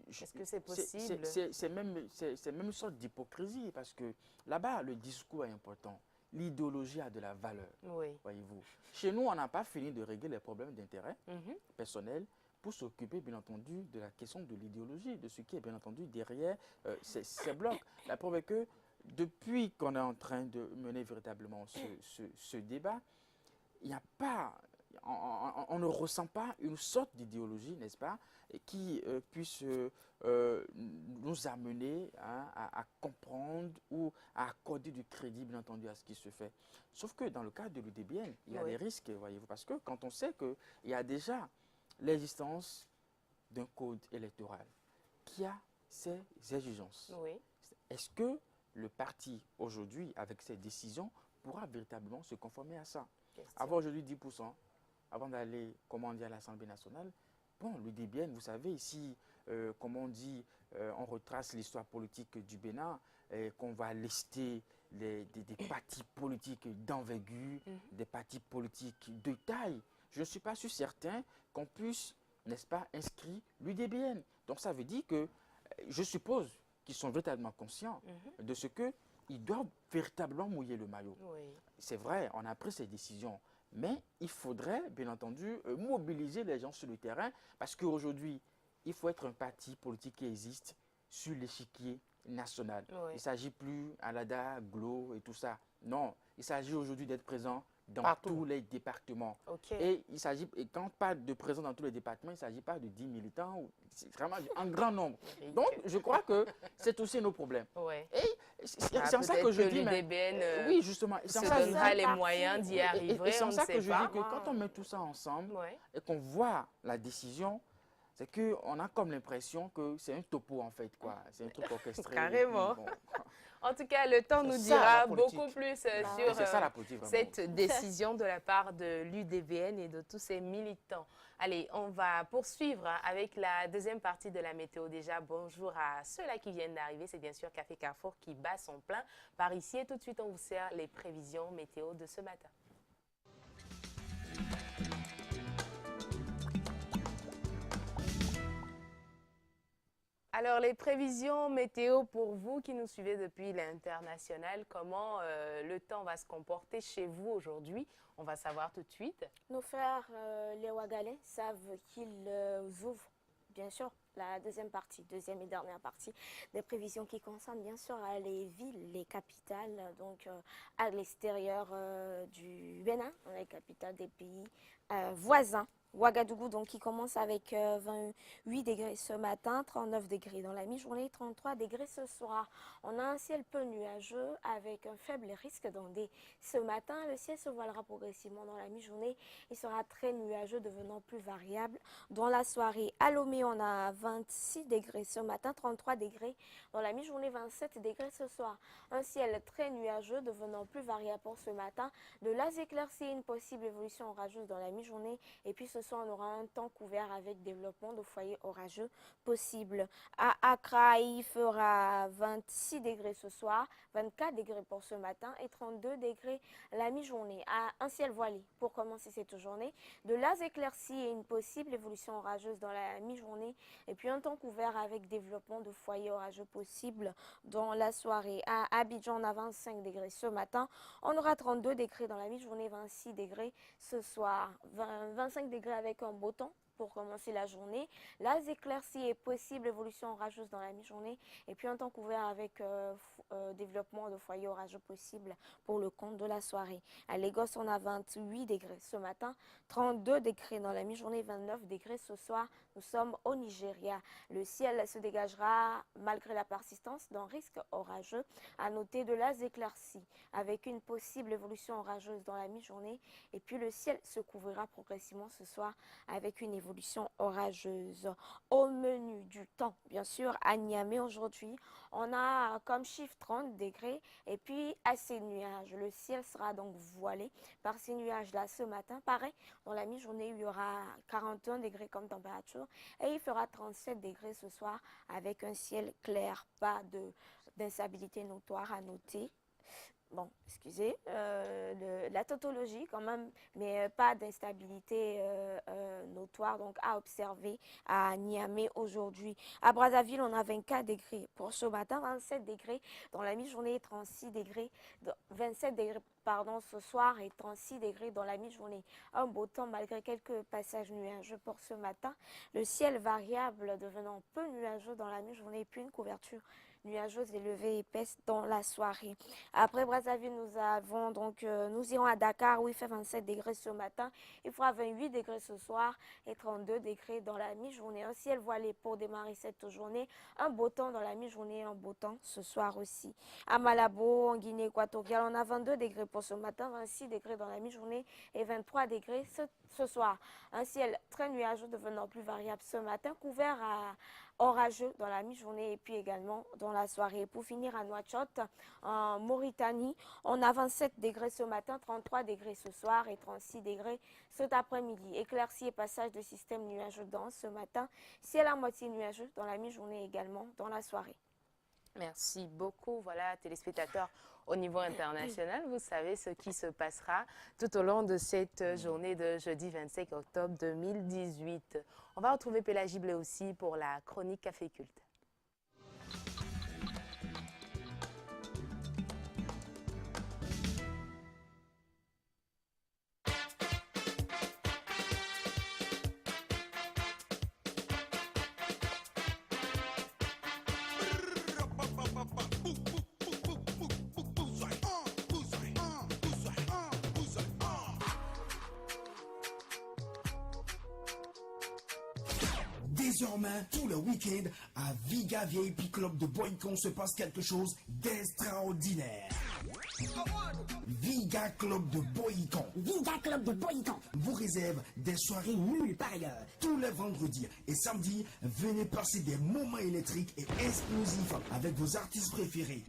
est-ce que c'est possible? C'est même une sorte d'hypocrisie parce que là-bas, le discours est important. L'idéologie a de la valeur, voyez-vous. Chez nous, on n'a pas fini de régler les problèmes d'intérêt personnel pour s'occuper, bien entendu, de la question de l'idéologie, de ce qui est, bien entendu, derrière ces blocs. La preuve est que depuis qu'on est en train de mener véritablement ce débat, il n'y a pas... On ne ressent pas une sorte d'idéologie, n'est-ce pas, qui puisse nous amener à comprendre ou à accorder du crédit, bien entendu, à ce qui se fait. Sauf que dans le cas de l'UDBN, il y a des risques, voyez-vous, parce que quand on sait qu'il y a déjà l'existence d'un code électoral qui a ses exigences, est-ce que le parti, aujourd'hui, avec ses décisions, pourra véritablement se conformer à ça? Avoir aujourd'hui 10%, avant d'aller, comme on dit, à l'Assemblée nationale, bon, l'UDBN, vous savez, ici, comme on dit, on retrace l'histoire politique du Bénin, qu'on va lester des partis politiques d'envergure, des partis politiques de taille. Je ne suis pas sûr certain qu'on puisse, n'est-ce pas, inscrire l'UDBN. Donc ça veut dire que, je suppose qu'ils sont véritablement conscients de ce qu'ils doivent véritablement mouiller le maillot. C'est vrai, on a pris ces décisions. Mais il faudrait, bien entendu, mobiliser les gens sur le terrain parce qu'aujourd'hui, il faut être un parti politique qui existe sur l'échiquier national. Il ne s'agit plus à l'ADA, GLO et tout ça. Non, il s'agit aujourd'hui d'être présent dans tous les départements. Et quand on parle de présence dans tous les départements, il ne s'agit pas de 10 militants, c'est vraiment un grand nombre. Donc, je crois que c'est aussi nos problèmes. Et c'est en ça que je dis... oui, justement. Se donnera les moyens d'y arriver. Et c'est en ça que je dis que quand on met tout ça ensemble et qu'on voit la décision, c'est qu'on a comme l'impression que c'est un topo en fait, quoi. C'est un truc orchestré. Carrément. Bon. En tout cas, le temps nous dira beaucoup plus sur cette décision de la part de l'UDBN et de tous ses militants. Allez, on va poursuivre avec la deuxième partie de la météo. Déjà, bonjour à ceux-là qui viennent d'arriver. C'est bien sûr Café Carrefour qui bat son plein par ici. Et tout de suite, on vous sert les prévisions météo de ce matin. Alors, les prévisions météo pour vous qui nous suivez depuis l'international, comment le temps va se comporter chez vous aujourd'hui? On va savoir tout de suite. Nos frères, les Ouagalais, savent qu'ils ouvrent, bien sûr, la deuxième et dernière partie des prévisions qui concernent bien sûr les villes, les capitales, donc à l'extérieur du Bénin, les capitales des pays voisins. Ouagadougou, donc, qui commence avec 28 degrés ce matin, 39 degrés dans la mi-journée, 33 degrés ce soir. On a un ciel peu nuageux avec un faible risque d'ondée. Ce matin, le ciel se voilera progressivement dans la mi-journée. Il sera très nuageux, devenant plus variable. Dans la soirée, à Lomé, on a 26 degrés ce matin, 33 degrés dans la mi-journée, 27 degrés ce soir. Un ciel très nuageux, devenant plus variable pour ce matin. De là éclaircies, une possible évolution orageuse dans la mi-journée. Et puis ce soir, on aura un temps couvert avec développement de foyers orageux possible. À Accra, il fera 26 degrés ce soir, 24 degrés pour ce matin et 32 degrés la mi-journée. Un ciel voilé pour commencer cette journée. De là éclaircies et une possible évolution orageuse dans la mi-journée. Et puis un temps couvert avec développement de foyers orageux possible dans la soirée. À Abidjan, on a 25 degrés ce matin. On aura 32 degrés dans la mi-journée, 26 degrés ce soir. 25 degrés avec un beau temps pour commencer la journée. Las éclaircies est possible, évolution orageuse dans la mi-journée. Et puis un temps couvert avec développement de foyers orageux possible pour le compte de la soirée. À Lagos, on a 28 degrés ce matin, 32 degrés dans la mi-journée, 29 degrés ce soir. Nous sommes au Nigeria. Le ciel se dégagera malgré la persistance d'un risque orageux. À noter de las éclaircies avec une possible évolution orageuse dans la mi-journée. Et puis le ciel se couvrira progressivement ce soir avec une évolution orageuse. Au menu du temps, bien sûr, à Niamey aujourd'hui, on a comme chiffre 30 degrés et puis assez de nuages. Le ciel sera donc voilé par ces nuages-là ce matin. Pareil, dans la mi-journée, il y aura 41 degrés comme température et il fera 37 degrés ce soir avec un ciel clair, pas d'instabilité notoire à noter. Bon, excusez, la tautologie quand même, mais pas d'instabilité notoire, donc à observer à Niamey aujourd'hui. À Brazzaville, on a 24 degrés pour ce matin, 27 degrés dans la mi-journée, 36 degrés, 27 degrés pardon, ce soir et 36 degrés dans la mi-journée. Un beau temps malgré quelques passages nuageux pour ce matin. Le ciel variable devenant peu nuageux dans la mi-journée et puis une couverture nuageuse élevée épaisse dans la soirée. Après Brazzaville, nous irons à Dakar où il fait 27 degrés ce matin. Il fera 28 degrés ce soir et 32 degrés dans la mi-journée. Un ciel voilé pour démarrer cette journée. Un beau temps dans la mi-journée et un beau temps ce soir aussi. À Malabo, en Guinée équatoriale, on a 22 degrés pour ce matin, 26 degrés dans la mi-journée et 23 degrés ce soir. Un ciel très nuageux devenant plus variable ce matin, couvert à orageux dans la mi-journée et puis également dans la soirée. Pour finir à Nouakchott, en Mauritanie, on a 27 degrés ce matin, 33 degrés ce soir et 36 degrés cet après-midi. Éclaircie et passage de système nuageux dense ce matin, ciel à moitié nuageux dans la mi-journée également dans la soirée. Merci beaucoup. Voilà, téléspectateurs, au niveau international, vous savez ce qui se passera tout au long de cette journée de jeudi 25 octobre 2018. On va retrouver Pélagie Blé aussi pour la chronique Café Culte. Désormais, tout le week-end, à Viga VIP Club de Boycon se passe quelque chose d'extraordinaire. Viga Club de Boycon. Viga Club de Boycon vous réserve des soirées nulles par ailleurs. Tous les vendredis et samedis, venez passer des moments électriques et explosifs avec vos artistes préférés.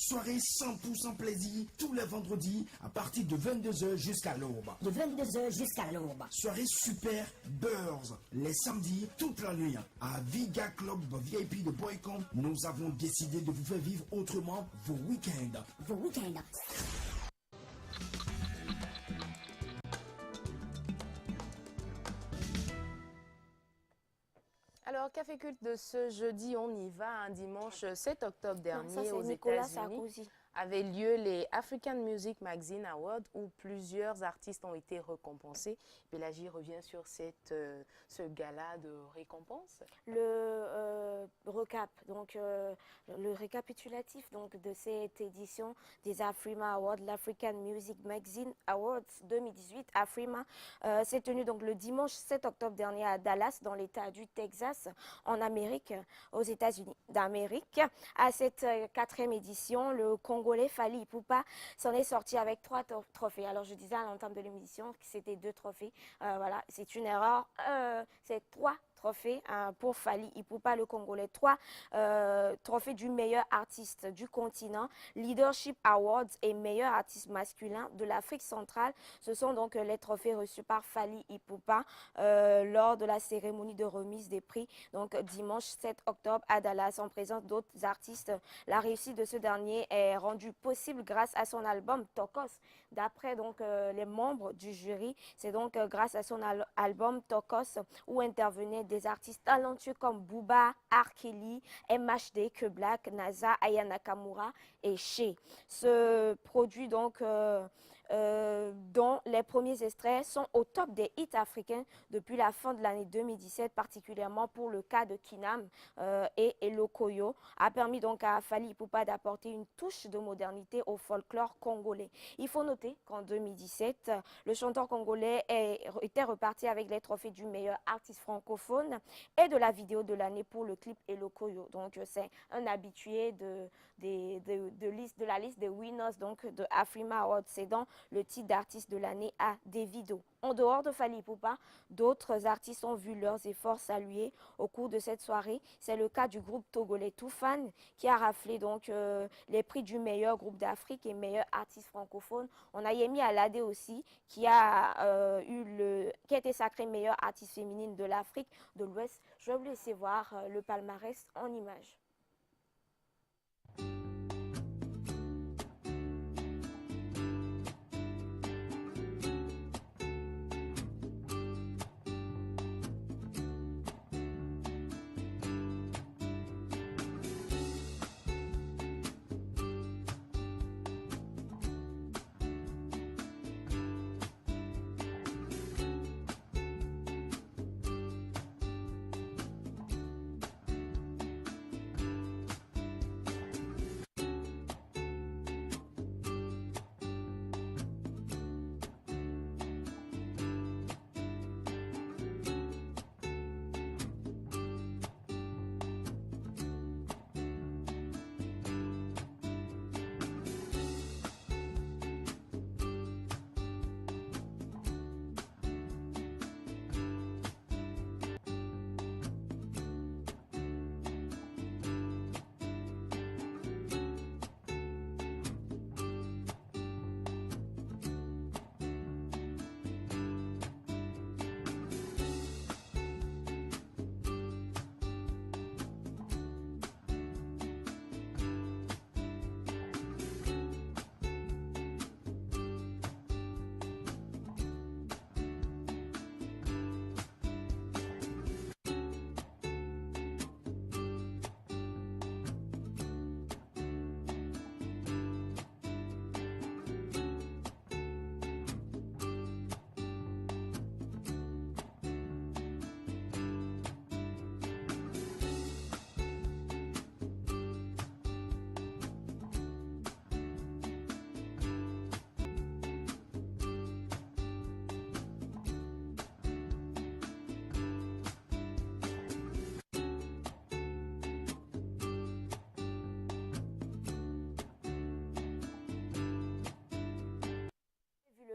Soirée 100% plaisir tous les vendredis à partir de 22h jusqu'à l'aube. De 22h jusqu'à l'aube. Soirée super buzz les samedis toute la nuit. À Viga Club VIP de Boycon, nous avons décidé de vous faire vivre autrement vos week-ends. Vos week-ends. Alors, Café Culte de ce jeudi, on y va. Un dimanche 7 octobre dernier aux Nicolas États-Unis Sarkozy. avaient lieu les African Music Magazine Awards où plusieurs artistes ont été récompensés. Pélagie revient sur ce gala de récompense. Le recap, donc le récapitulatif donc, de cette édition des Afrima Awards, l'African Music Magazine Awards 2018, Afrima, s'est tenu donc le dimanche 7 octobre dernier à Dallas, dans l'État du Texas, en Amérique, aux États-Unis d'Amérique. À cette 4e édition, le Congolais Fally Ipupa s'en est sorti avec 3 trophées. Alors je disais à l'entame de l'émission que c'était 2 trophées. Voilà, c'est une erreur. C'est 3 trophées pour Fally Ipupa, le Congolais. 3 trophées du meilleur artiste du continent, Leadership Awards et meilleur artiste masculin de l'Afrique centrale. Ce sont donc les trophées reçus par Fally Ipupa lors de la cérémonie de remise des prix, donc dimanche 7 octobre à Dallas, en présence d'autres artistes. La réussite de ce dernier est rendue possible grâce à son album Tokos. D'après donc les membres du jury, c'est donc grâce à son album Tokos où intervenaient des artistes talentueux comme Booba, R. Kelly, MHD, Que Black, NASA, Aya Nakamura et Shea. Ce produit donc dont les premiers extraits sont au top des hits africains depuis la fin de l'année 2017, particulièrement pour le cas de Kinam et Elokoyo, a permis donc à Fally Ipupa d'apporter une touche de modernité au folklore congolais. Il faut noter qu'en 2017, le chanteur congolais était reparti avec les trophées du meilleur artiste francophone et de la vidéo de l'année pour le clip Elokoyo. Donc c'est un habitué de la liste des winners donc de Afrima Awards, cédant le titre d'artiste de l'année à Davido. En dehors de Fally Ipupa, d'autres artistes ont vu leurs efforts salués au cours de cette soirée. C'est le cas du groupe togolais Toufan qui a raflé donc les prix du meilleur groupe d'Afrique et meilleur artiste francophone. On a Yemi Alade aussi qui a été sacrée meilleure artiste féminine de l'Afrique de l'Ouest. Je vais vous laisser voir le palmarès en images.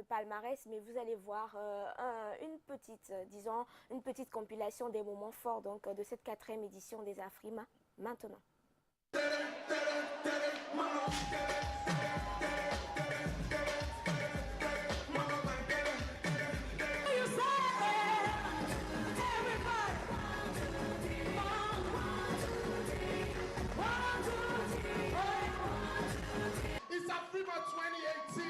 Palmarès, mais vous allez voir une petite compilation des moments forts donc, de cette 4e édition des Afrima maintenant. It's Afrima 2018.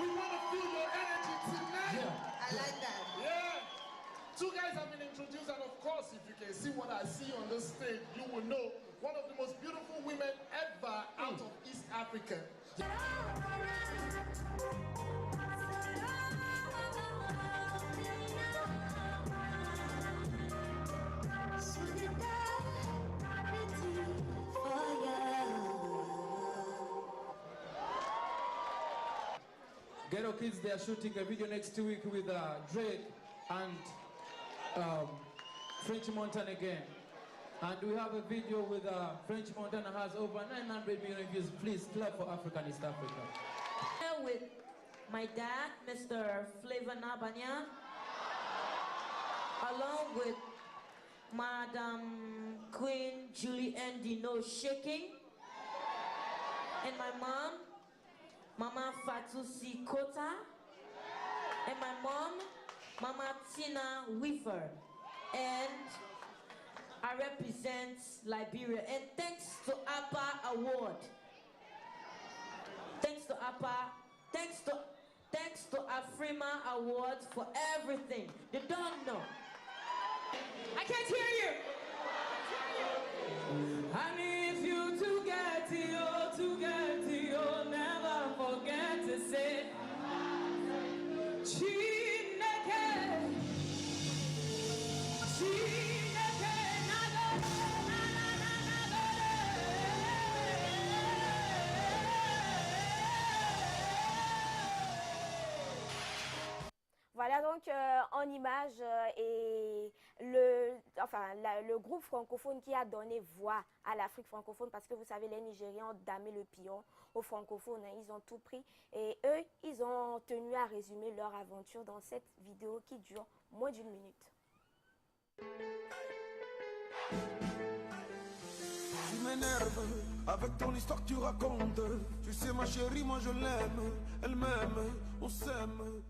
We want to feel your energy tonight. Yeah. I like that. Yeah. Two guys have been introduced, and of course, if you can see what I see on this stage, you will know one of the most beautiful women ever out of East Africa. Ghetto Kids, they are shooting a video next week with Drake and French Montana again. And we have a video with French Montana has over 900 million views. Please clap for Africa and East Africa. Here with my dad, Mr. Flavor Nabanya, along with Madam Queen Julie Dino Shaking, and my mom, Mama Fatusi Kota, and my mom, Mama Tina Weaver, and I represent Liberia. And thanks to APA Award. Thanks to APA, thanks to Afrima Awards for everything. They don't know. I can't hear you. And if you to get it, never forget to say Voilà donc en image et le groupe francophone qui a donné voix à l'Afrique francophone, parce que vous savez, les Nigériens ont damé le pion aux francophones, hein, ils ont tout pris et eux, ils ont tenu à résumer leur aventure dans cette vidéo qui dure moins d'1 minute. Tu m'énerves avec ton histoire que tu racontes. Tu sais ma chérie, moi je l'aime, elle m'aime, on s'aime.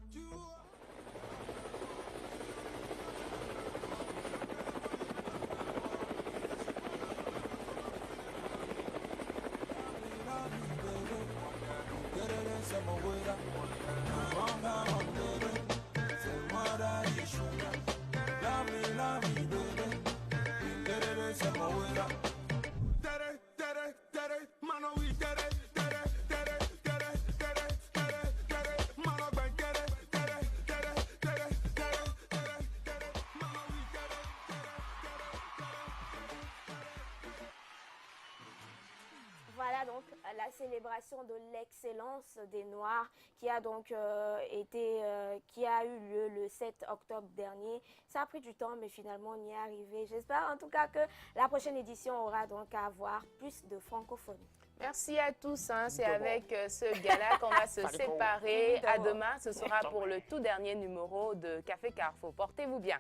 Voilà donc la célébration de l'excellence des Noirs qui a donc qui a eu lieu le 7 octobre dernier. Ça a pris du temps, mais finalement on y est arrivé. J'espère en tout cas que la prochaine édition aura donc à avoir plus de francophonie. Merci à tous. Hein. C'est avec ce gala qu'on va se séparer. À demain, ce sera pour le tout dernier numéro de Café Carrefour. Portez-vous bien.